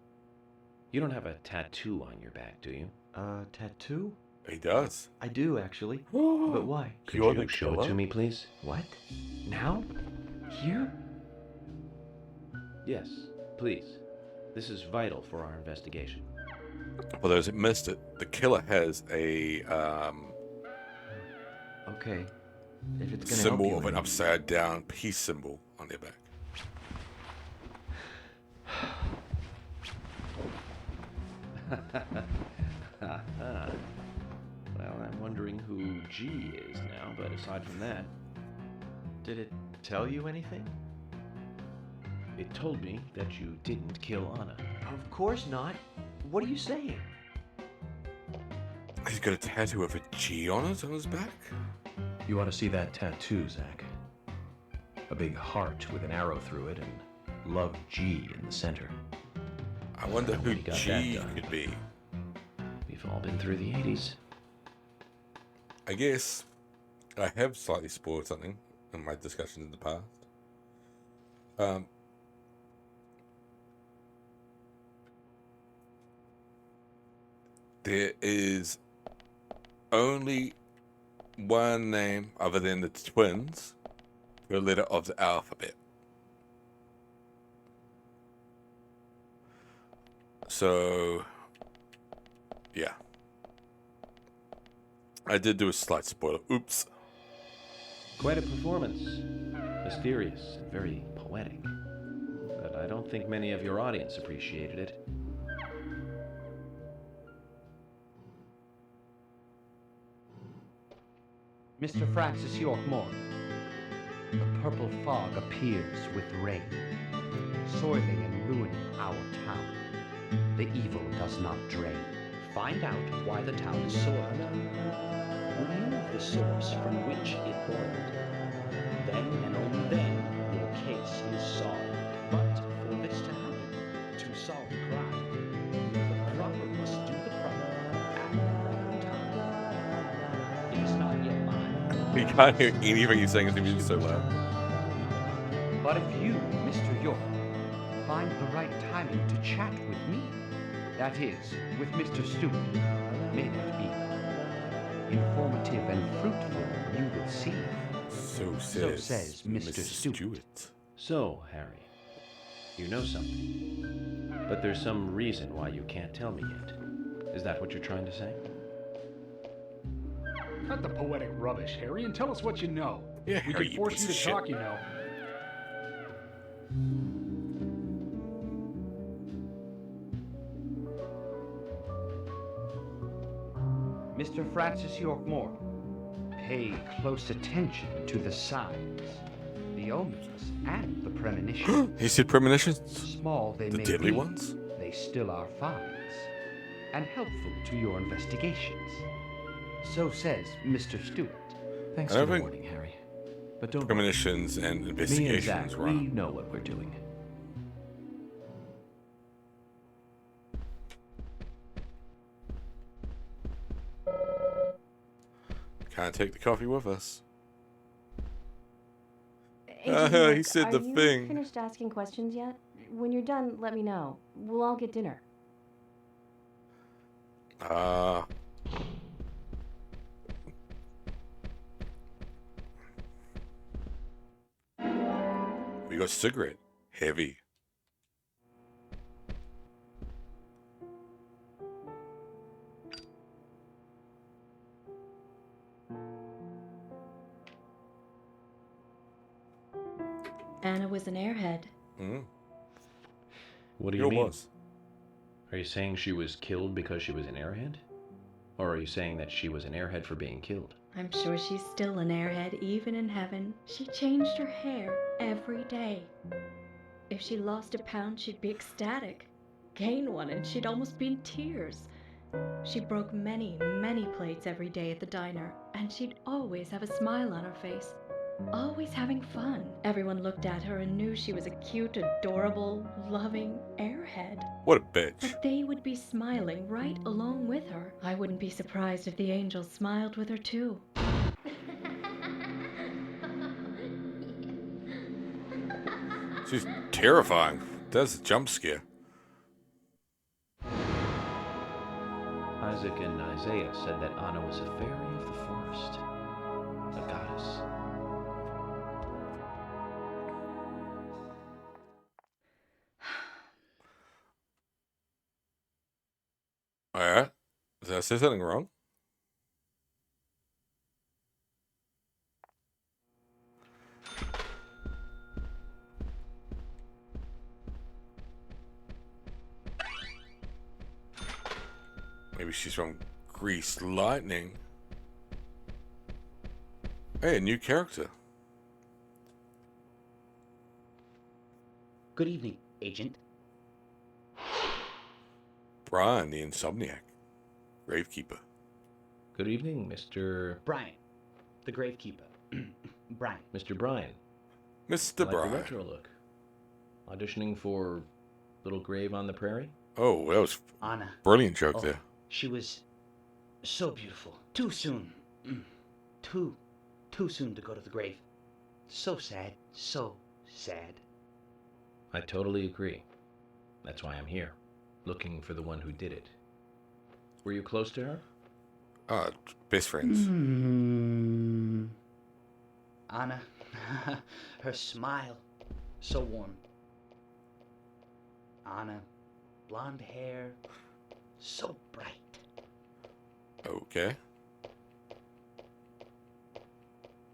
You don't have a tattoo on your back, do you? Tattoo? He does. I do, actually. But why? Could you show it to me, please? What? Now? Here? Yes, please. This is vital for our investigation. For those that missed it, the killer has a okay. If it's gonna symbol help of an upside down peace symbol on their back. Well, I'm wondering who G is now, but aside from that... Did it tell you anything? It told me that you didn't kill Anna. Of course not. What are you saying? He's got a tattoo of a G on it on his back? You ought to see that tattoo, Zach. A big heart with an arrow through it and Love G in the center. I wonder who G could be. We've all been through the 80s. I guess I have slightly spoiled something in my discussion in the past. There is only one name other than the twins for a letter of the alphabet. So, yeah. I did do a slight spoiler. Oops. Quite a performance. Mysterious and very poetic. But I don't think many of your audience appreciated it. Mr. Francis York Morgan, the purple fog appears with rain, soiling and ruining our town. The evil does not drain. Find out why the town is soiled. Remove the source from which it boiled. Then and only then your case is solved. But for this to happen, to solve the crime, the proper must do the proper at the proper time. It is not yet mine. You can't hear anything he's saying because the music's so loud. But if you, Mr. York, find the right timing to chat with me, that is, with Mr. Stewart, may that be informative and fruitful, you will see. So says Mr. Stewart. So, Harry, you know something. But there's some reason why you can't tell me yet. Is that what you're trying to say? Cut the poetic rubbish, Harry, and tell us what you know. Yeah, we Harry, can you force piece you of to shit. talk, you know. Mr. Francis York Morgan, pay close attention to the signs, the omens, and the premonitions. He said premonitions? Small they The may deadly be, ones? they still are finds, and helpful to your investigations. So says Mr. Stewart. Thanks I for don't the think warning, Harry. But don't premonitions and me and investigations Zach, were we on. know what we're doing. Can't take the coffee with us. Agent York, He said the are you thing. finished asking questions yet? When you're done, let me know. We'll all get dinner. you got cigarette. Heavy. Anna was an airhead. What do you mean? Are you saying she was killed because she was an airhead? Or are you saying that she was an airhead for being killed? I'm sure she's still an airhead even in heaven. She changed her hair every day. If she lost a pound, she'd be ecstatic. Gain one, and she'd almost be in tears. She broke many, many plates every day at the diner, and she'd always have a smile on her face. Always having fun. Everyone looked at her and knew she was a cute, adorable, loving airhead. What a bitch. But they would be smiling right along with her. I wouldn't be surprised if the angels smiled with her too. She's terrifying. That's a jump scare. Isaac and Isaiah said that Anna was a fairy of the forest, a goddess. Alright. Did I say something wrong? Maybe she's from Grease Lightning. Hey, a new character. Good evening, Agent. Brian, the Insomniac. Gravekeeper. Good evening, Mr. Brian, the Gravekeeper. Brian. Mr. Brian. Mr. I like Brian. the retro look. Auditioning for Little Grave on the Prairie? Oh, that was Anna. Brilliant joke there. She was so beautiful. Too soon. Too soon to go to the grave. So sad. So sad. I totally agree. That's why I'm here, looking for the one who did it. Were you close to her? Best friends. Anna, her smile, so warm. Anna, blonde hair, so bright. Okay.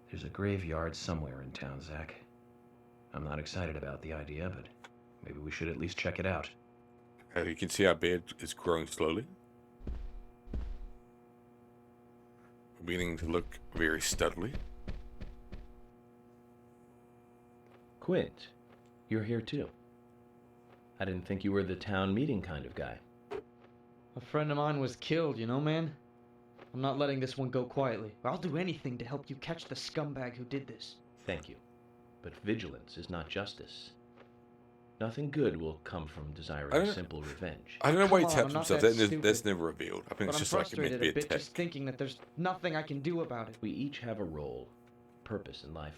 There's a graveyard somewhere in town, Zach. I'm not excited about the idea, but maybe we should at least check it out. You can see our bed is growing slowly. We're beginning to look very studly. Quint, you're here too. I didn't think you were the town meeting kind of guy. A friend of mine was killed, you know, man? I'm not letting this one go quietly. I'll do anything to help you catch the scumbag who did this. Thank you. But vigilance is not justice. Nothing good will come from desiring simple revenge. I don't know why he Come on, taps I'm not himself. that That's never revealed. I think But it's I'm just like meant to frustrated be a a bit tech. just thinking that there's nothing I can do about it. We each have a role, purpose in life.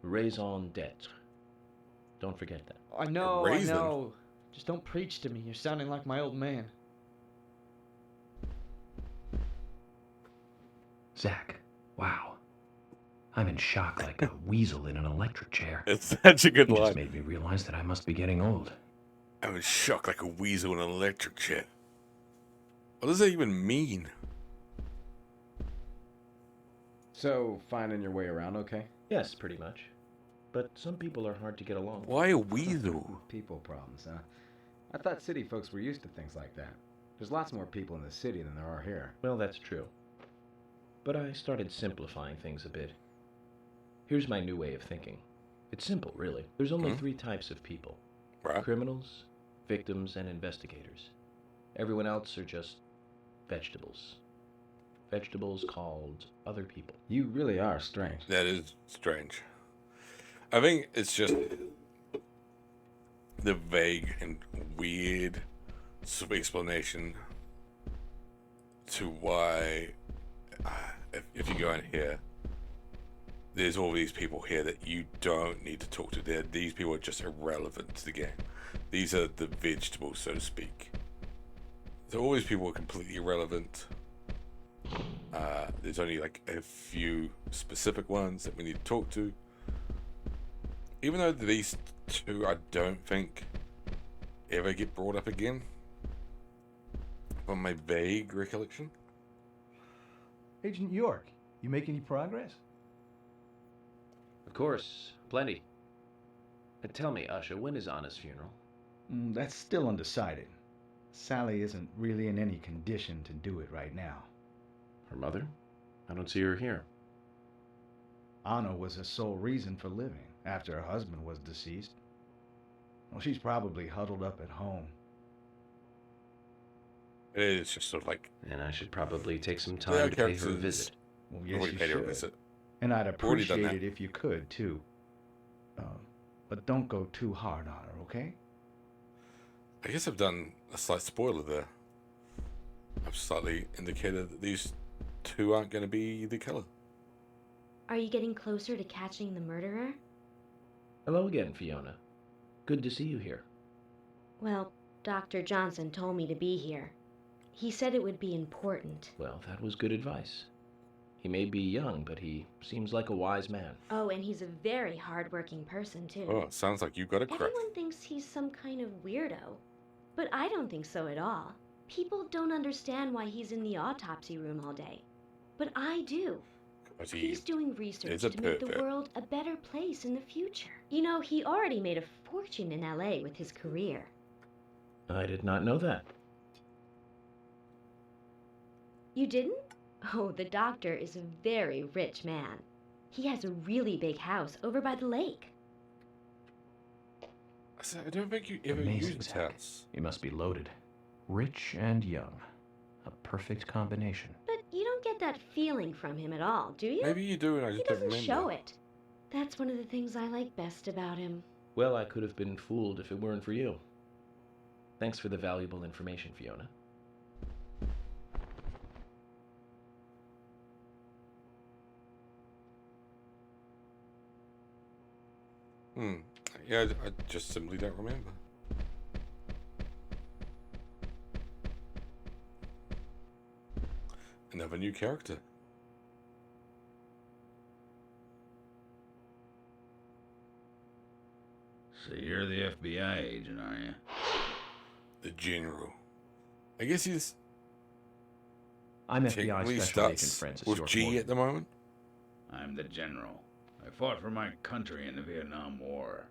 Raison d'etre. Don't forget that. I know. Just don't preach to me. You're sounding like my old man. Zach, wow. I'm in shock like a weasel in an electric chair. It's such a good You line. just made me realize that I must be getting old. I'm in shock like a weasel in an electric chair. What does that even mean? So, finding your way around okay? Yes, pretty much. But some people are hard to get along with. Why a weasel? People problems, huh? I thought city folks were used to things like that. There's lots more people in the city than there are here. Well, that's true. But I started simplifying things a bit. Here's my new way of thinking. It's simple, really. There's only three types of people. Right. Criminals, victims, and investigators. Everyone else are just vegetables. Vegetables called other people. You really are strange. That is strange. I think it's just the vague and weird sort of explanation to why, if you go in here, there's all these people here that you don't need to talk to. These people are just irrelevant to the game. These are the vegetables, so to speak. So all these people are completely irrelevant. There's only like a few specific ones that we need to talk to. even though these two I don't think ever get brought up again, from my vague recollection. Agent York, you make any progress? Of course, plenty. Tell me, Usha, when is Anna's funeral? That's still undecided. Sally isn't really in any condition to do it right now. Her mother? I don't see her here. Anna was her sole reason for living after her husband was deceased. Well, she's probably huddled up at home. It's just sort of like... And I should probably take some time to pay her a visit. Well, yes, you should. And I'd appreciate it if you could, too. But don't go too hard on her, okay? I guess I've done a slight spoiler there. I've slightly indicated that these two aren't going to be the killer. Are you getting closer to catching the murderer? Hello again, Fiona. Good to see you here. Well, Dr. Johnson told me to be here. He said it would be important. Well, that was good advice. He may be young, but he seems like a wise man. Oh, and he's a very hard-working person, too. Oh, sounds like you've got a crush. Everyone thinks he's some kind of weirdo. But I don't think so at all. People don't understand why he's in the autopsy room all day. But I do. He's doing research to make the world a better place in the future. You know, he already made a fortune in LA with his career. I did not know that. You didn't? Oh, the doctor is a very rich man. He has a really big house over by the lake. I don't think you ever used his house. He must be loaded. Rich and young. A perfect combination. But you don't get that feeling from him at all, do you? Maybe you do and I just don't remember. He doesn't show it. That's one of the things I like best about him. Well, I could have been fooled if it weren't for you. Thanks for the valuable information, Fiona. Yeah, I just simply don't remember. Another new character. So you're the FBI agent, are you? The General. I guess he's... I'm FBI Special Agent Francis with York G Morgan. at the moment. I'm the General. I fought for my country in the Vietnam War.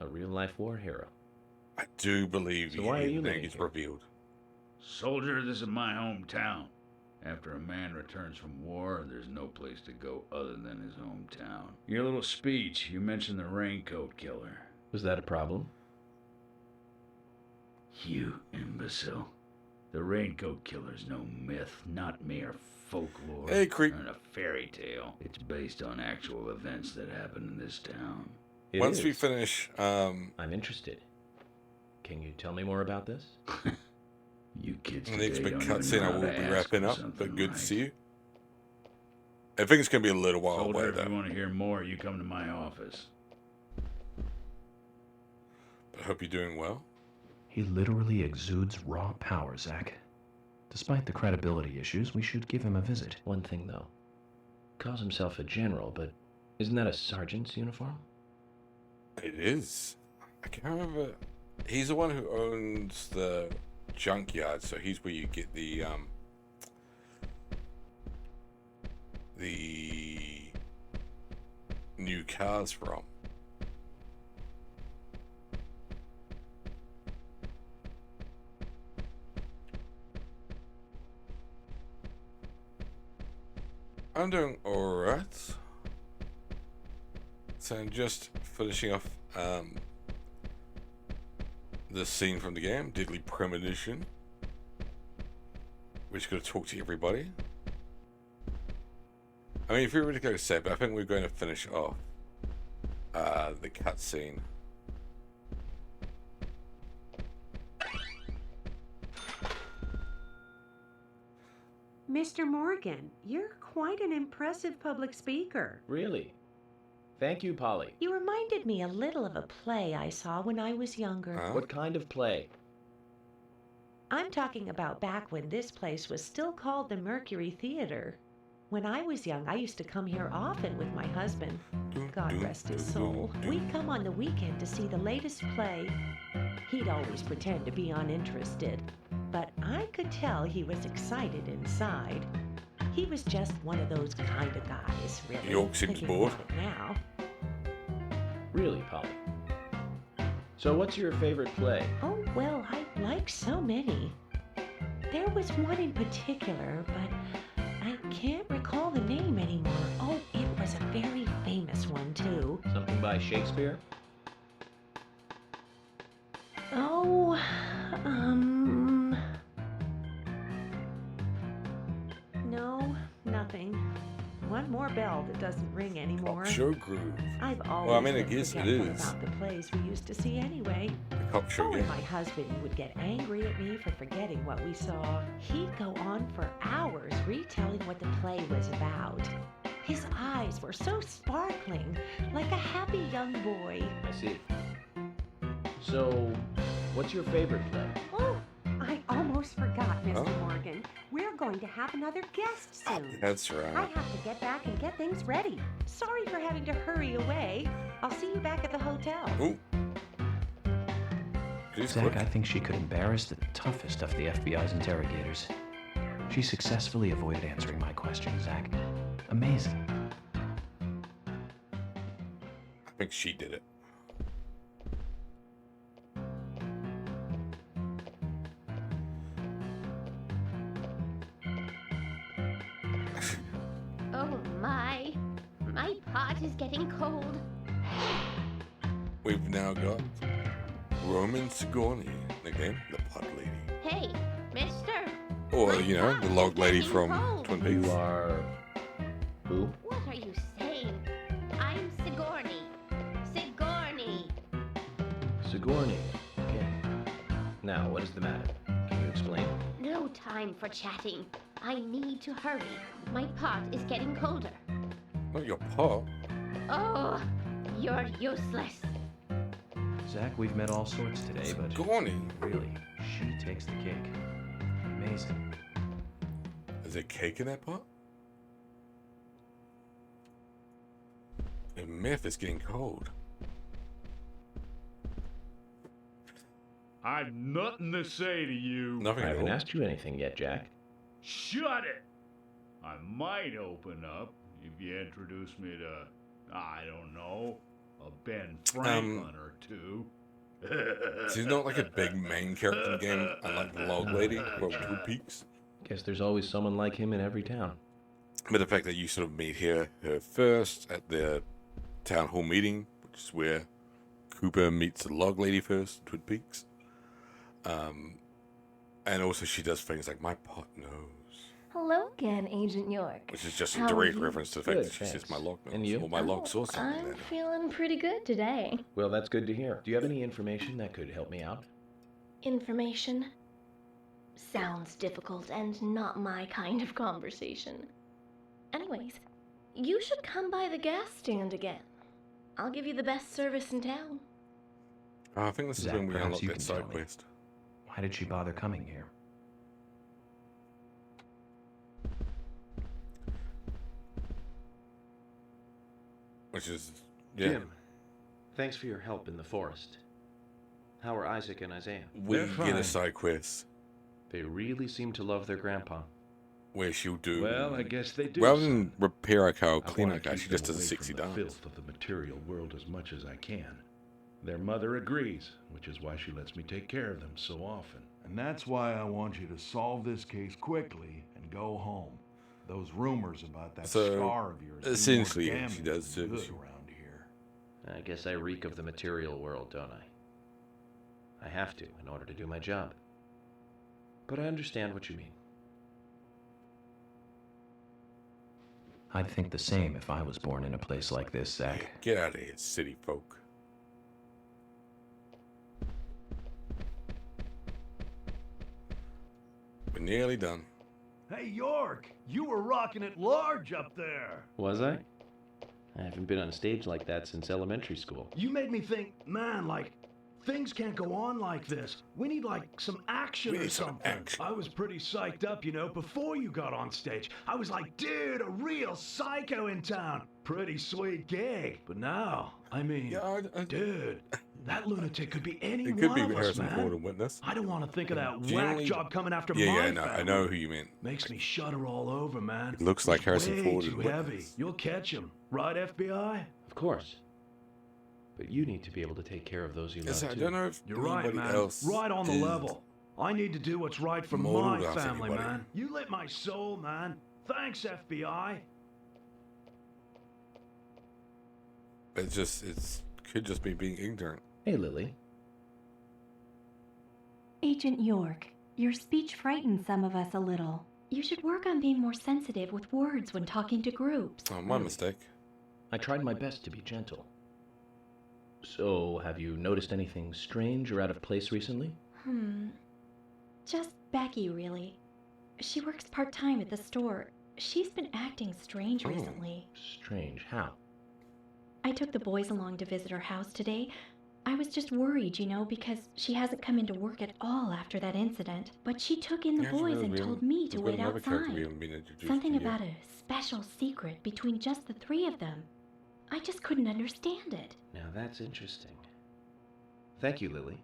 A real-life war hero. I do believe So why are you everything living is here? revealed. Soldier, this is my hometown. After a man returns from war, there's no place to go other than his hometown. Your little speech, you mentioned the raincoat killer. Was that a problem? You imbecile. The raincoat killer's no myth, not mere folklore. Hey, creep. Or a fairy tale. It's based on actual events that happened in this town. Once we finish, I'm interested. Can you tell me more about this? You kids the next today big don't even cutscene know I how will to be ask wrapping for up, something but good right. to see you. I think it's going to be a little while Soldier, away, if you though. want to hear more, you come to my office. But I hope you're doing well. He literally exudes raw power, Zach. Despite the credibility issues, we should give him a visit. One thing, though. Calls himself a general, but isn't that a sergeant's uniform? It is. I can't remember. He's the one who owns the junkyard, so he's where you get the new cars from. I'm doing alright. So I'm just finishing off the scene from the game, Deadly Premonition. We're just going to talk to everybody. I mean, if you're really going to say it, but I think we're going to finish off the cutscene. Mr. Morgan, you're quite an impressive public speaker. Really? Thank you, Polly. You reminded me a little of a play I saw when I was younger. What kind of play? I'm talking about back when this place was still called the Mercury Theater. When I was young, I used to come here often with my husband. God rest his soul. We'd come on the weekend to see the latest play. He'd always pretend to be uninterested, but I could tell he was excited inside. He was just one of those kind of guys, really. York seems thinking bored. about it now. Really, Polly? So what's your favorite play? Oh, well, I like so many. There was one in particular, but I can't recall the name anymore. Oh, it was a very famous one, too. Something by Shakespeare? Oh, no, nothing. One more bell that doesn't ring anymore. Cop show groove. I've always Well, I mean, I been guess it forgetful is. about the plays we used to see anyway. The cop show, Oh, yeah. and my husband would get angry at me for forgetting what we saw. He'd go on for hours retelling what the play was about. His eyes were so sparkling, like a happy young boy. I see. So, what's your favorite play? Oh, I almost forgot, Mr. Oh. Morgan. We're going to have another guest soon. That's right. I have to get back and get things ready. Sorry for having to hurry away. I'll see you back at the hotel. Ooh. She's Zach, quick. I think she could embarrass the toughest of the FBI's interrogators. She successfully avoided answering my question, Zach. Amazing. I think she did it. Oh my. My pot is getting cold. We've now got Roman Sigourney, nicknamed the Pot Lady. Hey, mister. Or, you know, the log lady from Twin Peaks. You are... who? What are you saying? I'm Sigourney. Sigourney. Sigourney. Okay. Now, what is the matter? Can you explain? No time for chatting. I need to hurry. My pot is getting colder. Not your pot. Oh, you're useless. Zach, we've met all sorts today, but Sigourney. really, she takes the cake. Amazing. Is there cake in that pot? The myth is getting cold. I've nothing to say to you. Nothing I at haven't all. asked you anything yet, Jack. Shut it! I might open up if you introduce me to, I don't know, a Ben Franklin or two. She's not like a big main character in the game, unlike the log lady from Twin Peaks. Guess there's always someone like him in every town. But the fact that you sort of meet her first at the town hall meeting, which is where Cooper meets the log lady first, in Twin Peaks. And also she does things like my pot knows, Hello again, Agent York. which is just a How are direct you? reference to the fact Good, that she says thanks. my log knows. And you? Or my log saw something I'm there. feeling pretty good today. Well, that's good to hear. Do you have any information that could help me out? Information sounds difficult and not my kind of conversation. Anyways, you should come by the gas stand again. I'll give you the best service in town. I think this is Zach, when we perhaps unlock you that can side tell me. quest. Why did she bother coming here? Which is, yeah. Jim, thanks for your help in the forest. How are Isaac and Isaiah? We They're get fine. a side quest They really seem to love their grandpa. where she'll do. Well, I guess they do. Rather than repair our car or I clean wanna our car, keep she just them does away a 60 from the dance. filth of the material world as much as I can. Their mother agrees, which is why she lets me take care of them so often. And that's why I want you to solve this case quickly and go home. Those rumors about that So, scar of yours do more essentially, yeah, damage she does than service good you. around here. I guess I reek of the material world, don't I? I have to in order to do my job. But I understand what you mean. I'd think the same if I was born in a place like this, Zach. Get out of here, city folk. We're nearly done. Hey, York, you were rocking it large up there. Was I? I haven't been on a stage like that since elementary school. You made me think, man, like Things can't go on like this. We need, like, some action or something. I was pretty psyched up, before you got on stage. I was like, dude, a real psycho in town. Pretty sweet gig. But now, dude, that lunatic could be any It could one be of us, Harrison man. Ford and Witness. I don't want to think of that Generally- whack job coming after Yeah, my yeah, no, family. I know who you mean. Makes me shudder all over, man. It looks like It's Harrison way Ford too and heavy. Witness. You'll catch him, right, FBI? Of course. But you need to be able to take care of those you Yes, love, I too. don't know if You're right, anybody man. else Right on the is level. I need to do what's right for modeled my after family, anybody. man. You lit my soul, man. Thanks, FBI. It's could just be being ignorant. Hey, Lily. Agent York, your speech frightens some of us a little. You should work on being more sensitive with words when talking to groups. Oh, my mistake. I tried my best to be gentle. So, have you noticed anything strange or out of place recently? Just Becky, really. She works part-time at the store. She's been acting strange recently. Strange. How? I took the boys along to visit her house today. I was just worried, because she hasn't come into work at all after that incident. But she took in the boys and told me to wait outside. Something about a special secret between just the three of them. I just couldn't understand it. Now that's interesting. Thank you, Lily.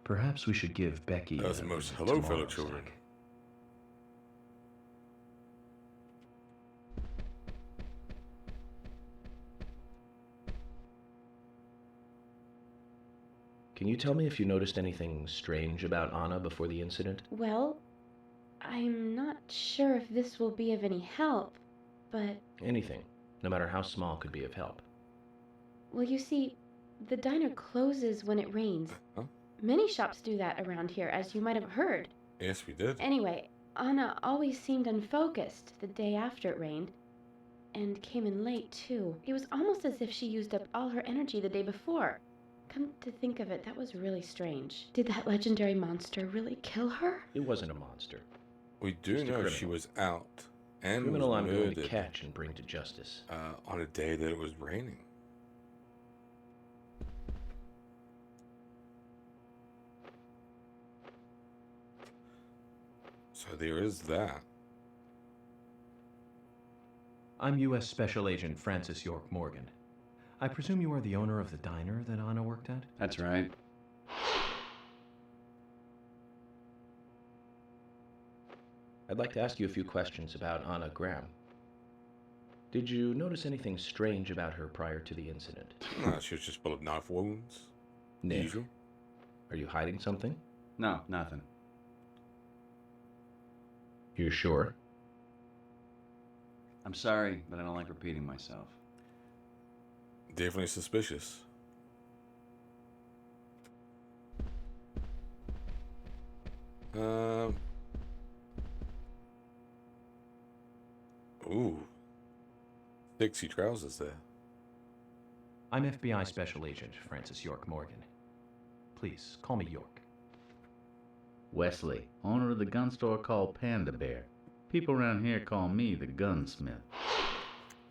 Perhaps we should give Becky That was the most hello, fellow children. Can you tell me if you noticed anything strange about Anna before the incident? Well, I'm not sure if this will be of any help, but... Anything, no matter how small, could be of help. Well, you see, the diner closes when it rains. Huh? Many shops do that around here, as you might have heard. Yes, we did. Anyway, Anna always seemed unfocused the day after it rained, and came in late, too. It was almost as if she used up all her energy the day before. Come to think of it, that was really strange. Did that legendary monster really kill her? It wasn't a monster. We do Just a know criminal. she was out and Criminal was I'm going to murdered, catch and bring to justice. on a day that it was raining. So there is that. I'm U.S. Special Agent Francis York Morgan. I presume you are the owner of the diner that Anna worked at? That's right. I'd like to ask you a few questions about Anna Graham. Did you notice anything strange about her prior to the incident? No, she was just full of knife wounds. Nick, Usual. are you hiding something? No, nothing. You sure? I'm sorry, but I don't like repeating myself. Definitely suspicious. Ooh. Dixie trousers there. I'm FBI Special Agent Francis York Morgan. Please, call me York. Wesley, owner of the gun store called Panda Bear. People around here call me the gunsmith.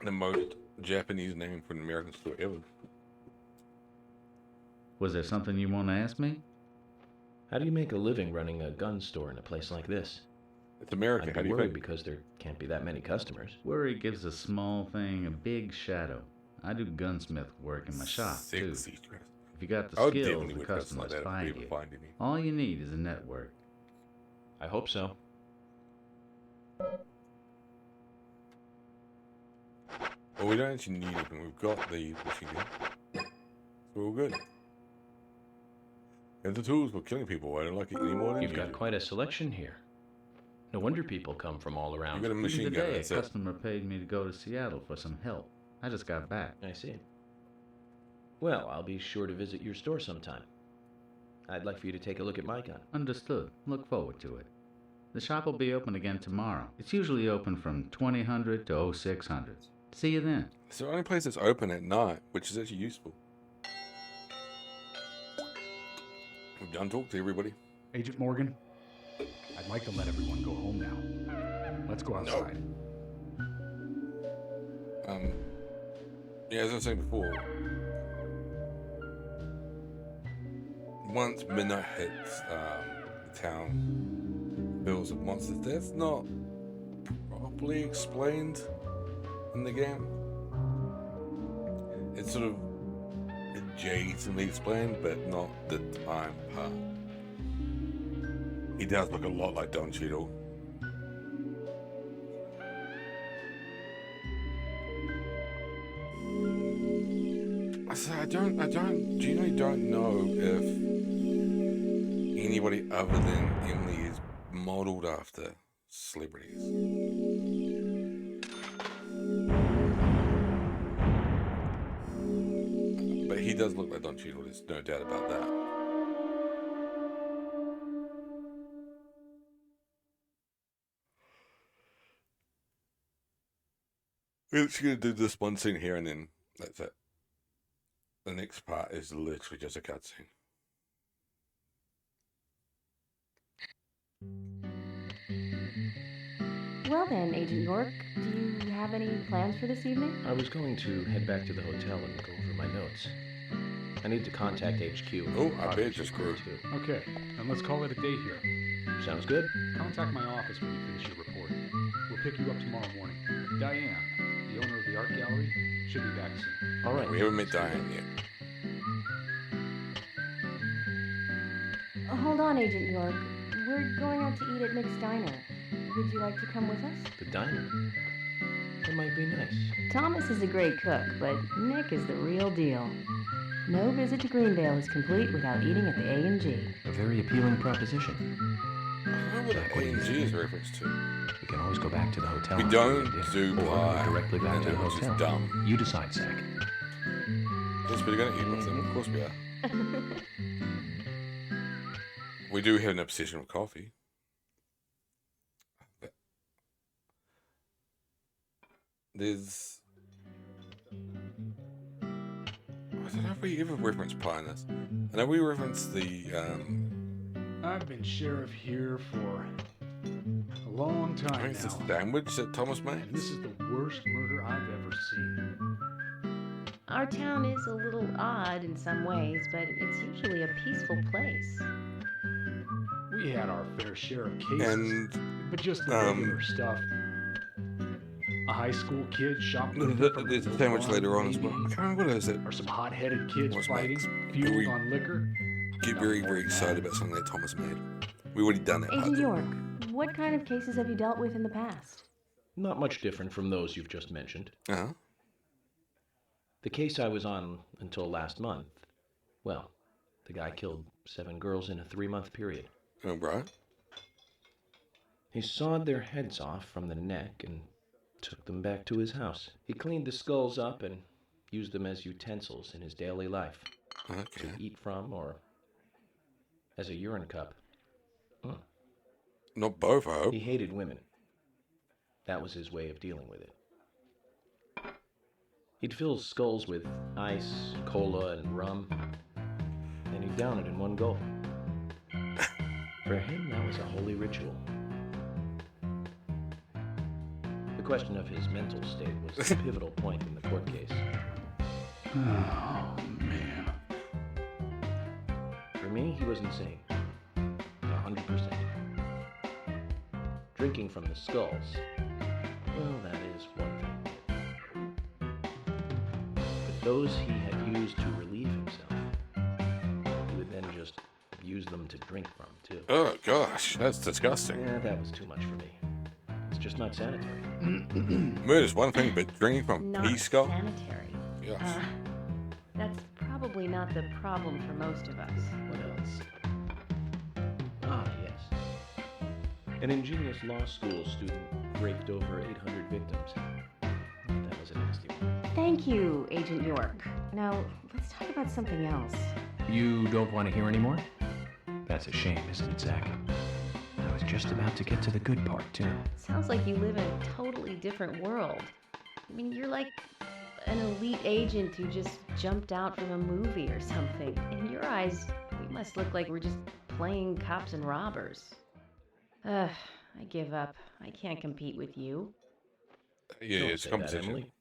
The most Japanese name for an American store ever. Was there something you want to ask me? How do you make a living running a gun store in a place like this? It's America. How I'd do be you worried think? because there can't be that many customers. Worry gives a small thing a big shadow. I do gunsmith work in my shop, too. Sexy dress. If you got the I skills, definitely the would dress like customers that if we find ever you. find any. All you need is a network. I hope so. Well, we don't actually need anything. We've got the machine gun. So we're all good. And the tools for killing people, I don't like it any more than You've you got do. quite a selection here. No wonder people come from all around. You've got a Even machine gun, today, a that's it. customer paid me to go to Seattle for some help. I just got back. I see. Well, I'll be sure to visit your store sometime. I'd like for you to take a look at my gun. Understood. Look forward to it. The shop will be open again tomorrow. It's usually open from 2000 to 0600. See you then. It's the only place that's open at night, which is actually useful. We've done talk to everybody. Agent Morgan, I'd like to let everyone go home now. Let's go outside. Yeah, as I was saying before, once midnight hits, the town builds up monsters. That's not properly explained in the game. It's sort of adjacently explained, but not the time part. He does look a lot like Don Cheadle. So I genuinely don't know if anybody other than Emily is modeled after celebrities. But he does look like Don Cheadle, there's no doubt about that. We're just going to do this one scene here and then that's it. The next part is literally just a cutscene. Well then, Agent York, do you have any plans for this evening? I was going to head back to the hotel and go over my notes. I need to contact HQ. Oh, I bet just grew. Okay, then let's call it a day here. Sounds good. Contact my office when you finish your report. We'll pick you up tomorrow morning. Diane, the owner of the art gallery, should be back soon. All right. We haven't met Diane yet. Hold on, Agent York. We're going out to eat at Nick's Diner. Would you like to come with us? The diner? That might be nice. Thomas is a great cook, but Nick is the real deal. No visit to Greenvale is complete without eating at the A&G. A very appealing proposition. I don't know what A&G is a reference to. We can always go back to the hotel. We don't do or pie. directly back to the Which hotel. is dumb. You decide, Zach. Yes, we're going to eat with them. Of course we are. We do have an obsession with coffee. There's... I don't know if we ever reference pie in this. I know we reference the... I've been sheriff here for a long time I think it's now. the sandwich that Thomas made. And this is the worst murder I've ever seen. Our town is a little odd in some ways, but it's usually a peaceful place. We had our fair share of cases, And... but just the regular stuff. A high school kid shoplifting from There's a a sandwich bar, later on as maybe. well. I can't remember what is it. Or some hot-headed kids What's fighting, Max? fueled We on liquor. get very, very excited about something that Thomas made. We already done that part. Agent York, what kind of cases have you dealt with in the past? Not much different from those you've just mentioned. Uh-huh. The case I was on until last month, well, the guy killed 7 girls in a 3-month period. Oh, right. He sawed their heads off from the neck and took them back to his house. He cleaned the skulls up and used them as utensils in his daily life. Okay. To eat from or as a urine cup. Not both, I hope. He hated women. That was his way of dealing with it. He'd fill skulls with ice, cola, and rum, and he'd down it in one gulp. For him, that was a holy ritual. The question of his mental state was the pivotal point in the court case. Oh, man. For me, he was insane. 100%. Drinking from the skulls, well, that is one thing. But those he had used to relieve himself, he would then just use them to drink from, too. Oh, gosh. That's disgusting. Yeah, that was too much for me. It's just not sanitary. Murder's one thing, but drinking from Not pea skull? sanitary. Yes. That's probably not the problem for most of us. What else? Ah, yes. An ingenious law school student raped over 800 victims. That was a nasty one. Thank you, Agent York. Now, let's talk about something else. You don't want to hear anymore? That's a shame, isn't it, Zach? I was just about to get to the good part, too. Sounds like you live in a totally different world. I mean, you're like an elite agent who just jumped out from a movie or something. In your eyes, we must look like we're just playing cops and robbers. I give up. I can't compete with you. Yeah, Don't it's say a that, competition. Emily.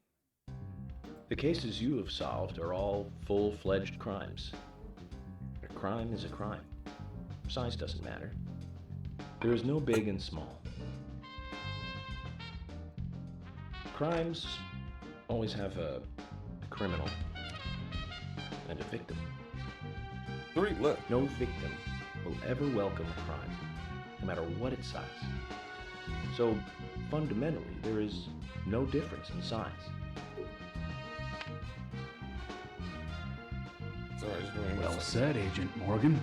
The cases you have solved are all full-fledged crimes. crime is a crime. Size doesn't matter. There is no big and small. Crimes always have a criminal and a victim. 3 left. No victim will ever welcome a crime, no matter what its size. So, fundamentally, there is no difference in size. Well said, Agent Morgan.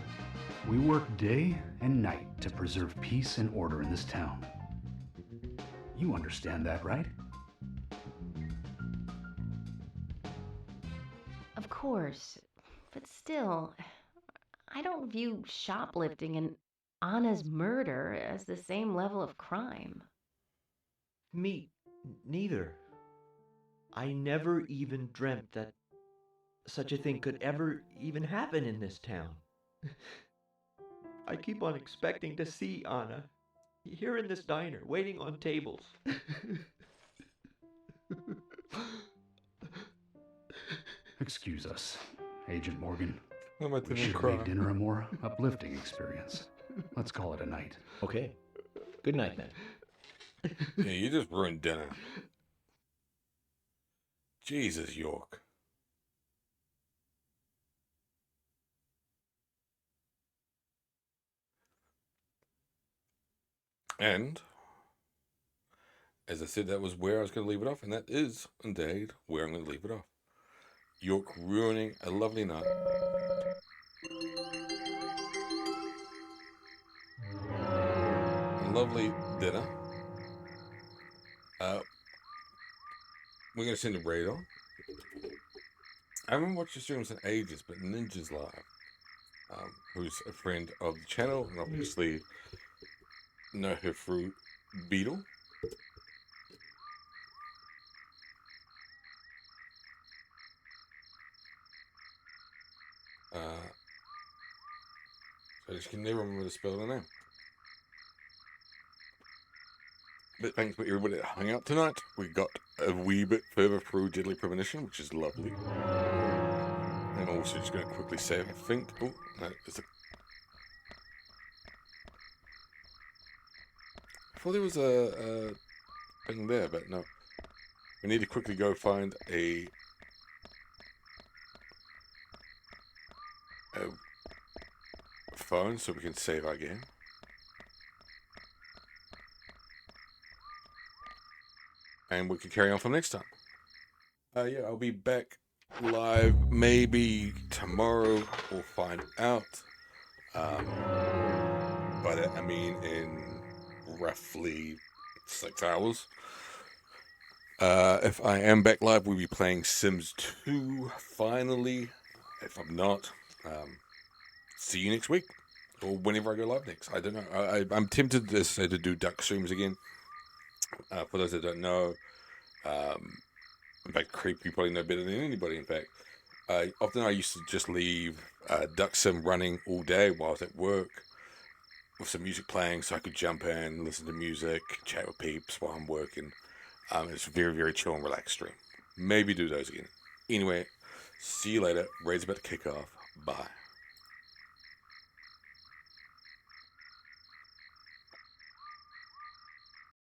We work day and night to preserve peace and order in this town. You understand that, right? Of course. But still, I don't view shoplifting and Anna's murder as the same level of crime. Me neither. I never even dreamt that such a thing could ever even happen in this town. I keep on expecting to see Anna here in this diner, waiting on tables. Excuse us, Agent Morgan. I'm about to We should cry. make dinner a more uplifting experience. Let's call it a night. Okay. Good night, then. Yeah, you just ruined dinner. Jesus, York. And, as I said, that was where I was going to leave it off, and that is, indeed, where I'm going to leave it off. York ruining a lovely night. A lovely dinner. We're going to send a raid on. I haven't watched the streams in ages, but Ninja's Live, who's a friend of the channel, and obviously know her through Beetle. So I just can never remember to spell her name. But thanks for everybody that hung out tonight. We got a wee bit further through Deadly Premonition, which is lovely. And I'm also just going to quickly save, I think. Oh, no, there's a... I thought there was a thing there, but no. We need to quickly go find a phone so we can save our game. And we can carry on from next time. Yeah, I'll be back live maybe tomorrow. We'll find out. By that I mean in roughly 6 hours. If I am back live, we'll be playing Sims 2 finally. If I'm not, see you next week or whenever I go live next. I don't know. I'm tempted to do duck streams again. For those that don't know, in fact, Creep, you probably know better than anybody. In fact, often I used to just leave Duck Sim running all day while I was at work with some music playing, so I could jump in, listen to music, chat with peeps while I'm working. It's a very, very chill and relaxed stream. Maybe do those again. Anyway, see you later. Raid's about to kick off. Bye.